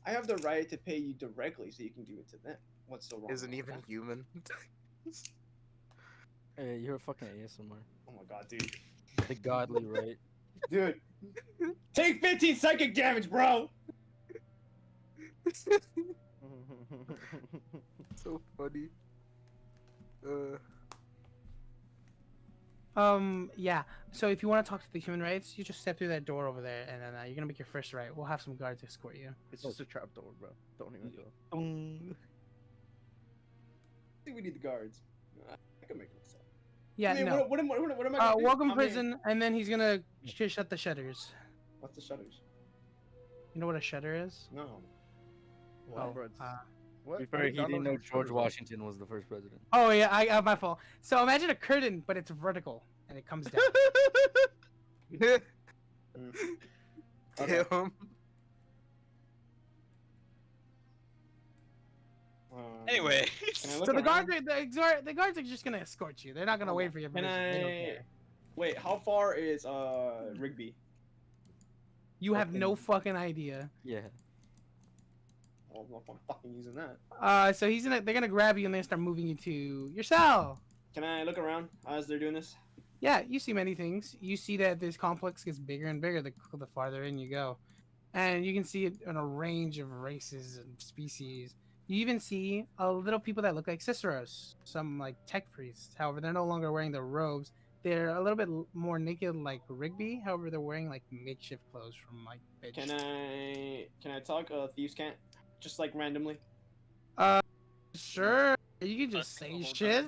I have the right to pay you directly so you can give it to them. What's so wrong? Isn't about even that? human. Hey, you're a fucking ASMR. Oh my god, dude. The godly right. Dude. Take 15 psychic damage, bro! So funny. Yeah. So if you want to talk to the human rights, you just step through that door over there, and then you're gonna make your first right. We'll have some guards escort you. It's just a trapdoor, bro. Don't even go. I think we need the guards. I can make it myself. Yeah, I mean, no. what am I gonna do? Welcome I mean, prison, and then he's gonna shut the shutters. what's the shutters? You know what a shutter is? No. Oh, Bro, it's- uh, what? To be I fair, think he God didn't knows know what George shutters are. Washington was the first president. Oh yeah, I my fault. So imagine a curtain, but it's vertical and it comes down. Okay. Damn. Anyway, Can I look So the around? the guards are just gonna escort you. They're not gonna wait for your Can permission. They don't I care. wait? How far is Rigby? You have no fucking idea. Yeah. Well, I'm fucking using that. So they're gonna grab you and they start moving you to your cell. Can I look around as they're doing this? Yeah, you see many things. You see that this complex gets bigger and bigger the farther in you go. And you can see it in a range of races and species. You even see little people that look like Ciceros, some like tech priests. However, they're no longer wearing their robes. They're a little bit more naked like Rigby. However, they're wearing like makeshift clothes from like bitch. Can I talk thieves can't just like randomly? Sure. You can just Fuck, say hold shit.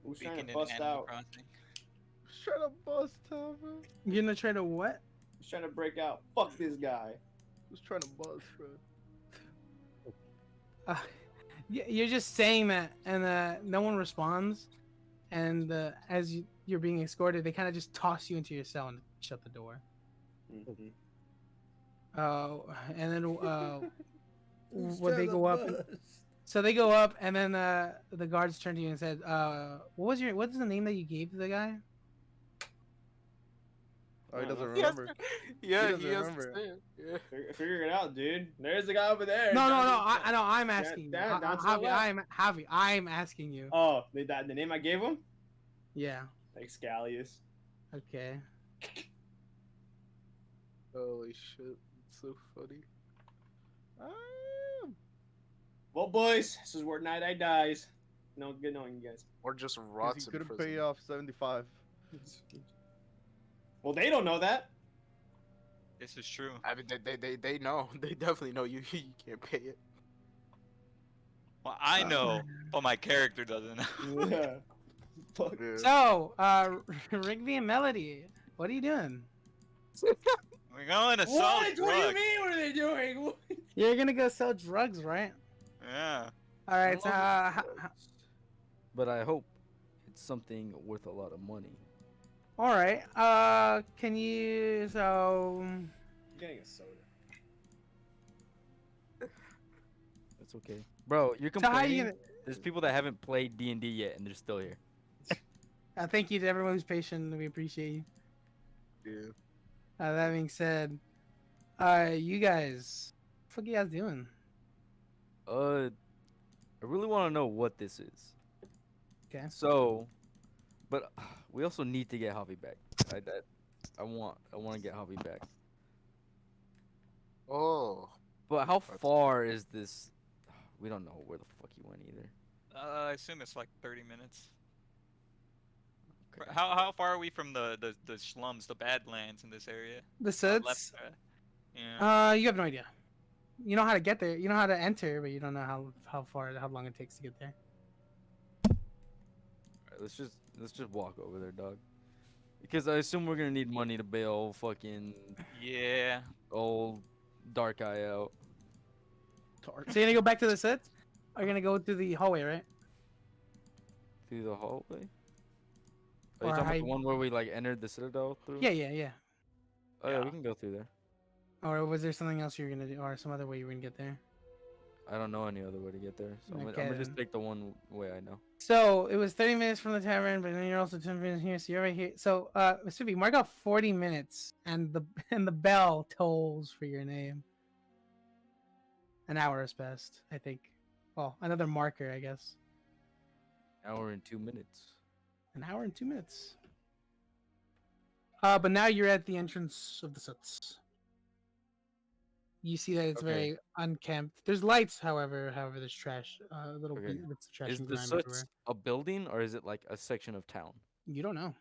Who's trying speaking to in bust Animal out? Crossing. Shut up, bust time, bro. You're gonna try to what? Who's trying to break out? Fuck this guy. Who's trying to bust, bro? You're just saying that, and no one responds. And as you're being escorted, they kind of just toss you into your cell and shut the door. Mhm. And then Who's when they trying to go up, bust? so they go up, and then the guards turn to you and said, what's the name that you gave to the guy?" Oh, he doesn't He has remember. Yeah, doesn't he has to remember. say it. Yeah. Figure it out, dude. There's the guy over there. No, down to the- I know. I'm asking you. down to the Javi, left. I'm asking you. Oh, the name I gave him? Yeah. Like Scallius. Okay. Holy shit. It's so funny. Well, boys, this is where Night Eye dies. No, good knowing you guys. Or just 'Cause rots he in couldn't prison. pay off 75. Well, they don't know that. This is true. I mean, they know. They definitely know you can't pay it. Well, I know, but my character doesn't know. Yeah. Fuck. Yeah. So, Rigby and Melody, what are you doing? We're going to sell What? What do you drugs. mean? What are they doing? What? You're gonna go sell drugs, right? Yeah. All right. So, But I hope it's something worth a lot of money. all right. Can you? So, I'm getting a soda. It's okay, bro. You're so how are complaining. you gonna? There's people that haven't played D&D yet, and they're still here. Thank you to everyone who's patient. We appreciate you. Yeah. That being said, you guys, what are you guys doing? I really want to know what this is. Okay. So, but we also need to get Javi back. I want to get Javi back. Oh. But how far is this? We don't know where the fuck he went either. I assume it's like 30 minutes. Okay. How far are we from the slums, the Badlands in this area? The Left, Suds? yeah. You have no idea. You know how to get there. You know how to enter, but you don't know how long it takes to get there. Alright, let's just walk over there, dog. Because I assume we're gonna need money to bail fucking Yeah. old Dark Eye out. So you're gonna go back to the Suds? Or you're gonna go through the hallway, right? Through the hallway? Are Or you talking how about you- the one where we like entered the Citadel through? Yeah. Oh yeah, we Yeah. can go through there. Or was there something else you were gonna do, or some other way you were gonna get there? I don't know any other way to get there, so I'm Okay, gonna just then. take the one way I know. So it was 30 minutes from the tavern, but then you're also 10 minutes here, so you're right here. So, Mr. B, mark out 40 minutes, and the and the bell tolls for your name. An hour has passed, I think. Well, another marker, I guess. Hour and 2 minutes. An hour and 2 minutes. But now you're at the entrance of the Suts. You see that it's Okay. very unkempt. There's lights, however, there's trash. Little Okay. bits of trash Is and the grime Suts everywhere. a building or is it like a section of town? You don't know.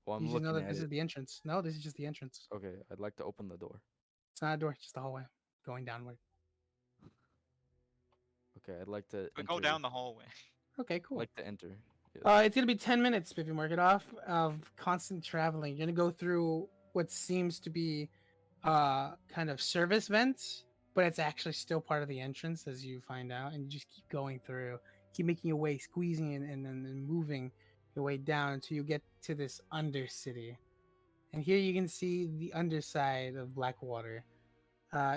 Well, You I'm just know looking that at this it. is the entrance. No, this is just the entrance. Okay, I'd like to open the door. It's not a door, it's just a hallway going downward. Okay, I'd like to We enter. go down the hallway. Okay, I'd cool. like to enter. Yes. It's gonna be 10 minutes if you mark it off of constant traveling. You're gonna go through what seems to be kind of service vents, but it's actually still part of the entrance as you find out, and you just keep going through, keep making your way, squeezing in, and then moving your way down until you get to this undercity. And here you can see the underside of Blackwater.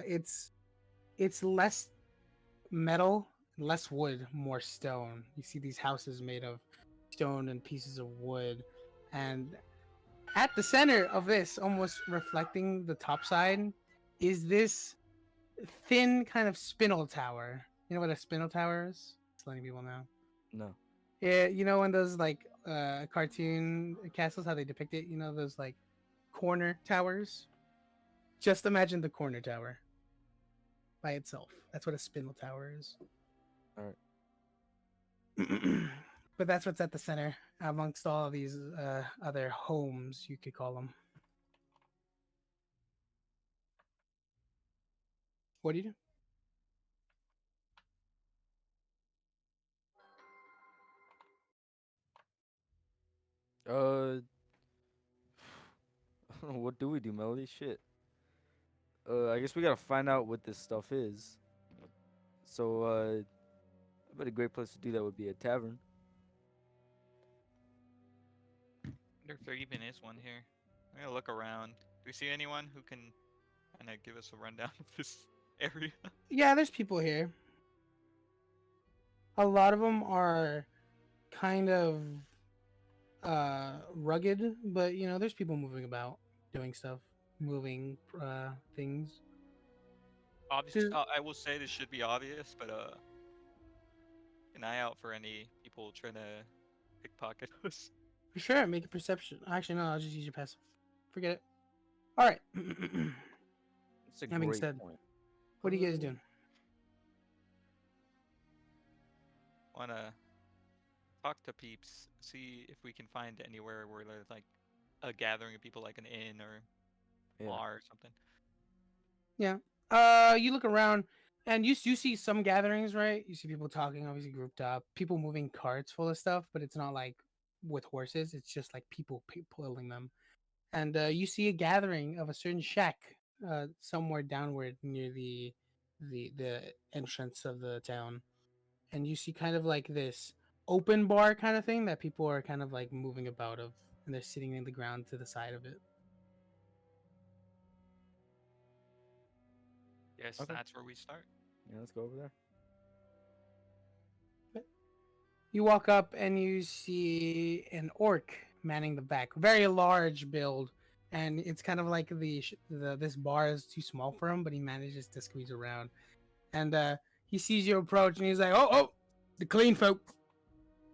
It's less metal, less wood, more stone. You see these houses made of stone and pieces of wood, and at the center of this, almost reflecting the top side, is this thin kind of spindle tower. You know what a spindle tower is? Just letting people know. No. Yeah, you know in those like cartoon castles how they depict it. You know those like corner towers. Just imagine the corner tower by itself. That's what a spindle tower is. All right. But that's what's at the center amongst all of these other homes, you could call them. What do you do? Uh, what do we do, Melody? Shit. I guess we gotta find out what this stuff is. So, I bet a great place to do that would be a tavern. Wonder if there even is one here. I'm gonna look around. Do we see anyone who can kind of give us a rundown of this area? Yeah, there's people here. A lot of them are kind of rugged, but you know, there's people moving about, doing stuff, moving things. Obviously, There's- I will say this should be obvious, but an eye out for any people trying to pickpocket us. For sure, make a perception. Actually, no, I'll just use your passive. Forget it. All right. That's a That being great said, point. what are you guys doing? Wanna talk to peeps, see if we can find anywhere where there's like a gathering of people, like an inn or Yeah. bar or something. Yeah. You look around, and you see some gatherings, right? You see people talking, obviously grouped up, people moving carts full of stuff, but it's not like with horses. It's just like people pulling them. And you see a gathering of a certain shack somewhere downward near the entrance of the town, and you see kind of like this open bar kind of thing that people are kind of like moving about of, and they're sitting in the ground to the side of it. Guess Okay. that's where we start. Yeah, let's go over there. You walk up and you see an orc manning the back, very large build, and it's kind of like the this bar is too small for him, but he manages to squeeze around. And he sees you approach, and he's like, "Oh, the clean folk.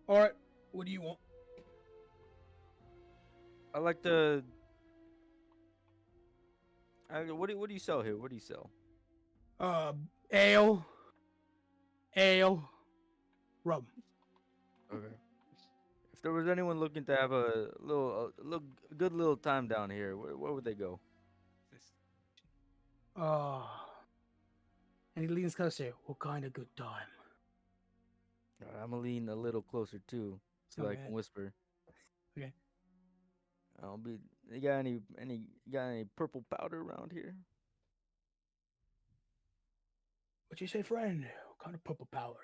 All right, what do you want?" I like to. What do you sell here? What do you sell? Uh, ale, ale, rum. Okay. If there was anyone looking to have a good little time down here, where would they go? This Oh, and he leans closer. What kind of good time? Alright, I'm gonna lean a little closer too, so that I Okay. can whisper. Okay. I'll be. You got any purple powder around here? What you say, friend? What kind of purple powder?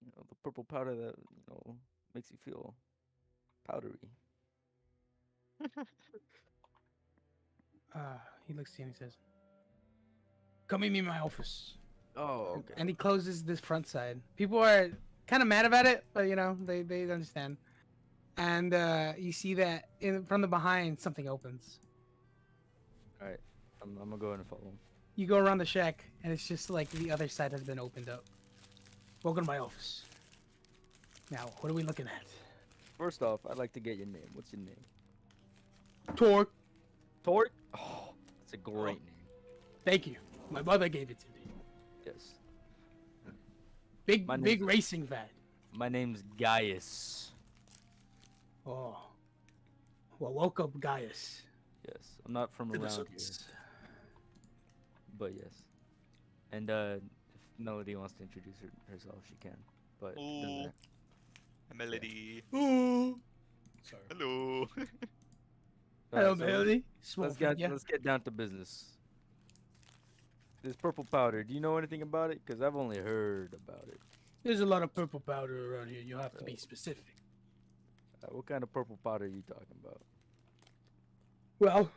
You know, the purple powder that makes you feel powdery. He looks to you and he says, "Come meet me in my office." Oh, okay. And he closes this front side. People are kind of mad about it, but you know they understand. And you see that from the behind something opens. All right. I'm gonna go ahead and follow him. You go around the shack, and it's just like the other side has been opened up. Welcome to my office. Now, what are we looking at? First off, I'd like to get your name. What's your name? Torque. Torque? Oh, that's a great name. Thank you. My mother gave it to me. Yes. Big My big name's- racing fan. My name's Gaius. Oh. Well, welcome, Gaius. Yes. I'm not from To the around here, service. but yes. And if Melody wants to introduce herself, she can. But it doesn't Oh, have- Melody. Ooh. Sorry. Hello. Hello, Alright, so Melody. Small let's get figure. let's get down to business. This purple powder. Do you know anything about it? Because I've only heard about it. There's a lot of purple powder around here. You have to be specific. What kind of purple powder are you talking about? Well,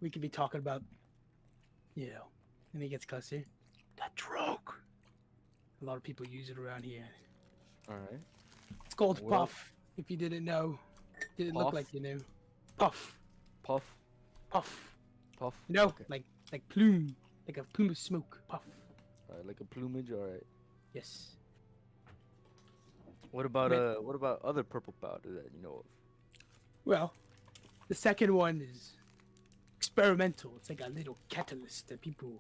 we could be talking about, you know, and he gets closer. That drug. A lot of people use it around here. All right. It's called What else? Puff. If you didn't know, didn't look Puff? like you knew. Puff, Puff. puff. Puff. You know, Okay. like plume, like a plume of smoke. Puff. Like a plumage. All right. Yes. What about But- what about other purple powder that you know of? Well, the second one is experimental. It's like a little catalyst that people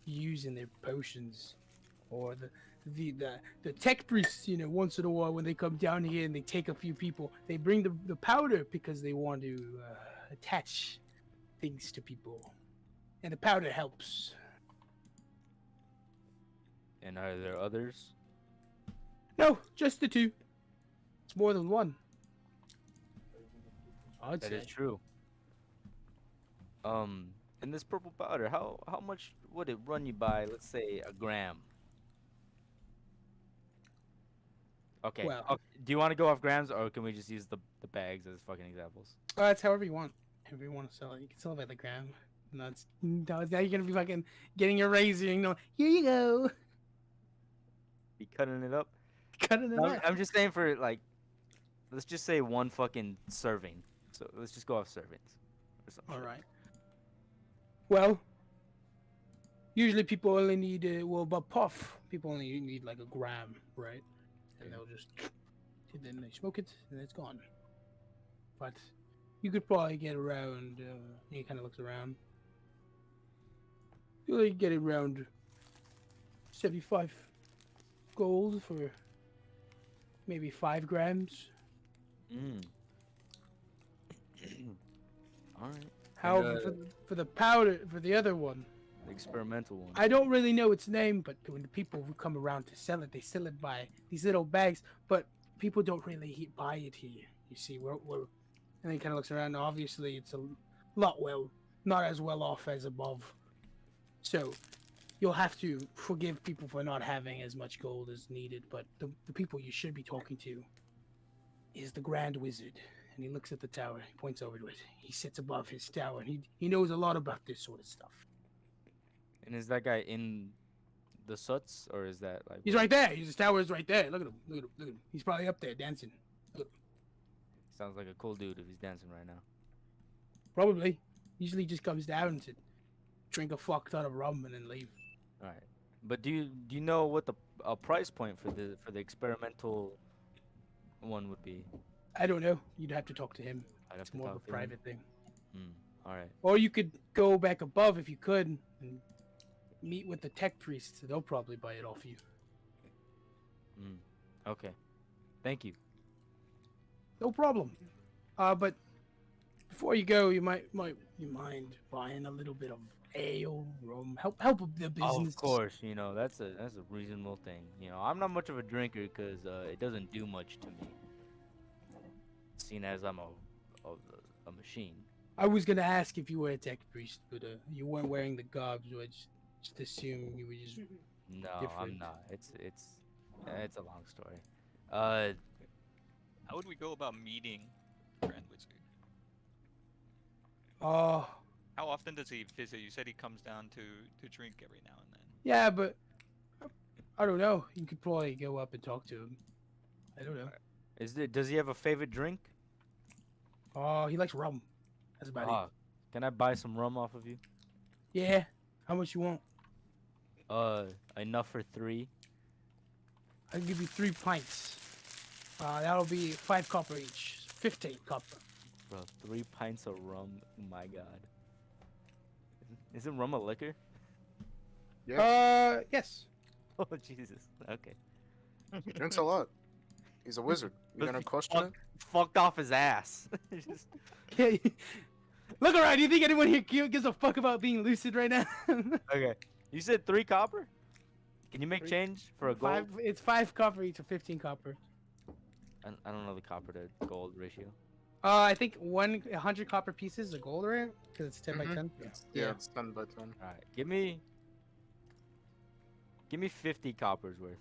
use in their potions, or the tech priests. You know, once in a while when they come down here and they take a few people, they bring the powder because they want to attach things to people, and the powder helps. And are there others? No, just the two. It's more than one. I'd That say. is true. And this purple powder, how much would it run you by? Let's say a gram. Okay. Well- Okay. Do you want to go off grams, or can we just use the bags as fucking examples? It's however you want. However you want to sell it. You can sell it by the gram. No, now you're gonna be fucking getting your razor. You know, here you go. Be cutting it up. Cutting it No, up. I'm just saying for like, let's just say one fucking serving. So let's just go off servings. Or some All shit. right. Well, usually people only need but puff. People only need like a gram, right? And they'll just and then they smoke it and it's gone. But you could probably get around. He kind of looks around. You could get around 75 gold for maybe 5 grams. Mm. All right. However, for the powder, for the other one, The experimental one. I don't really know its name, but when the people who come around to sell it, they sell it by these little bags. But people don't really buy it here. You see, we're and then he kind of looks around. Obviously, it's a lot not as well off as above. So you'll have to forgive people for not having as much gold as needed. But the people you should be talking to is the Grand Wizard. And he looks at the tower. He points over to it. He sits above his tower, and he knows a lot about this sort of stuff. And is that guy in the sots, or is that like? He's right there. His tower is right there. Look at him. Look at him. Look at him. He's probably up there dancing. Sounds like a cool dude if he's dancing right now. Probably. Usually just comes down to drink a fuck ton of rum and then leave. All right. But do you know what the price point for the experimental one would be? I don't know. You'd have to talk to him. I'd have It's to more of a talk to him. private thing. All right. Or you could go back above if you could and meet with the tech priests. They'll probably buy it off you. Okay. Thank you. No problem. But before you go, you mind buying a little bit of ale, rum, help with the business. Oh, of course. You know that's a reasonable thing. You know, I'm not much of a drinker because it doesn't do much to me. Seeing as I'm a machine. I was gonna ask if you were a tech priest, but you weren't wearing the gobs, so I just assumed you were just. No, Different. I'm not. It's a long story. How would we go about meeting Grand Wizard? How often does he visit? You said he comes down to drink every now and then. Yeah, but I don't know. You could probably go up and talk to him. I don't know. Does he have a favorite drink? Oh, he likes rum. That's about it. Can I buy some rum off of you? Yeah. How much you want? Enough for 3. I'll give you 3 pints. That'll be 5 copper each. 15 copper. Bro, 3 pints of rum. Oh my god. Isn't rum a liquor? Yes. Oh Jesus. Okay. He drinks a lot. He's a wizard. You gonna question it? Fucked off his ass. Just- Yeah. Look around. Do you think anyone here gives a fuck about being lucid right now? okay. You said 3 copper? Can you make change for a gold? It's 5 copper each, or 15 copper. I don't know the copper to gold ratio. I think 100 copper pieces are gold, right? Because it's 10 by 10. Yeah, it's 10 by 10. All right. Give me 50 coppers worth.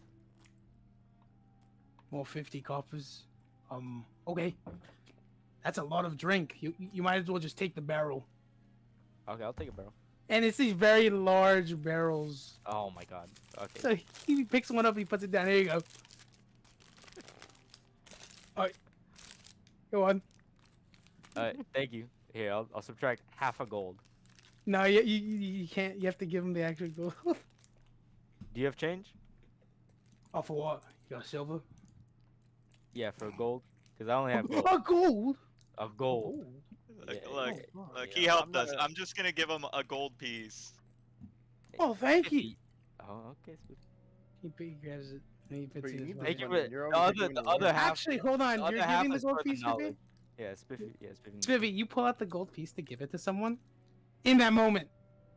Well, 50 coppers. Okay. That's a lot of drink. You might as well just take the barrel. Okay, I'll take a barrel. And it's these very large barrels. Oh my god. Okay. So he picks one up, he puts it down. There you go. Alright. Go on. Thank you. Here, I'll subtract half a gold. No, you can't. You have to give him the actual gold. Do you have change? Oh, for what? You got silver? Yeah, for gold. Because I only have gold. Oh, gold? Of gold. Look, Yeah, look, oh, look, yeah, he helped I'm not us. a- I'm just gonna give him a gold piece. Oh, thank you. Oh, okay. Sweet. He grabs it and he puts But it you in his need wallet. Thank you. money, But you're the over other, here the doing other the half. Actually, hold on. The You're other half giving the is gold for the piece, Spiffy? knowledge. Yeah, Spiffy. Yeah, Spiffy. Spiffy, you pull out the gold piece to give it to someone. In that moment,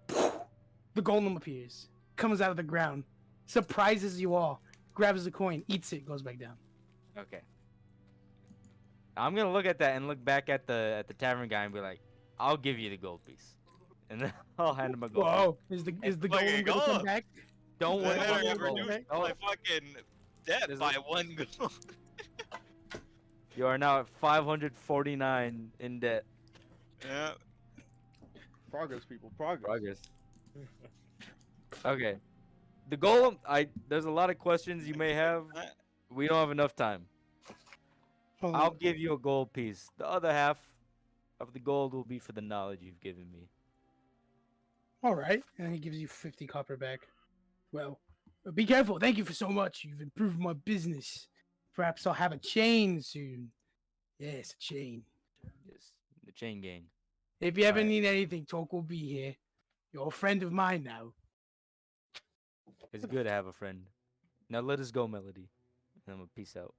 the golem appears, comes out of the ground, surprises you all, grabs the coin, eats it, goes back down. Okay. I'm gonna look at that and look back at the tavern guy and be like, "I'll give you the gold piece," and then I'll hand him a gold. Whoa! Is the fucking golem gonna come gold. back? Piece. Don't Is worry the Better about golem the ever gonna gold. come do back? Oh, my fucking debt There's by 1 gold. you are now at 549 in debt. Yeah. Progress, people. Progress. Okay. The golem. There's a lot of questions you may have. We don't have enough time. Hold I'll on. give you a gold piece. The other half of the gold will be for the knowledge you've given me. All right, and he gives you 50 copper back. Well, be careful. Thank you for so much. You've improved my business. Perhaps I'll have a chain soon. Yes, a chain. Yes, the chain gang. If you ever Alright. need anything, Talk will be here. You're a friend of mine now. It's good to have a friend. Now let us go, Melody. And I'm gonna peace out.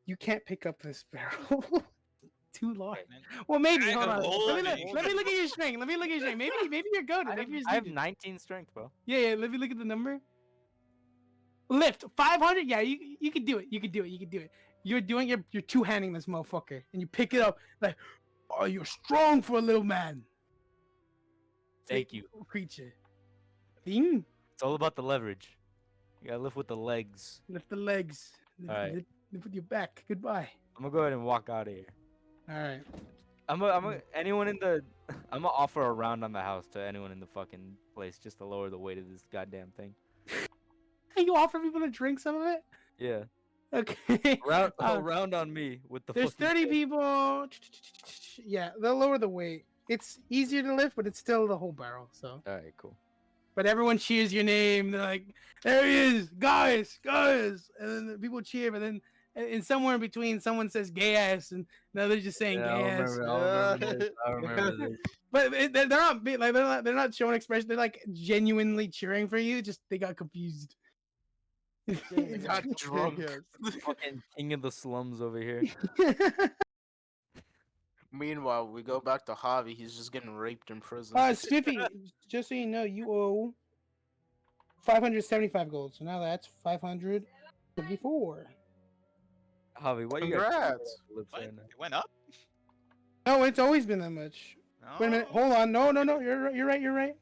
You can't pick up this barrel. Too large. Man. Well, maybe. I Hold can on. hold Let me it. look, let me look at your strength. Let me look at your strength. Maybe you're good. Maybe you're I have needed. 19 strength, bro. Yeah. Let me look at the number. Lift 500. Yeah, you can do it. You can do it. You can do it. You're doing you're two handing this motherfucker, and you pick it up like, oh, you're strong for a little man. Thank you. Creature. Thing. It's all about the leverage. You gotta lift with the legs. Lift the legs. Alright. Lift with your back. Goodbye. I'm gonna go ahead and walk out of here. All right. Anyone in the I'm gonna offer a round on the house to anyone in the fucking place just to lower the weight of this goddamn thing. You offer people to drink some of it? Yeah. Okay. A round on me with the There's fucking 30 thing. people. Yeah, they'll lower the weight. It's easier to lift, but it's still the whole barrel. So, Alright, cool. but everyone cheers your name. They're like, "There he is, guys!" And then the people cheer, but then and somewhere in between, someone says "gay ass," and now they're just saying Yeah, "gay ass." I'll remember this. I remember this. But they're not like they're not showing expression. They're like genuinely cheering for you. Just they got confused. Got drunk. Fucking king of the slums over here. Meanwhile, we go back to Javi. He's just getting raped in prison. Spiffy, just so you know, you owe 575 gold. So now that's 554. Javi, what you got? Congrats. What? It went up? No, it's always been that much. Wait a minute. Oh, Hold on. No. You're right.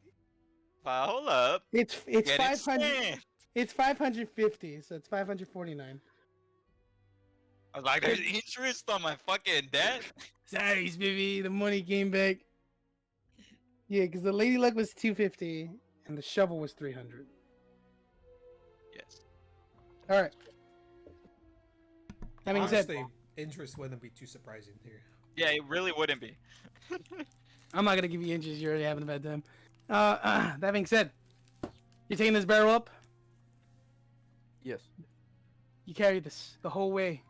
hold up. It's Get it 500. stamped. It's 550. So it's 549. I was like, there's interest on my fucking debt. Sorry, Spiffy. The money came back. Yeah, because the lady luck was 250 and the shovel was 300. Yes. All right. That being said, Honestly, interest wouldn't be too surprising here. Yeah, it really wouldn't be. I'm not gonna give you inches. You're already having a bad time. That being said, you're taking this barrel up. Yes. You carry this the whole way.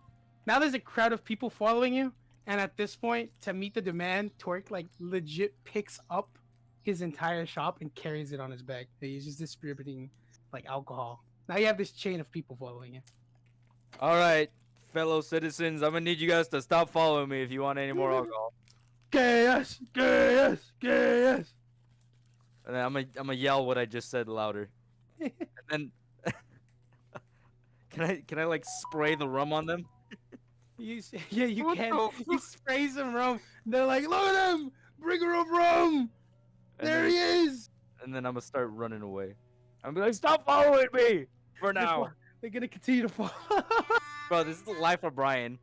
Now there's a crowd of people following you, and at this point, to meet the demand, Torque like legit picks up his entire shop and carries it on his back. He's just distributing like alcohol. Now you have this chain of people following you. All right, fellow citizens, I'm gonna need you guys to stop following me if you want any more alcohol. Gas, gas, gas. And then I'm gonna yell what I just said louder. And then can I like spray the rum on them? Yeah, you What can. the You spray some rum. They're like, look at him, bringer of rum. And There then, he is. And then I'm gonna start running away. I'm gonna be like, stop following me for now. They're gonna continue to fall. Bro, this is the life of Brian.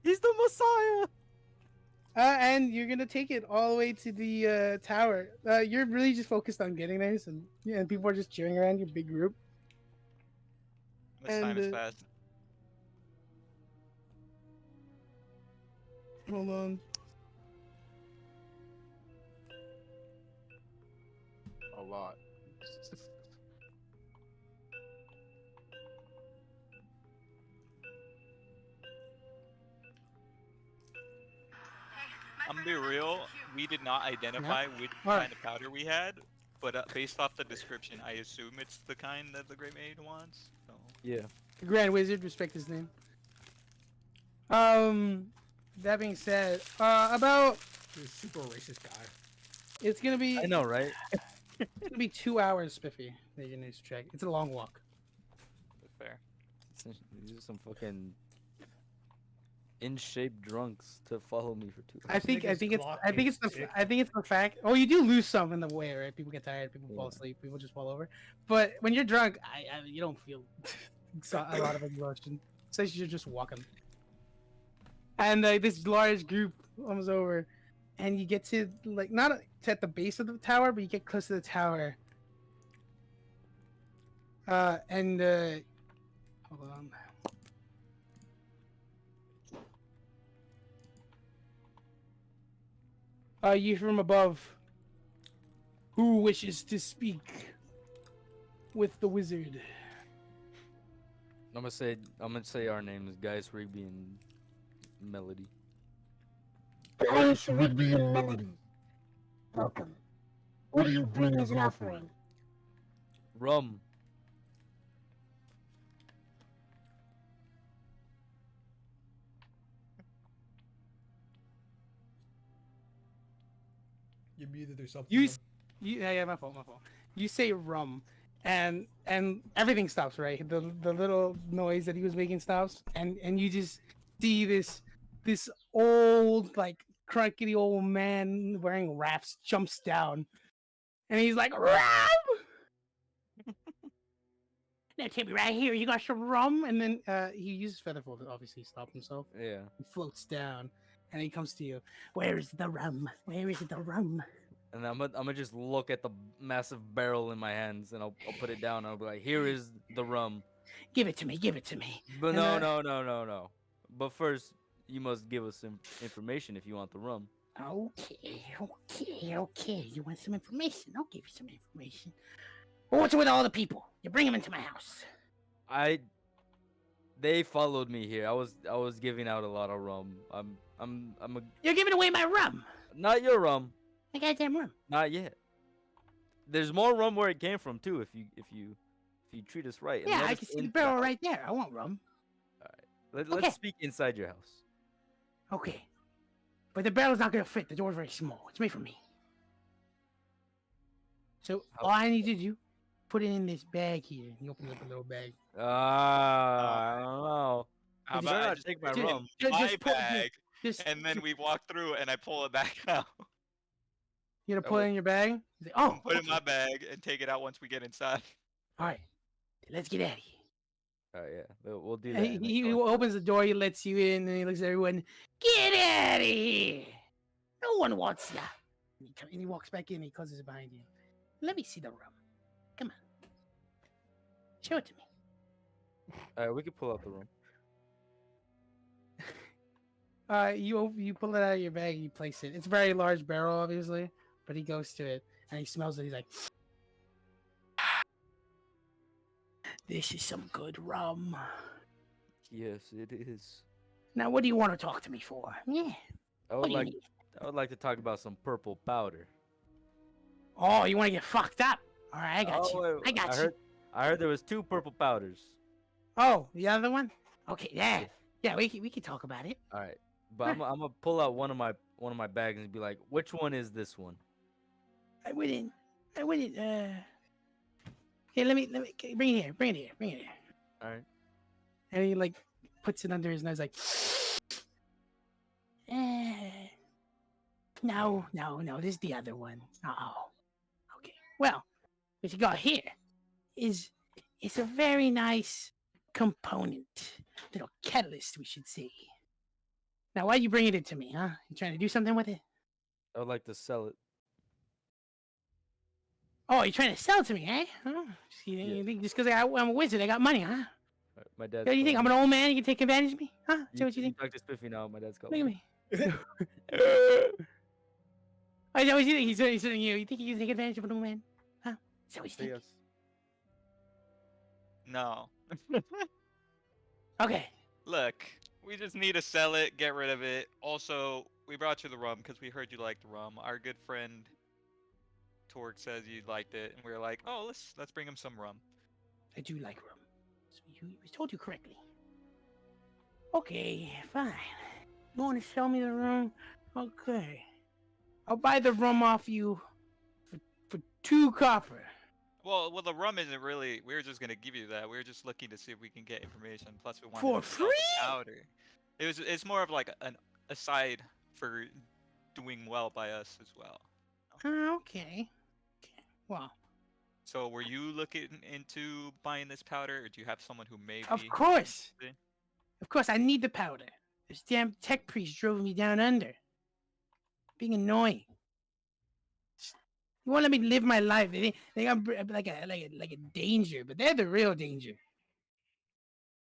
He's the Messiah. And you're gonna take it all the way to the tower. You're really just focused on getting there, so yeah, and people are just cheering around your big group. This time is And, fast. Hold on. A lot. I'm gonna be real. We did not identify which Alright. kind of powder we had, but based off the description, I assume it's the kind that the Great Maid wants. So. Yeah. The Grand Wizard, respect his name. That being said, about You're a super racist guy. it's gonna be. I know, right? It's gonna be 2 hours, Spiffy. That you need to check. It's a long walk. Fair. These are some fucking in shape drunks to follow me for 2 I hours. think nigga's it's clock I think is it's the ticked. I think it's the fact. Oh, you do lose some in the way, right? People get tired. People fall Yeah. asleep. People just fall over. But when you're drunk, you don't feel a lot of exhaustion. Especially you're just walking. And this large group comes over, and you get to like not at the base of the tower, but you get close to the tower. And hold on. You from above. Who wishes to speak with the wizard? I'm gonna say our names, Guys, Rigby, and Melody. Guys, Rigby and Melody. Welcome. What do you bring as an offering? Rum. You muted or something. Yeah, my fault. You say rum, and everything stops, right? The little noise that he was making stops, and you just see this old like crunkety old man wearing wraps jumps down, and he's like rum. Now take me right here. You got some rum, and then he uses Featherfall to obviously stop himself. Yeah. He floats down, and he comes to you. Where is the rum? Where is the rum? And I'm gonna just look at the massive barrel in my hands, and I'll put it down. And I'll be like, "Here is the rum." Give it to me. Give it to me. But And, no. But first, you must give us some information if you want the rum. Okay. You want some information? I'll give you some information. Well, what's with all the people? You bring them into my house. They followed me here. I was giving out a lot of rum. You're giving away my rum. Not your rum. My goddamn rum. Not yet. There's more rum where it came from too. If you treat us right. and Yeah, let I us can see the inside. barrel right there. I want rum. Let's Okay. speak inside your house. Okay. But the barrel's not gonna fit. The door's very small. It's made for me. So all I need to do, put it in this bag here. He opens up a little bag. I don't know. How You about better I not just take my put it rum. in my Just put- bag, Just and then we walk through, and I pull it back out. you gonna put it in your bag? He's like, oh, Put it in my bag and take it out once we get inside. all right. Let's get out of here. Yeah, we'll do And that. he opens the door, he lets you in, and he looks at everyone. Get out of here! No one wants ya. And he walks back in. He closes it behind you. Let me see the rum. Come on, show it to me. All right, we can pull out the room. You pull it out of your bag and you place it. It's a very large barrel, obviously, but he goes to it and he smells it. He's like, "This is some good rum." Yes, it is. Now, what do you want to talk to me for? Yeah. I What would do you like need? I would like to talk about some purple powder. Oh, you want to get fucked up? All right, I got Oh, you. I got you. I heard there was 2 purple powders. Oh, the other one? Okay, yeah. We can talk about it. All right, but I'm gonna pull out one of my bags and be like, which one is this one? I wouldn't. Here, let me. Bring it here. All right. And he like puts it under his nose, like, no. This is the other one. Oh, okay. Well, what you got here is it's a very nice component, little catalyst, we should say. Now, why are you bringing it to me, huh? You trying to do something with it? I would like to sell it. Oh, you're trying to sell it to me, eh? Huh? You think just because I'm a wizard, I got money, huh? All right, my dad's. What do you think? I'm an old man. You can take advantage of me, huh? Is that what you think? Dr. Spiffy now. My dad's Look calling. at me. Oh, is that what you think? He's sitting you. You think you can take advantage of an old man? Huh? Is that what you think? Yes. No. Okay. Look, we just need to sell it, get rid of it. Also, we brought you the rum because we heard you liked the rum. Our good friend Torg says you liked it, and we were like, oh, let's bring him some rum. I do like rum. So we told you correctly. Okay, fine. You want to sell me the rum? Okay. I'll buy the rum off you for 2 copper. Well, the rum isn't really. We were just gonna give you that. We were just looking to see if we can get information. Plus, we wanted For to sell free? the powder. It's more of like an aside for doing well by us as well. Okay. Well, So, were you looking into buying this powder, or do you have someone who may of be? course. interested? Of course, I need the powder. This damn tech priest drove me down under. Being annoying. You won't let me live my life. They got like a danger, but they're the real danger.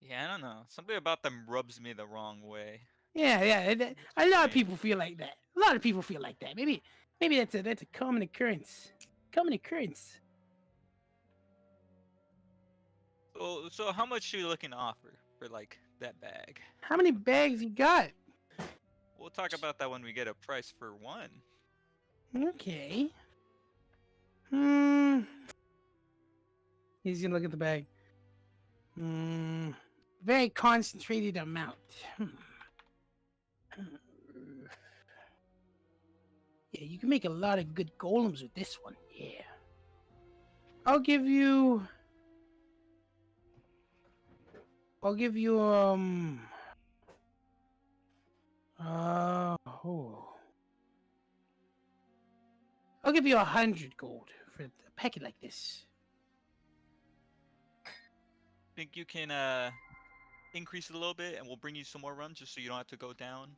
Yeah, I don't know. Something about them rubs me the wrong way. Yeah. A lot of people feel like that. Maybe that's a common occurrence. So how much are you looking to offer for like that bag? How many bags you got? We'll talk about that when we get a price for one. Okay. He's gonna look at the bag. Very concentrated amount. Yeah, you can make a lot of good golems with this one. Yeah. I'll give you I'll give you 100 gold for a packet like this. Think you can increase it a little bit, and we'll bring you some more rum just so you don't have to go down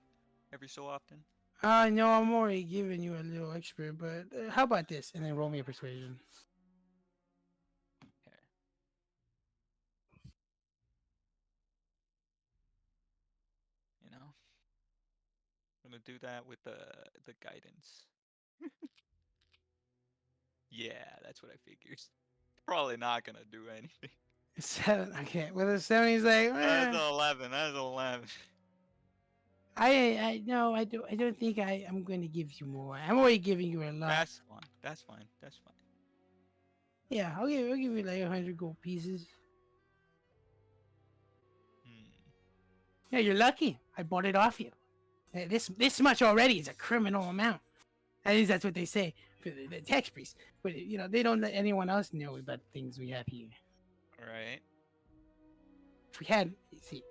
every so often. No, I'm already giving you a little extra, but how about this? And then roll me a persuasion. Okay. You know, I'm gonna do that with the guidance. Yeah, that's what I figured. Probably not gonna do anything. 7. Okay. With a 7, he's like, That's 11. That's 11. I don't think I'm going to give you more. I'm already giving you a lot. That's fine. That's fine. That's fine. Yeah, I'll give you like 100 gold pieces. Yeah, you're lucky. I bought it off you. This much already is a criminal amount. At least that's what they say for the tax priest. But they don't let anyone else know about the things we have here. All right. If we had, see,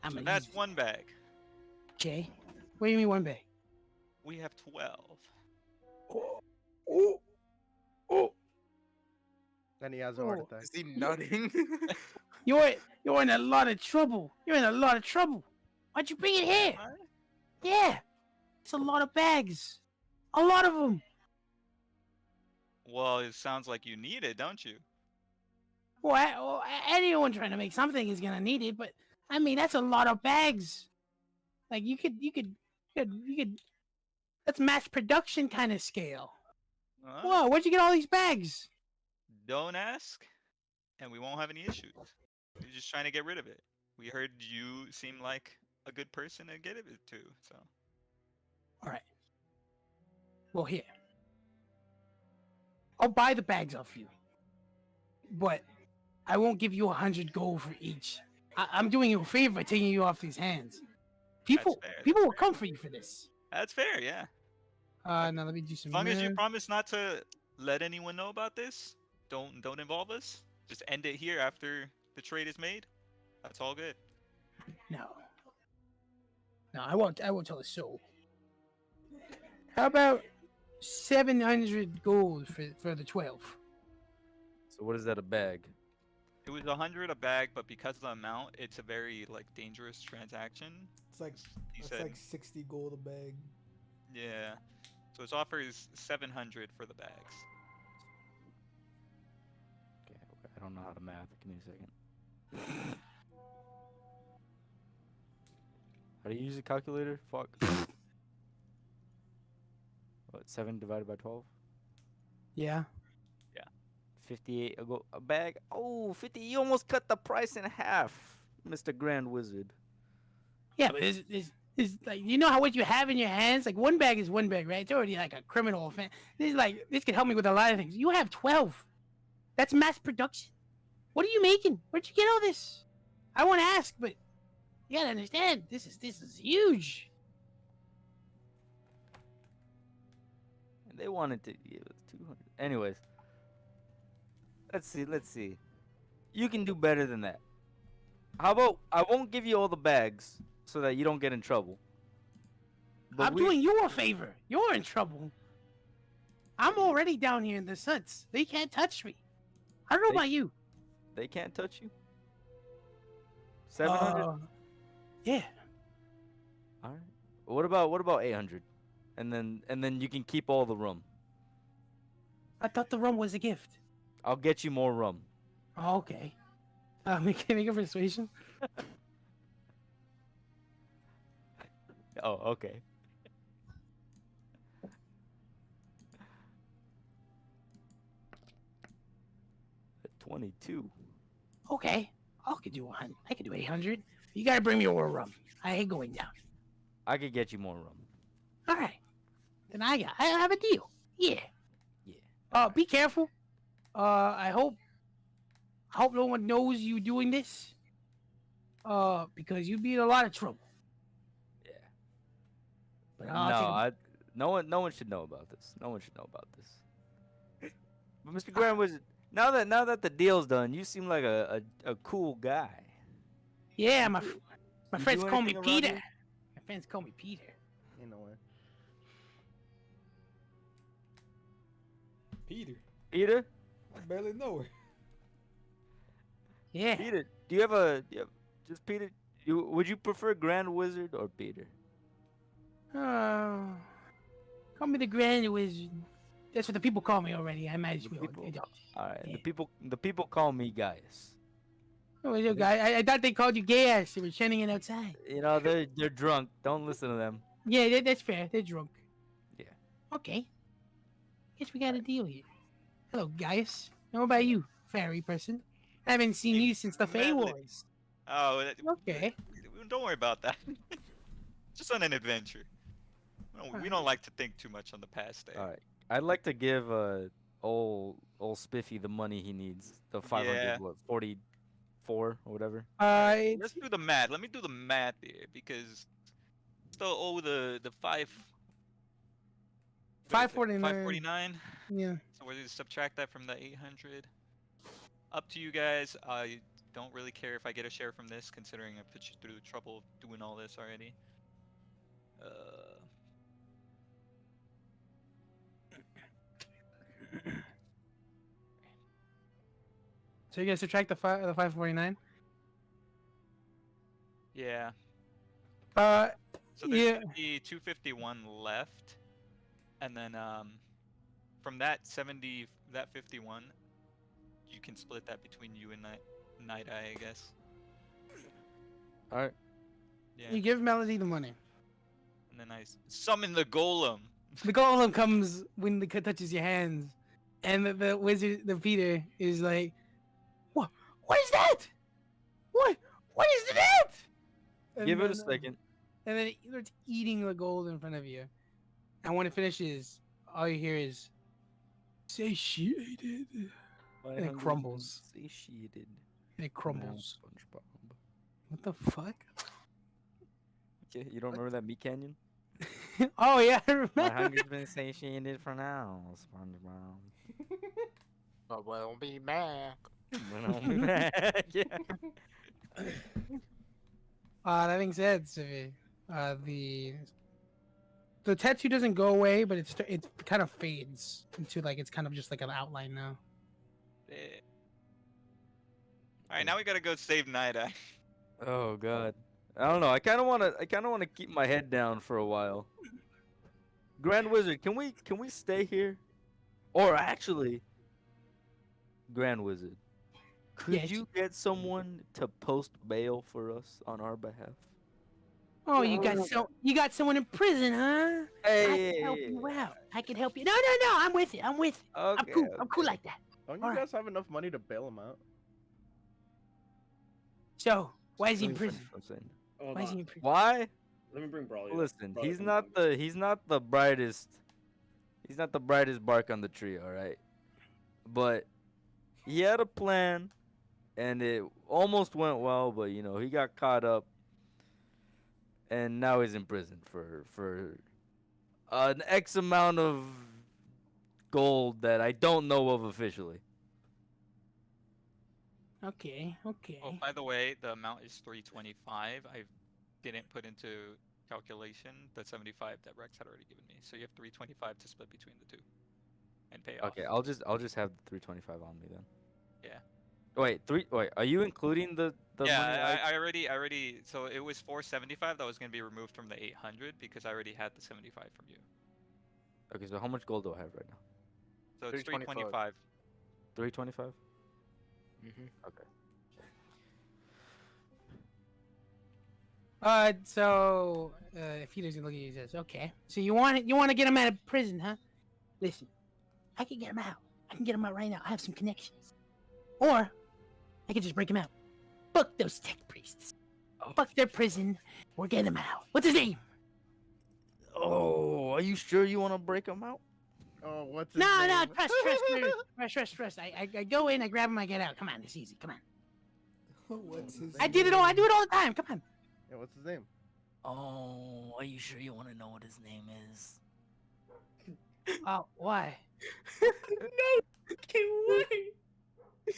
So that's one bag. Okay. What do you mean one bag? We have 12. Oh. Then he has a heart attack. Is he nutting? You're in a lot of trouble. Why'd you bring it here? What? Yeah. It's a lot of bags. A lot of them. Well, it sounds like you need it, don't you? Well, anyone trying to make something is gonna need it, but I mean that's a lot of bags. Like you could. That's mass production kind of scale. Huh? Whoa, where'd you get all these bags? Don't ask, and we won't have any issues. We're just trying to get rid of it. We heard you seem like a good person to get it to, so. All right. Well, here. I'll buy the bags off you, but I won't give you 100 gold for each. I'm doing you a favor by taking you off these hands. People fair, will come for you for this. That's fair, yeah. Now let me do some As long as you math. promise not to let anyone know about this, don't involve us. Just end it here after the trade is made. That's all good. No, I won't tell a soul. How about 700 gold for the 12? So what is that a bag? It was 100 a bag, but because of the amount, it's a very like dangerous transaction. It's like He it's said, like 60 gold a bag. yeah. So his offer is 700 for the bags. Okay, I don't know how to math. Give me a second. How do you use a calculator? Fuck. What, 7 divided by 12? Yeah. 58 a bag. Oh, 50. You almost cut the price in half, Mr. Grand Wizard. Yeah, but it's like you know how what you have in your hands. Like one bag is one bag, right? It's already like a criminal offense. This could help me with a lot of things. You have 12. That's mass production. What are you making? Where'd you get all this? I want to ask, but you gotta understand. This is huge. And they wanted to give us 200. Anyways, let's see. You can do better than that. How about I won't give you all the bags so that you don't get in trouble. But I'm doing you a favor. You're in trouble. I'm already down here in the suds. They can't touch me. I don't know about you. They can't touch you. 700. Yeah. All right. What about 800? And then you can keep all the rum. I thought the rum was a gift. I'll get you more rum. Oh, okay. Make a persuasion. Oh, okay. At 22. Okay. I could do 100. I could do 800. You gotta bring me more rum. I ain't going down. I could get you more rum. All right. Then I have a deal. Yeah. Yeah. Be careful. I hope no one knows you doing this. Because you'd be in a lot of trouble. Yeah. But No one should know about this. No one should know about this. But Mr. Grand Wizard, now that the deal's done, you seem like a cool guy. Yeah, my you friends do call me anything around Peter. here? My friends call me Peter. You know what? Peter. Peter? I barely know her. Yeah. Peter, just Peter? Would you prefer Grand Wizard or Peter? Call me the Grand Wizard. That's what the people call me already. I might as well adopt it. All right. Yeah. The people call me Gaius. Oh, you guy. I thought they called you gay ass. They were chanting it outside. You know they're drunk. Don't listen to them. Yeah, that's fair. They're drunk. Yeah. Okay. Guess we got a deal here. Hello, Gaius. How about you, fairy person? I haven't seen you since the Fey Madly- Wars. Oh, Okay. Don't worry about that. Just on an adventure. We don't like to think too much on the past there. All right. I'd like to give old Spiffy the money he needs. The 500 Yeah. 44 or whatever. Let's do the math. Let me do the math here because still owe the 549. 549. Yeah. So we're gonna subtract that from the 800. Up to you guys. I don't really care if I get a share from this, considering I put you through the trouble of doing all this already. So you guys subtract the 549. Yeah. Uh, So there's yeah. gonna be 251 left and then from that 70, that 51, you can split that between you and Night Eye, I guess. All right. Yeah. You give Melody the money. And then I summon the golem. The golem comes when the touches your hands, and the wizard, the Peter, is like, "What? What is that? What is that?" And Give it a then, second. And then it starts eating the gold in front of you. And when it finishes, all you hear is satiated. And it crumbles. Satiated. And it crumbles. SpongeBob. What the fuck? Okay, you don't remember that meat canyon? Oh yeah, I My remember. hunger's been satiated for now, SpongeBob. But we'll be back. When I'll be back. Yeah. That being said, Civi, the tattoo doesn't go away, but it kind of fades into like it's kind of just like an outline now. All right, now we gotta go save Night Eye. Oh god. I don't know. I kind of want to keep my head down for a while. Grand Wizard, can we stay here? Or actually, Grand Wizard, could Yes. you get someone to post bail for us on our behalf? Oh, you got someone in prison, huh? I Hey. can help you out. I can help you. No, I'm with it. I'm with it. Okay. I'm cool like that. Don't you Alright. guys have enough money to bail him out? So why is he in Let me prison? finish what I'm saying. Hold Why is he on. in prison? Why? Let me bring Brawley. up. Listen, Brawley, he's come not on. the brightest. He's not the brightest bark on the tree, all right? But he had a plan and it almost went well, but you know, he got caught up and now he's in prison for an X amount of gold that I don't know of officially. Okay. Oh, by the way, the amount is 325. I didn't put into calculation the 75 that Rex had already given me. So you have 325 to split between the two and pay off. Okay, I'll just have the 325 on me then. Yeah. Wait, are you including the money? Yeah, I already. So it was 475 that was gonna be removed from the 800 because I already had the 75 from you. Okay, so how much gold do I have right now? So it's 325. 325. 325? Mm-hmm. Okay. So if he doesn't look at you, he says, "Okay. So you want to get him out of prison, huh? Listen, I can get him out. I can get him out right now. I have some connections. Or I can just break him out. Fuck those tech priests. Fuck their prison. We're getting him out. What's his name? Oh, are you sure you want to break him out? Oh, what's his No, name? trust. I go in, I grab him, I get out. Come on, it's easy. Come on. What's his I do it all the time. Come on. Yeah, what's his name? Oh, are you sure you want to know what his name is? Oh, why? No, can't wait.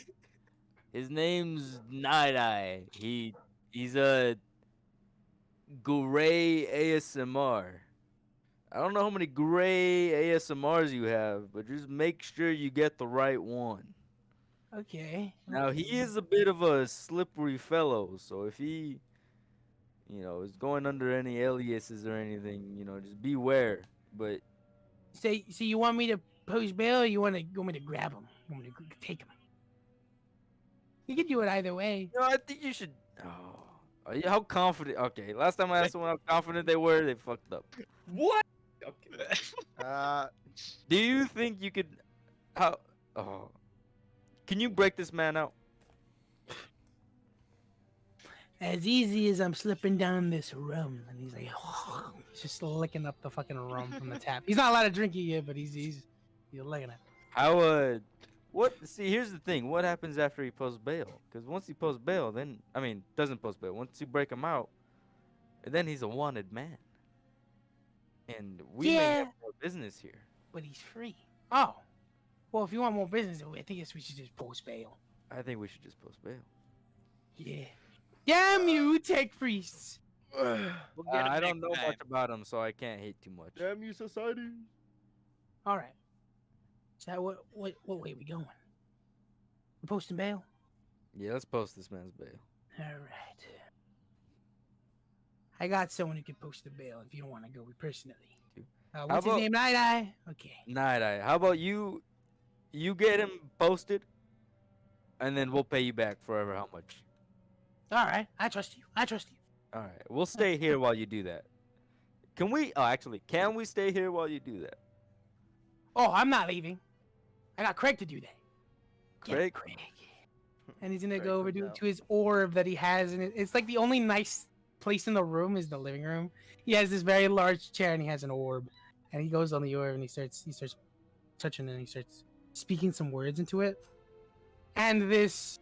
His name's Night Eye. He's a gray ASMR. I don't know how many gray ASMRs you have, but just make sure you get the right one. Okay. Now he is a bit of a slippery fellow, so if he, is going under any aliases or anything, just beware. But So you want me to post bail, or you want me to grab him? You want me to take him? You can do it either way. I think you should. Oh, how confident? Okay, last time I asked someone how confident they were, they fucked up. What? Okay. Do you think you could? How? Oh, can you break this man out? As easy as I'm slipping down this rum, and he's like, he's just licking up the fucking rum from the tap. He's not allowed to drink it yet, but he's licking it. How? What? See, here's the thing. What happens after he posts bail? Because once he posts bail, then doesn't post bail. Once you break him out, then he's a wanted man, and we may have more business here. But he's free. Oh, well, if you want more business, I think we should just post bail. I think we should just post bail. Yeah. Damn you, tech priests! I don't know much about him, so I can't hate too much. Damn you, society! All right. So what way we going? We posting bail? Yeah, let's post this man's bail. All right. I got someone who can post the bail if you don't want to go personally. What's his about- name? Night Eye. Okay. Night Eye. How about you? You get him posted, and then we'll pay you back forever. How much? All right. I trust you. I trust you. All right. We'll stay here while you do that. Can we? Oh, actually, can we stay here while you do that? Oh, I'm not leaving. I got Craig to do that. Get Craig? Craig. And he's gonna Craig go over comes to, out. to his orb that he has, and it's like the only nice place in the room is the living room. He has this very large chair, and he has an orb, and he goes on the orb, and he starts touching it, and he starts speaking some words into it, and this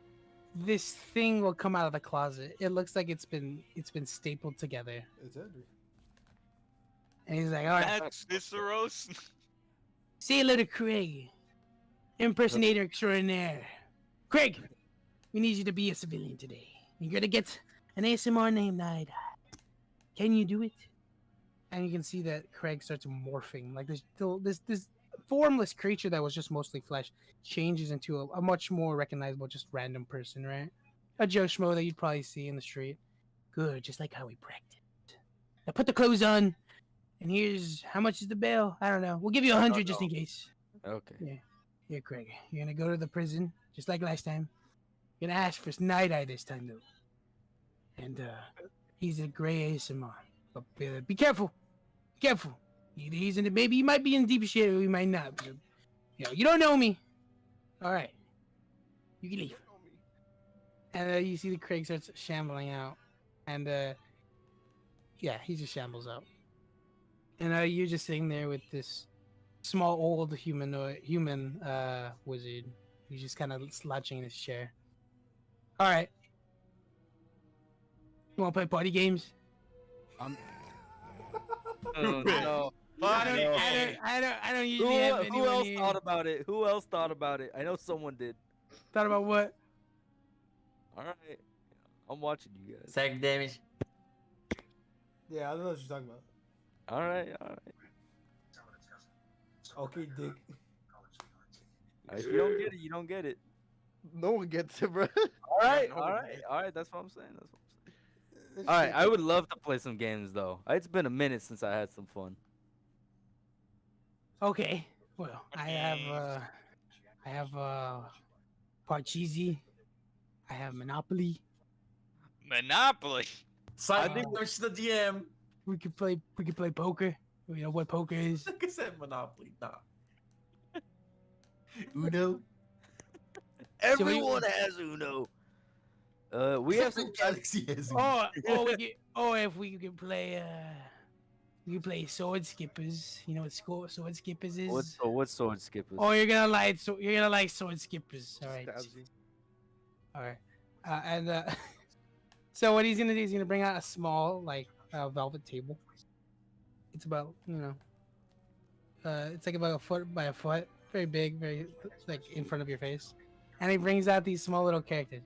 thing will come out of the closet. It looks like it's been stapled together, It's Andrew. and he's like, "All right, That's Ciceros. say hello to Craig, impersonator extraordinaire. Craig, we need you to be a civilian today. You're gonna get an ASMR name Night Eye. Can you do it?" And you can see that Craig starts morphing. Like this formless creature that was just mostly flesh changes into a much more recognizable, just random person, right? A Joe Schmo that you'd probably see in the street. Good, just like how we practiced. Now put the clothes on, and here's how much is the bail? I don't know. We'll give you 100 just in case. Okay. Yeah. Here, Craig. You're gonna go to the prison, just like last time. You're gonna ask for Night Eye this time, though. And, he's a gray ASMR. But be careful. Be careful. Either he's in the, maybe he might be in deep shit or he might not. But, you know, you don't know me. Alright. You can leave. And, you see the Craig starts shambling out. And, yeah, he just shambles out. And, you're just sitting there with this small old human wizard who's just kind of slouching in his chair. All right, you want to play party games? Oh, no. I don't usually have Who anyone else here. thought about it? Who else thought about it? I know someone did. Thought about what? All right. I'm watching you guys. Psychic damage. Yeah, I don't know what you're talking about. All right. All right. Okay, dick. If you don't get it, you don't get it. No one gets it, bro. All right. no All one right. gets it. All right. That's what I'm saying. That's what I'm saying. All right. I would love to play some games though. It's been a minute since I had some fun. Okay. Well, I have Parcheesi. I have Monopoly. Monopoly. Silent think- damage to the DM. We could play poker. You know what poker is? Like I said, Monopoly. Nah. Uno. Everyone has Uno. We have some. Galaxy has Uno. If we could play we could play sword skippers. You know what sword skippers is? What sword skippers? Oh, you're gonna like sword skippers. All right. All right. So what he's gonna do is he's gonna bring out a small velvet table. It's about it's like about a foot by a foot, very big, very like in front of your face, and he brings out these small little characters.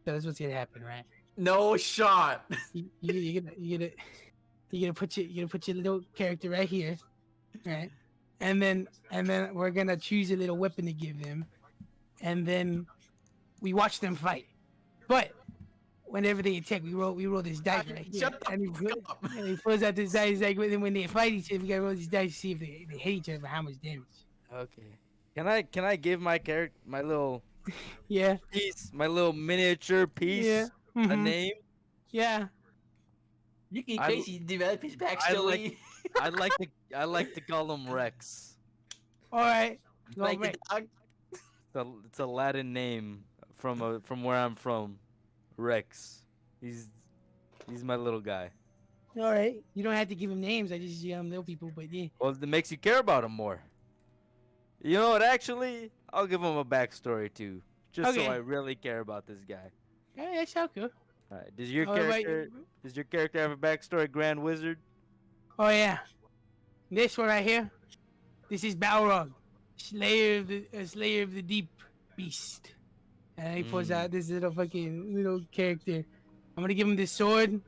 So that's what's gonna happen, right? No shot. You're gonna put your little character right here, right? And then we're gonna choose a little weapon to give them, and then we watch them fight. But whenever they attack, we roll this dice right here, Shut the and fuck up. he pulls out this dice like when they fight each other. We gotta roll these dice to see if they hit each other for how much damage. Okay. Can I give my character my little Yeah, piece, my little miniature piece, yeah, a mhm, name? yeah. You can I- crazy develop his backstory. I like to call him Rex. All right. Go like Rex. the dog. It's a Latin name from where I'm from. Rex. He's my little guy. All right. You don't have to give him names. I just know people, but yeah. Well, it makes you care about him more. You know what? Actually, I'll give him a backstory too, just Okay. so I really care about this guy. Yeah, that sounds good. All right. Does your All right. character have a backstory, Grand Wizard? Oh yeah. This one right here. This is Balrog, Slayer of the Deep Beast. And he pulls out this little character. I'm gonna give him this sword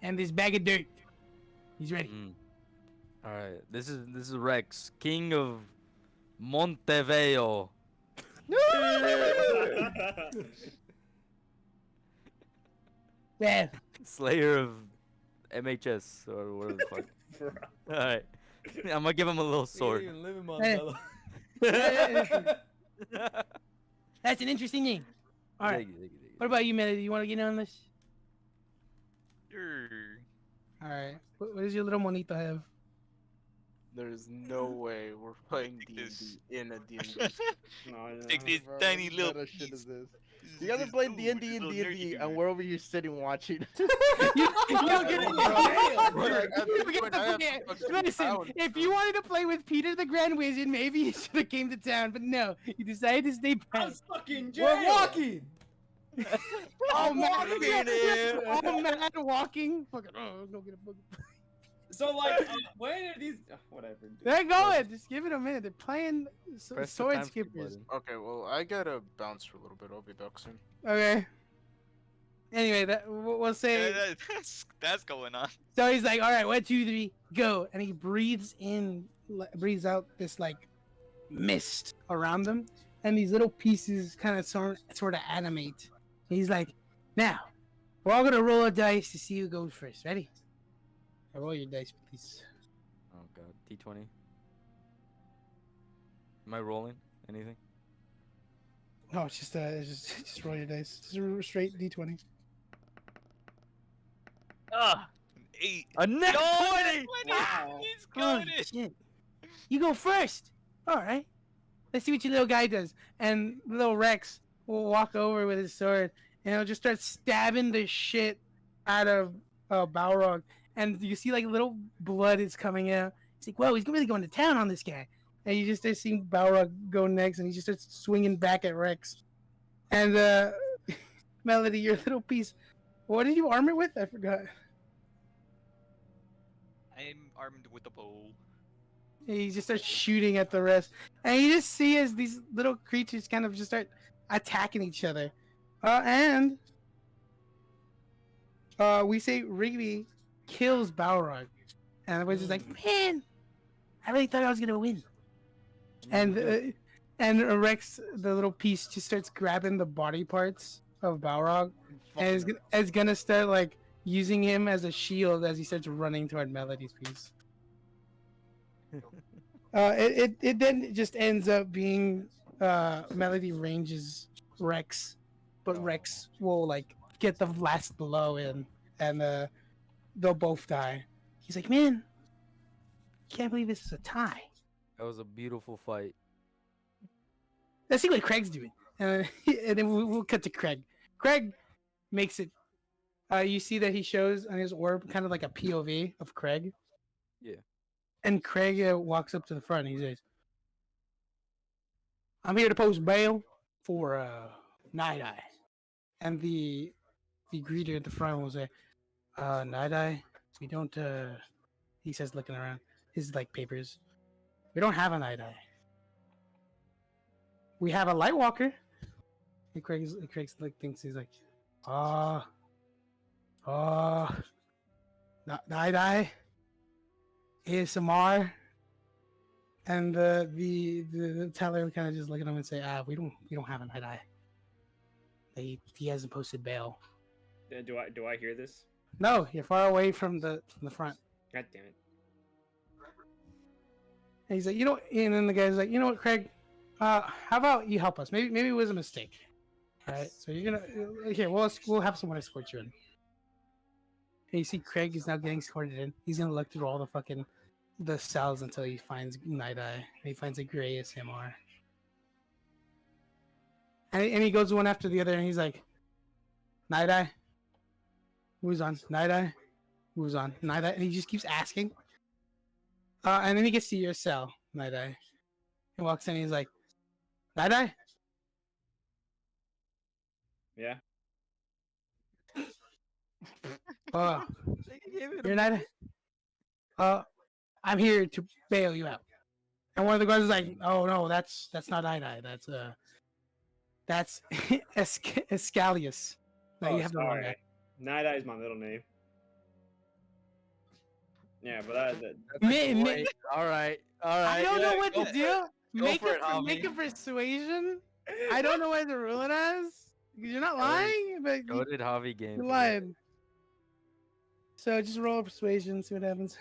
and this bag of dirt. He's ready. All right. This is Rex, King of Montevideo. Yeah. Slayer of MHS or whatever the fuck. All right. I'm gonna give him a little sword. Even live in Hey. Montbello. That's an interesting name. All right. Thank you, thank you, thank you. What about you, Melody? You want to get in on this? Sure. All right. What does your little monito have? There's no way we're playing Take D&D this. in a D&D. No, no. Take this Bro, tiny what little meta shit piece. is this? This You guys are is- playing ooh, D&D this and little nerdy D&D, dude. and we're over here sitting watching. You don't get it. Bro, You get to play. Listen, if you wanted to play with Peter the Grand Wizard, maybe you should have came to town. But no, you decided to stay I'm pet. stuck in jail. We're walking. Oh I'm man, walking here. oh man, walking. Fucking, oh, go get a book. So like, when are these? Whatever. Dude. They're going. Just give it a minute. They're playing Press the sword time skip skippers. button. Okay, well, I gotta bounce for a little bit. I'll be back soon. Okay. Anyway, we'll say. Yeah, that's going on. So he's like, all right, 1, 2, 3, go. And he breathes in, breathes out this like mist around them. And these little pieces kind of sort of animate. And he's like, now, we're all going to roll a dice to see who goes first. Ready? Roll your dice, please. Oh god, D20. Am I rolling anything? No, it's just roll your dice. Just a straight D20. Ah, 8. A net 20! Wow. He's Oh, got it. shit. You go first. All right. Let's see what your little guy does. And little Rex will walk over with his sword, and he'll just start stabbing the shit out of Balrog. And you see like little blood is coming out. He's like, whoa, he's really going to town on this guy. And you just start seeing Balrog go next, and he just starts swinging back at Rex. And Melody, your little piece. What did you arm it with? I forgot. I'm armed with a bow. He just starts shooting at the rest, and you just see as these little creatures kind of just start attacking each other, and we say Rigby kills Balrog, and everybody's just like, "Man, I really thought I was gonna win." And Rex, the little piece, just starts grabbing the body parts of Balrog, and is gonna start like using him as a shield as he starts running toward Melody's piece. It then just ends up being Melody ranges Rex, but Rex will like get the last blow in, and they'll both die. He's like, man, can't believe this is a tie. That was a beautiful fight. Let's see what Craig's doing, and then we'll cut to Craig. Craig makes it. You see that he shows on his orb kind of like a POV of Craig. Yeah. And Craig walks up to the front and he says, I'm here to post bail for Night Eye. And the greeter at the front will say, Night Eye, we don't, he says looking around his like papers, we don't have a Night Eye. We have a Light Walker. And Craig's like thinks he's like, Night Eye. ASMR, and the teller kind of just look at him and say, we don't have a Night Eye. He hasn't posted bail. Do I hear this? No, you're far away from the front. God damn it. And he's like, and then the guy's like, you know what, Craig? How about you help us? Maybe it was a mistake. All right, so you're gonna here. We'll have someone escort you in. And you see Craig is now getting escorted in. He's gonna look through all the cells until he finds Night Eye. And he finds a gray SMR. And he goes one after the other, and he's like, Night Eye? Who's on? Night Eye? Who's on? Night Eye? And he just keeps asking. And then he gets to your cell, Night Eye. He walks in, and he's like, Night Eye? Yeah. You're Night Eye? I'm here to bail you out. And one of the guys is like, oh no, that's not Night Eye. That's Escalius. No, you have the wrong guy. Night Eye is my middle name. Yeah, but All right. I don't know what to do. Make for it, homie. make a persuasion. I don't know what to rule it as. Because you're not lying, but Go to Javi game. you're lying. So just roll a persuasion, see what happens.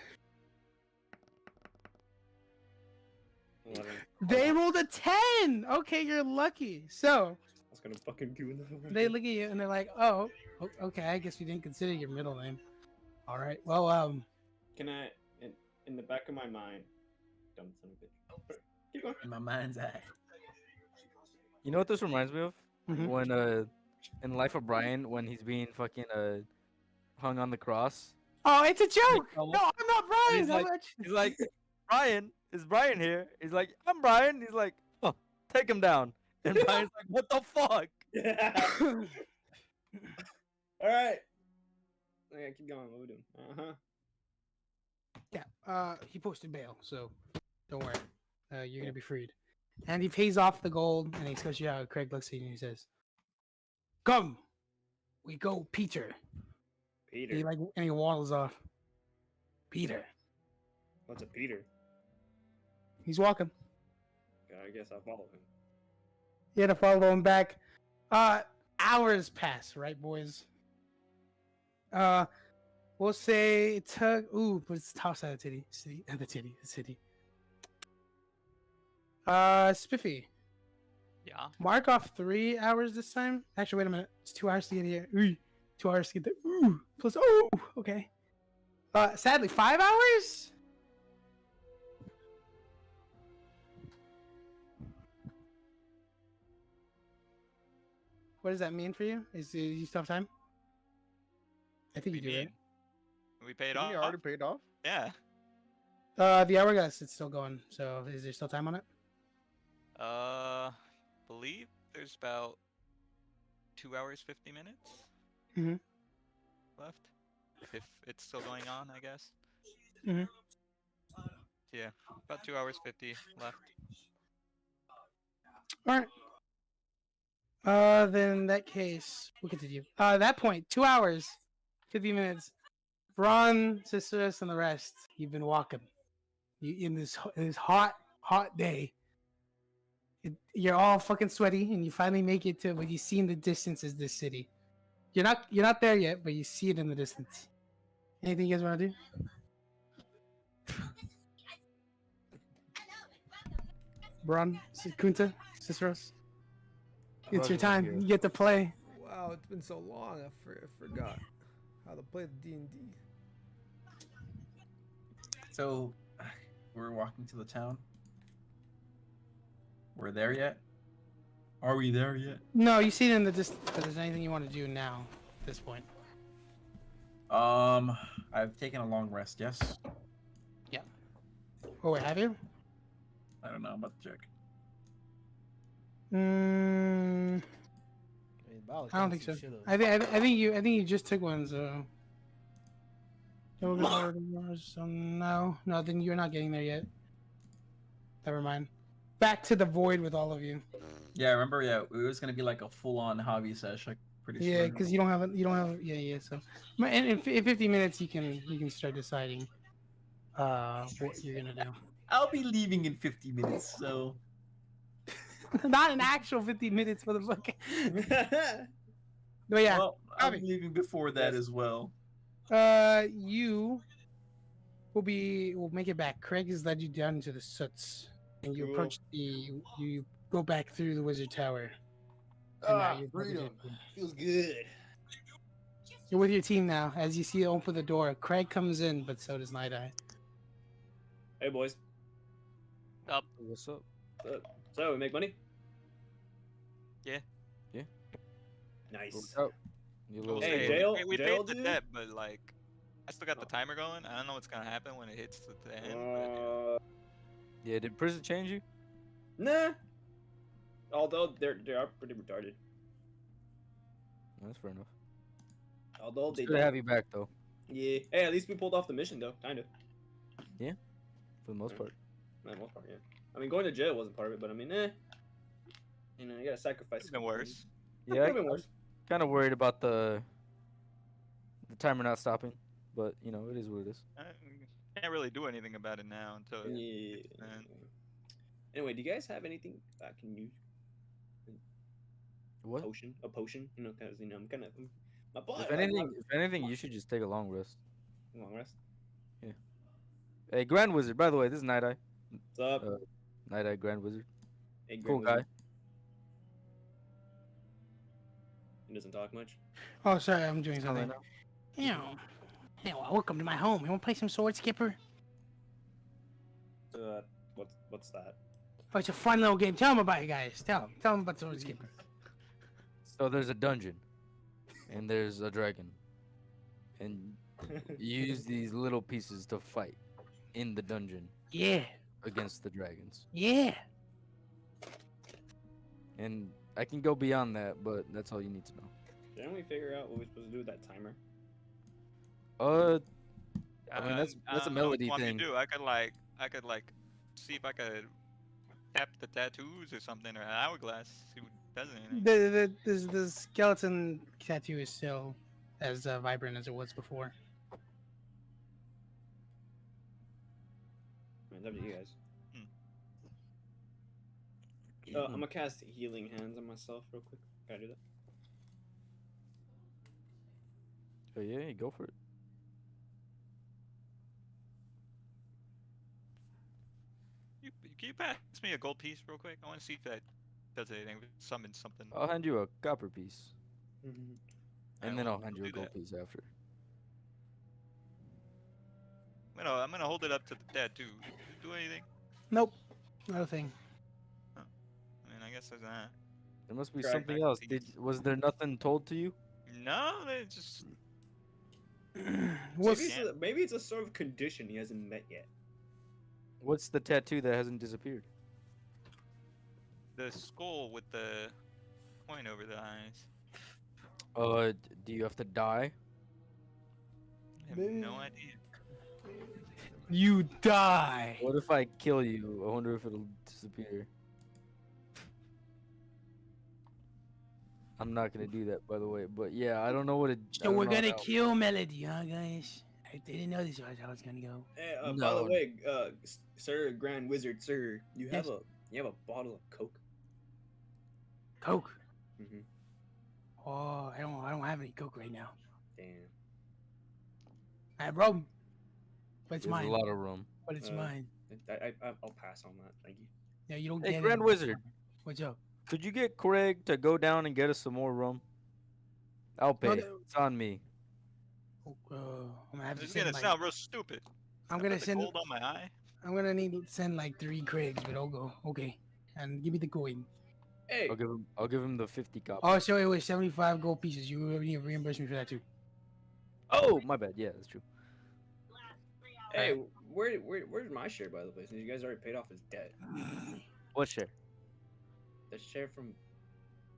11. They rolled a 10. Okay, you're lucky. So I was gonna fucking do it. they look at you and they're like, "Oh, okay. I guess we didn't consider your middle name. All right. Well, Can I, in the back of my mind, dumb son of a bitch. Keep going. In my mind's eye. You know what this reminds me of? Mhm. When in Life of Brian, when he's being fucking hung on the cross. oh, it's a joke. come No, I'm not And Brian. he's like, Brian, is Brian here? He's like, I'm Brian. He's like, oh, take him down. And Brian's like, what the fuck? All right. Okay, keep going. What we doing? Yeah. He posted bail, so don't worry. You're gonna be freed. And he pays off the gold, and he goes, "Yeah." Craig looks at you and he says, "Come, we go, Peter." Peter. And he waddles off. Peter. What's a Peter? He's walking. Okay, I guess I'll follow him. You had to follow him back. Hours pass, right, boys? We'll say it took. Ooh, but it's the top side of the city. Spiffy. Yeah. Mark off 3 hours this time. Actually, wait a minute. It's 2 hours to get here. Ooh, 2 hours to get there. Ooh, plus. Oh, okay. Sadly, 5 hours. What does that mean for you? Is you still have time? I think you do, right? We paid Didn't off. you already paid off? Yeah. The hourglass it's still going. So is there still time on it? Believe there's about 2 hours 50 minutes Mhm. left. If it's still going on, I guess. Mhm. Yeah, about 2 hours 50 left. All right. Then in that case, we'll continue. At that point, 2 hours, 50 minutes. Ron, Sisters, and the rest. You've been walking. In this hot day. You're all fucking sweaty, and you finally make it to what you see in the distance is this city. You're not there yet, but you see it in the distance. Anything you guys want to do? Bron, Kunta, Ciceros. It's your time. You get to play. Wow, it's been so long. I forgot how to play the D&D. So, we're walking to the town. We're there yet? Are we there yet? No, you see it in the distance. But is there anything you want to do now at this point? I've taken a long rest, yes? Yeah. Oh, wait, have you? I don't know, I'm about to check. I don't think so. I think you just took one, so. So no, then you're not getting there yet. Never mind. Back to the void with all of you. Yeah, I remember, it was gonna be like a full-on hobby sesh, like, pretty Yeah, soon. because you don't have yeah. So, in 50 minutes you can start deciding what you're gonna do. I'll be leaving in 50 minutes, so. Not an actual 50 minutes, motherfucker. But yeah, Well, I'm leaving before that as well. you will make it back. Craig has led you down into the soots, and you approach you go back through the wizard tower. And now you're freedom. Feels good. You're with your team now. As you see open the door, Craig comes in, but so does Night Eye. Hey, boys. Up. What's up? So, we make money? Yeah. Yeah. Nice. Oh, Hey, jail. We jail, paid the dude? debt, but like, I still got the timer going. I don't know what's gonna happen when it hits the end. But, yeah, did prison change you? Nah. Although they are pretty retarded. That's fair enough. Although It's they good to don't. have you back, though. Yeah. Hey, at least we pulled off the mission, though. Kind of. Yeah. For the most part. For the most part, yeah. I mean, going to jail wasn't part of it, but I mean, you know, you gotta sacrifice. It's been worse. Yeah, been worse. Kind of worried about the timer not stopping, but you know, it is what it is. I can't really do anything about it now until. Yeah. Anyway, do you guys have anything I can use? What? A potion, you know, because you know I'm kind of my body. If anything, you should just take a long rest. Long rest. Yeah. Hey, Grand Wizard. By the way, this is Night Eye. What's up? Night Grand Wizard. Hey, Cool Grand guy. Wizard. He doesn't talk much. Oh, sorry, I'm doing He's coming something. now. Hey, welcome to my home. You want to play some Sword Skipper? What's that? Oh, it's a fun little game. Tell them about it, guys. Tell them about Sword Skipper. So there's a dungeon, and there's a dragon, and you use these little pieces to fight in the dungeon Yeah, against the dragons. yeah. And I can go beyond that, but that's all you need to know. Didn't we figure out what we're supposed to do with that timer? I mean that's I a don't know what melody you want me to thing. do. I could like see if I could tap the tattoos or something or an hourglass. See what does anything. The skeleton tattoo is still as vibrant as it was before. I mean, it's up to you guys. Hmm. I'm gonna cast Healing Hands on myself real quick. Can I do that? Oh yeah, go for it. Can you pass me a gold piece real quick? I want to see if that does anything. Summon something. I'll hand you a copper piece, Mm-hmm. and I then will I'll hand you a do gold that. piece after. I'm gonna hold it up to the tattoo. Do anything? Nope, not a thing. I mean, I guess there's that. There must be Correct. something else. Was there nothing told to you? No, they just We'll Maybe it's a sort of condition he hasn't met yet. What's the tattoo that hasn't disappeared? the skull with the coin over the eyes. Do you have to die? I have no idea. You die. What if I kill you? I wonder if it'll disappear. I'm not gonna do that, by the way. But yeah, I don't know what it. I So don't we're know gonna how- kill Melody, huh, guys? I didn't know this was how it's gonna go. Hey, by the No. way, Sir Grand Wizard, sir, you have Yes. a bottle of Coke. Coke. Mm-hmm. Oh, I don't have any Coke right now. Damn. I have rum, but it's There's mine. a lot of room. But it's Uh, mine. I'll pass on that. Thank you. Yeah, you don't Hey, get Grand it. Wizard, What's up? could you get Craig to go down and get us some more rum? I'll pay. no. It's on me. I'm gonna have to This is send gonna like, sound real stupid. I'm I gonna put the send. gold on my eye. I'm gonna need to send like 3 Craigs, but I'll go. Okay, and give me the coin. Hey, I'll give him the 50 copper. Oh, so it was 75 gold pieces. You need to reimburse me for that too. Oh, my bad. Yeah, that's true. hey, where's my share, by the way? Since you guys already paid off his debt, What share? the share from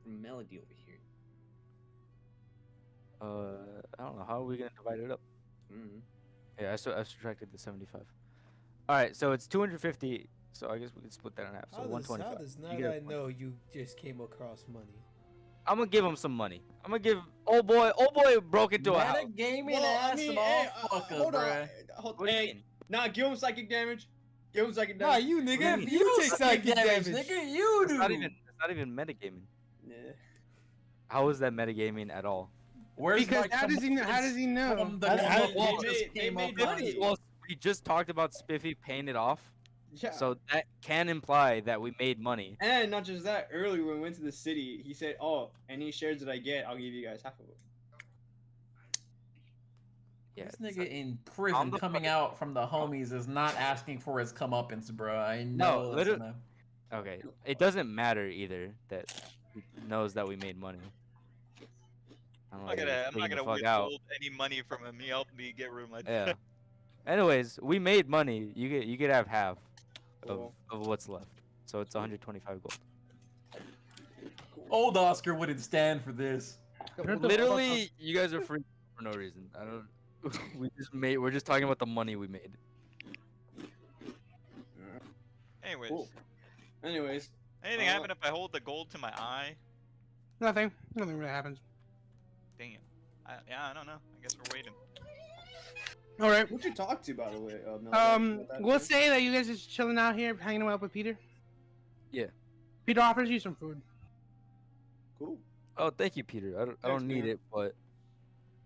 Melody over here. I don't know. How are we gonna divide it up? Mm-hmm. Yeah, I subtracted the 75. All right, so it's 250. So I guess we can split that in half. So How 125. does You not get a I point. know you just came across money? I'm gonna give him some money. I'm gonna give old boy broke into a house. Metagaming Well, I ass mean, motherfucker, hold on. bruh. Hold, What do you hey, mean? nah, give him psychic damage. Give him psychic Nah, damage. you nigga, mean? you take psychic damage. nigga. You It's do. not even metagaming. Yeah. How is that metagaming at all? Where's Because my how does he know? How does he know? From the How- money how- that just they came made up money. on- Well, we just talked about Spiffy paying it off, Yeah. so that can imply that we made money. And not just that, earlier when we went to the city, he said, "Oh, any shares that I get, I'll give you guys half of it." Yeah, This it's nigga in prison the coming fucking- out from the homies is not asking for his comeuppance, bro. I No, know. literally- That's okay. It doesn't matter either that he knows that we made money. I don't know, he's I'm not freaking the gonna fuck out. withhold any money from him. He helped me get rid of my Yeah. debt. Anyways, we made money. You could have half Cool. of what's left. So it's 125 gold. Old Oscar wouldn't stand for this. Literally, you guys are free for no reason. I don't. We're just talking about the money we made. Anyways, Cool. Anyways, anything happen if I hold the gold to my eye? Nothing. Nothing really happens. Dang it. I don't know. I guess we're waiting. All right. who'd you talk to, by the way? Melody, about that We'll too? say that you guys are just chilling out here, hanging out with Peter. Yeah. Peter offers you some food. Cool. Oh, thank you, Peter. I Thanks, don't need man. it, but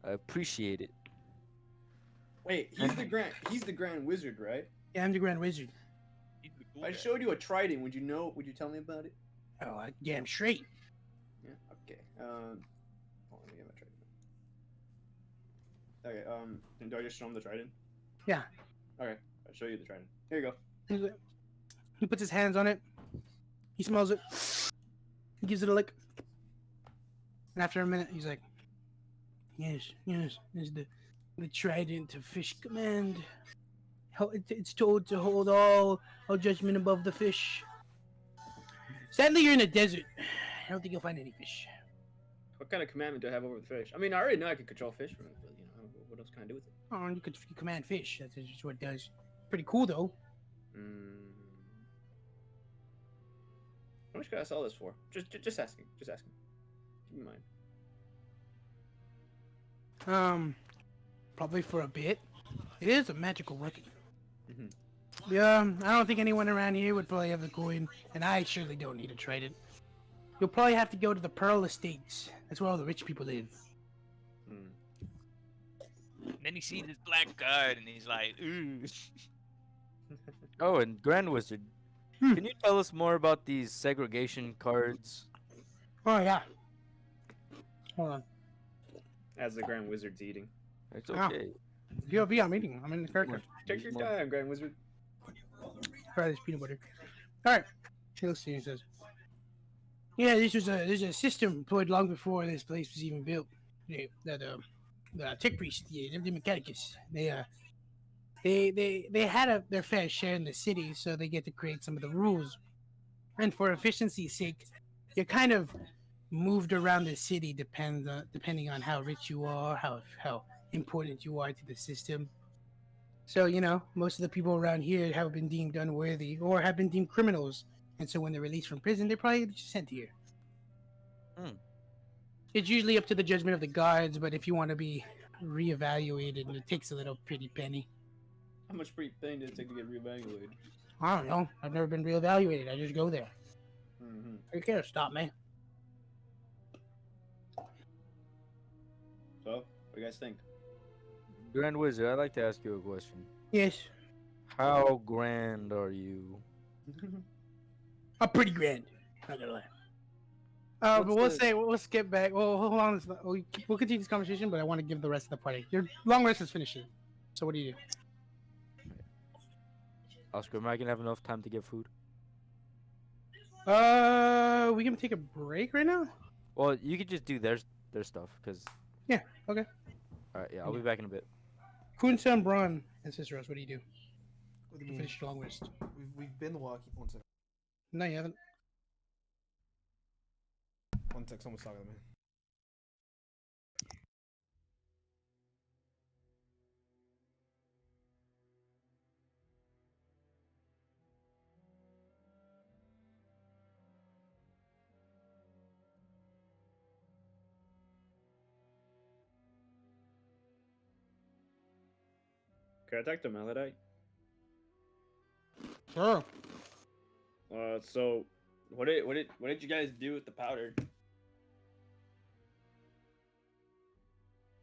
I appreciate it. Wait, he's the grand wizard, right? Yeah, I'm the Grand Wizard. He's the If I showed you a trident, would you know? Would you tell me about it? Oh, damn straight. Yeah. Okay. Hold on, let me get my trident. Okay. Do I just show him the trident? Yeah. Okay. I'll show you the trident. Here you go. He puts his hands on it. He smells it. He gives it a lick. And after a minute, he's like, "Yes, is the trident of fish command. It's told to hold all judgment above the fish. Sadly, you're in a desert. I don't think you'll find any fish." What kind of commandment do I have over the fish? I mean, I already know I can control fish, but what else can I do with it? Oh, you command fish. That's just what it does. Pretty cool, though. How much could I sell this for? Just asking. Just asking. Keep in mind. Probably for a bit. It is a magical weapon. Mm-hmm. Yeah, I don't think anyone around here would probably have the coin, and I surely don't need to trade it. You'll probably have to go to the Pearl Estates. That's where all the rich people live. And then he sees this black guard and he's like, ooh. Oh, and Grand Wizard, can you tell us more about these segregation cards? Oh, yeah. Hold on. As the Grand Wizard's eating. It's okay. POV, I'm eating. I'm in the character. Take your time, Grand Wizard. Try this peanut butter. Alright. Let's see. It says, yeah, there's a system employed long before this place was even built. The tech priest, the Mechanicus, they had their fair share in the city, so they get to create some of the rules. And for efficiency's sake, you're kind of moved around the city depending on how rich you are, how important you are to the system. So, most of the people around here have been deemed unworthy or have been deemed criminals. And so when they're released from prison, they're probably just sent here. It's usually up to the judgment of the guards, but if you want to be reevaluated, it takes a little pretty penny. How much pretty penny does it take to get reevaluated? I don't know. I've never been reevaluated. I just go there. Mm-hmm. Who cares? Stop me. So, what do you guys think? Grand Wizard, I'd like to ask you a question. Yes. How grand are you? I'm pretty grand. Not gonna lie. But we'll skip back. Well, hold on. We'll continue this conversation, but I want to give the rest of the party. Your long rest is finishing. So what do you do? Oscar, am I gonna have enough time to get food? We can take a break right now. Well, you could just do their stuff, cause. Yeah. Okay. All right. Yeah, I'll be back in a bit. Kunta and Braun and Ciceros, what do you do? What do you mean? Finish your long rest. We've been walking. One sec. No, you haven't. One sec. Someone's talking to me. Can I talk to Melodite? Sure. So, what did you guys do with the powder?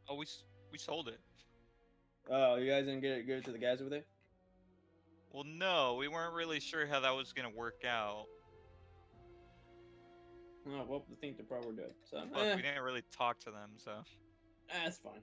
Oh, we sold it. Oh, you guys didn't give it to the guys over there? Well, no, we weren't really sure how that was gonna work out. Oh, well, I think they're probably dead. So, Plus, we didn't really talk to them, so. That's fine.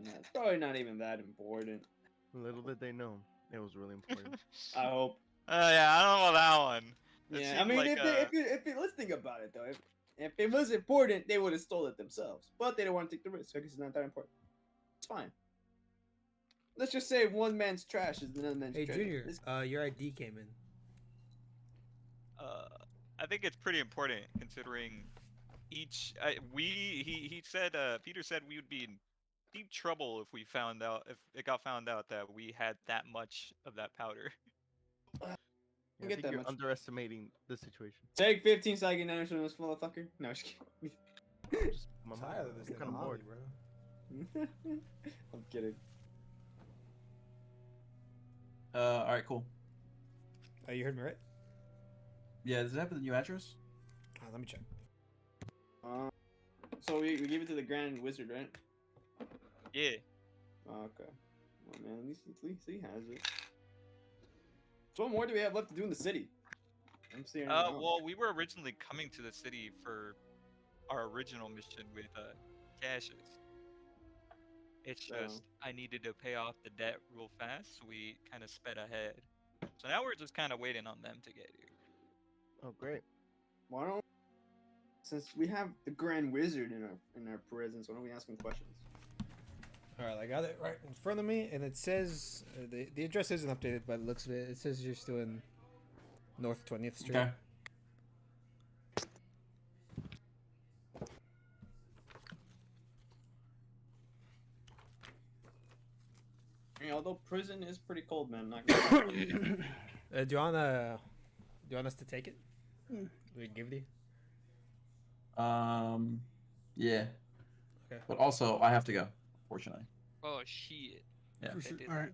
It's probably not even that important. Little did they know, it was really important. I hope. Yeah, I don't know that one. It Yeah, I seemed mean, like, let's think about it though. If it was important, they would have stole it themselves. But they don't want to take the risk. So I guess it's not that important. It's fine. Let's just say one man's trash is another man's Hey, treasure. Junior, your ID came in. I think it's pretty important considering he said Peter said we would be in deep trouble if it got found out that we had that much of that powder. I Get think that you're much. underestimating the situation. Take 15 seconds to answer this motherfucker. No, just kidding. Just, I'm tired of this I'm thing, kind of bored. bro. I'm kidding. All right, cool. Oh, you heard me right? Yeah, does it have the new address? Let me check. So we give it to the Grand Wizard, right? Yeah. Okay. Oh man, at least he has it. So what more do we have left to do in the city? I'm seeing. Well, we were originally coming to the city for our original mission with Cassius. It's just I needed to pay off the debt real fast, so we kind of sped ahead. So now we're just kind of waiting on them to get here. Oh, great. Why don't, since we have the Grand Wizard in our presence, why don't we ask him questions? All right, I got it right in front of me, and it says the address isn't updated by the looks of it. It says you're still in North 20th Street. Okay. Although prison is pretty cold, man. Not gonna lie. Do you want us to take it? We give it you. Yeah. Okay. But also, I have to go. Fortunately. Oh shit. Yeah. All right.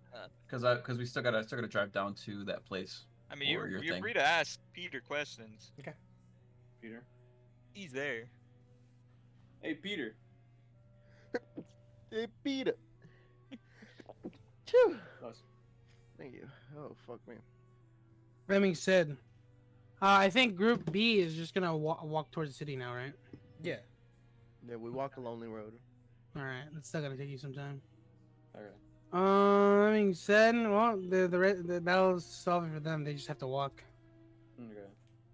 Because we still gotta drive down to that place. I mean, for your you're thing. free to ask Peter questions. Okay. Peter. He's there. Hey, Peter. Hey, Peter. Phew. Us. Thank you. Oh, fuck me. That being said, I think Group B is just gonna walk towards the city now, right? Yeah. Yeah, we walk a lonely road. All right, that's still gonna take you some time. Alright. That being said, well, the that'll solve it for them. They just have to walk. Okay.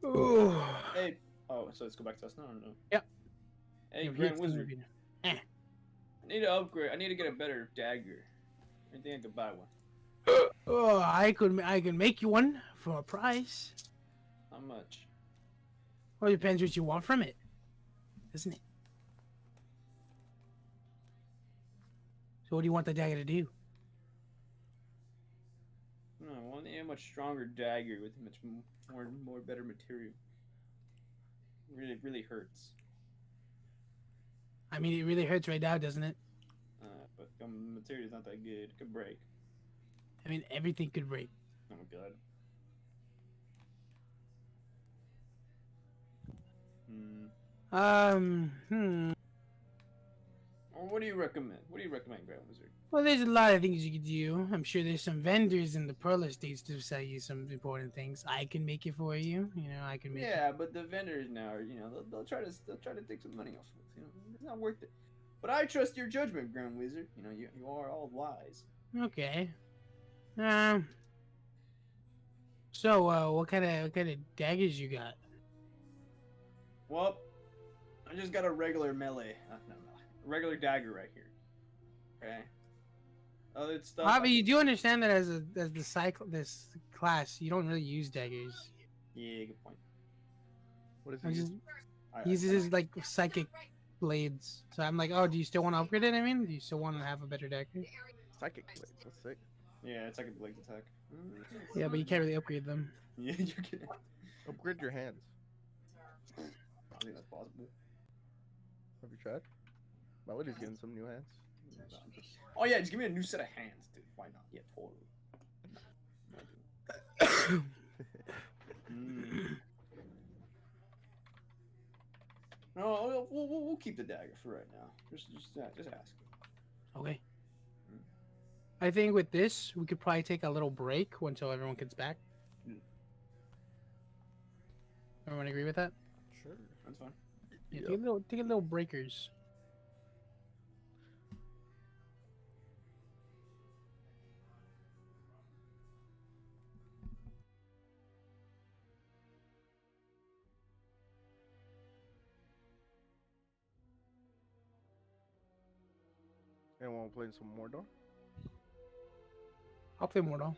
Ooh. Hey. Oh, so let's go back to us now. No. Yep. Hey, Yeah, Grand he's Wizard. Eh. I need to upgrade. I need to get a better dagger. I think I could buy one. Oh, I could make you one for a price. How much? Well, it depends what you want from it, doesn't it? So, what do you want the dagger to do? No, I want a much stronger dagger with much more better material. Really hurts. I mean, it really hurts right now, doesn't it? But the material's not that good. It could break. I mean, everything could break. Oh my god. Or what do you recommend? What do you recommend, Grand Wizard? Well, there's a lot of things you could do. I'm sure there's some vendors in the Pearl Estates to sell you some important things. I can make it for you. You know, I can make it. Yeah, but the vendors now are, they'll try to take some money off of us. It's not worth it. But I trust your judgment, Grand Wizard. You are all wise. Okay. So, what kind of daggers you got? Well, I just got a regular melee. No, a regular dagger right here. Okay. Other stuff. However, you do understand that as this class, you don't really use daggers. Yeah, good point. What is I it? just uses his like psychic blades. So I'm like, oh, do you still want to upgrade it? I mean, do you still want to have a better dagger? Psychic blades. That's sick. Yeah, it's like a blade attack. Yeah, but you can't really upgrade them. Yeah, you can. Upgrade your hands. I think that's possible. Have you tried? Melody's getting some new hands. Oh yeah, just give me a new set of hands, dude. Why not? Yeah, totally. No, we'll keep the dagger for right now. Just ask. Okay. I think with this, we could probably take a little break until everyone gets back. Everyone agree with that? Sure. That's fine. Yeah, take a little breakers. Anyone play some more, though? I'll play more though.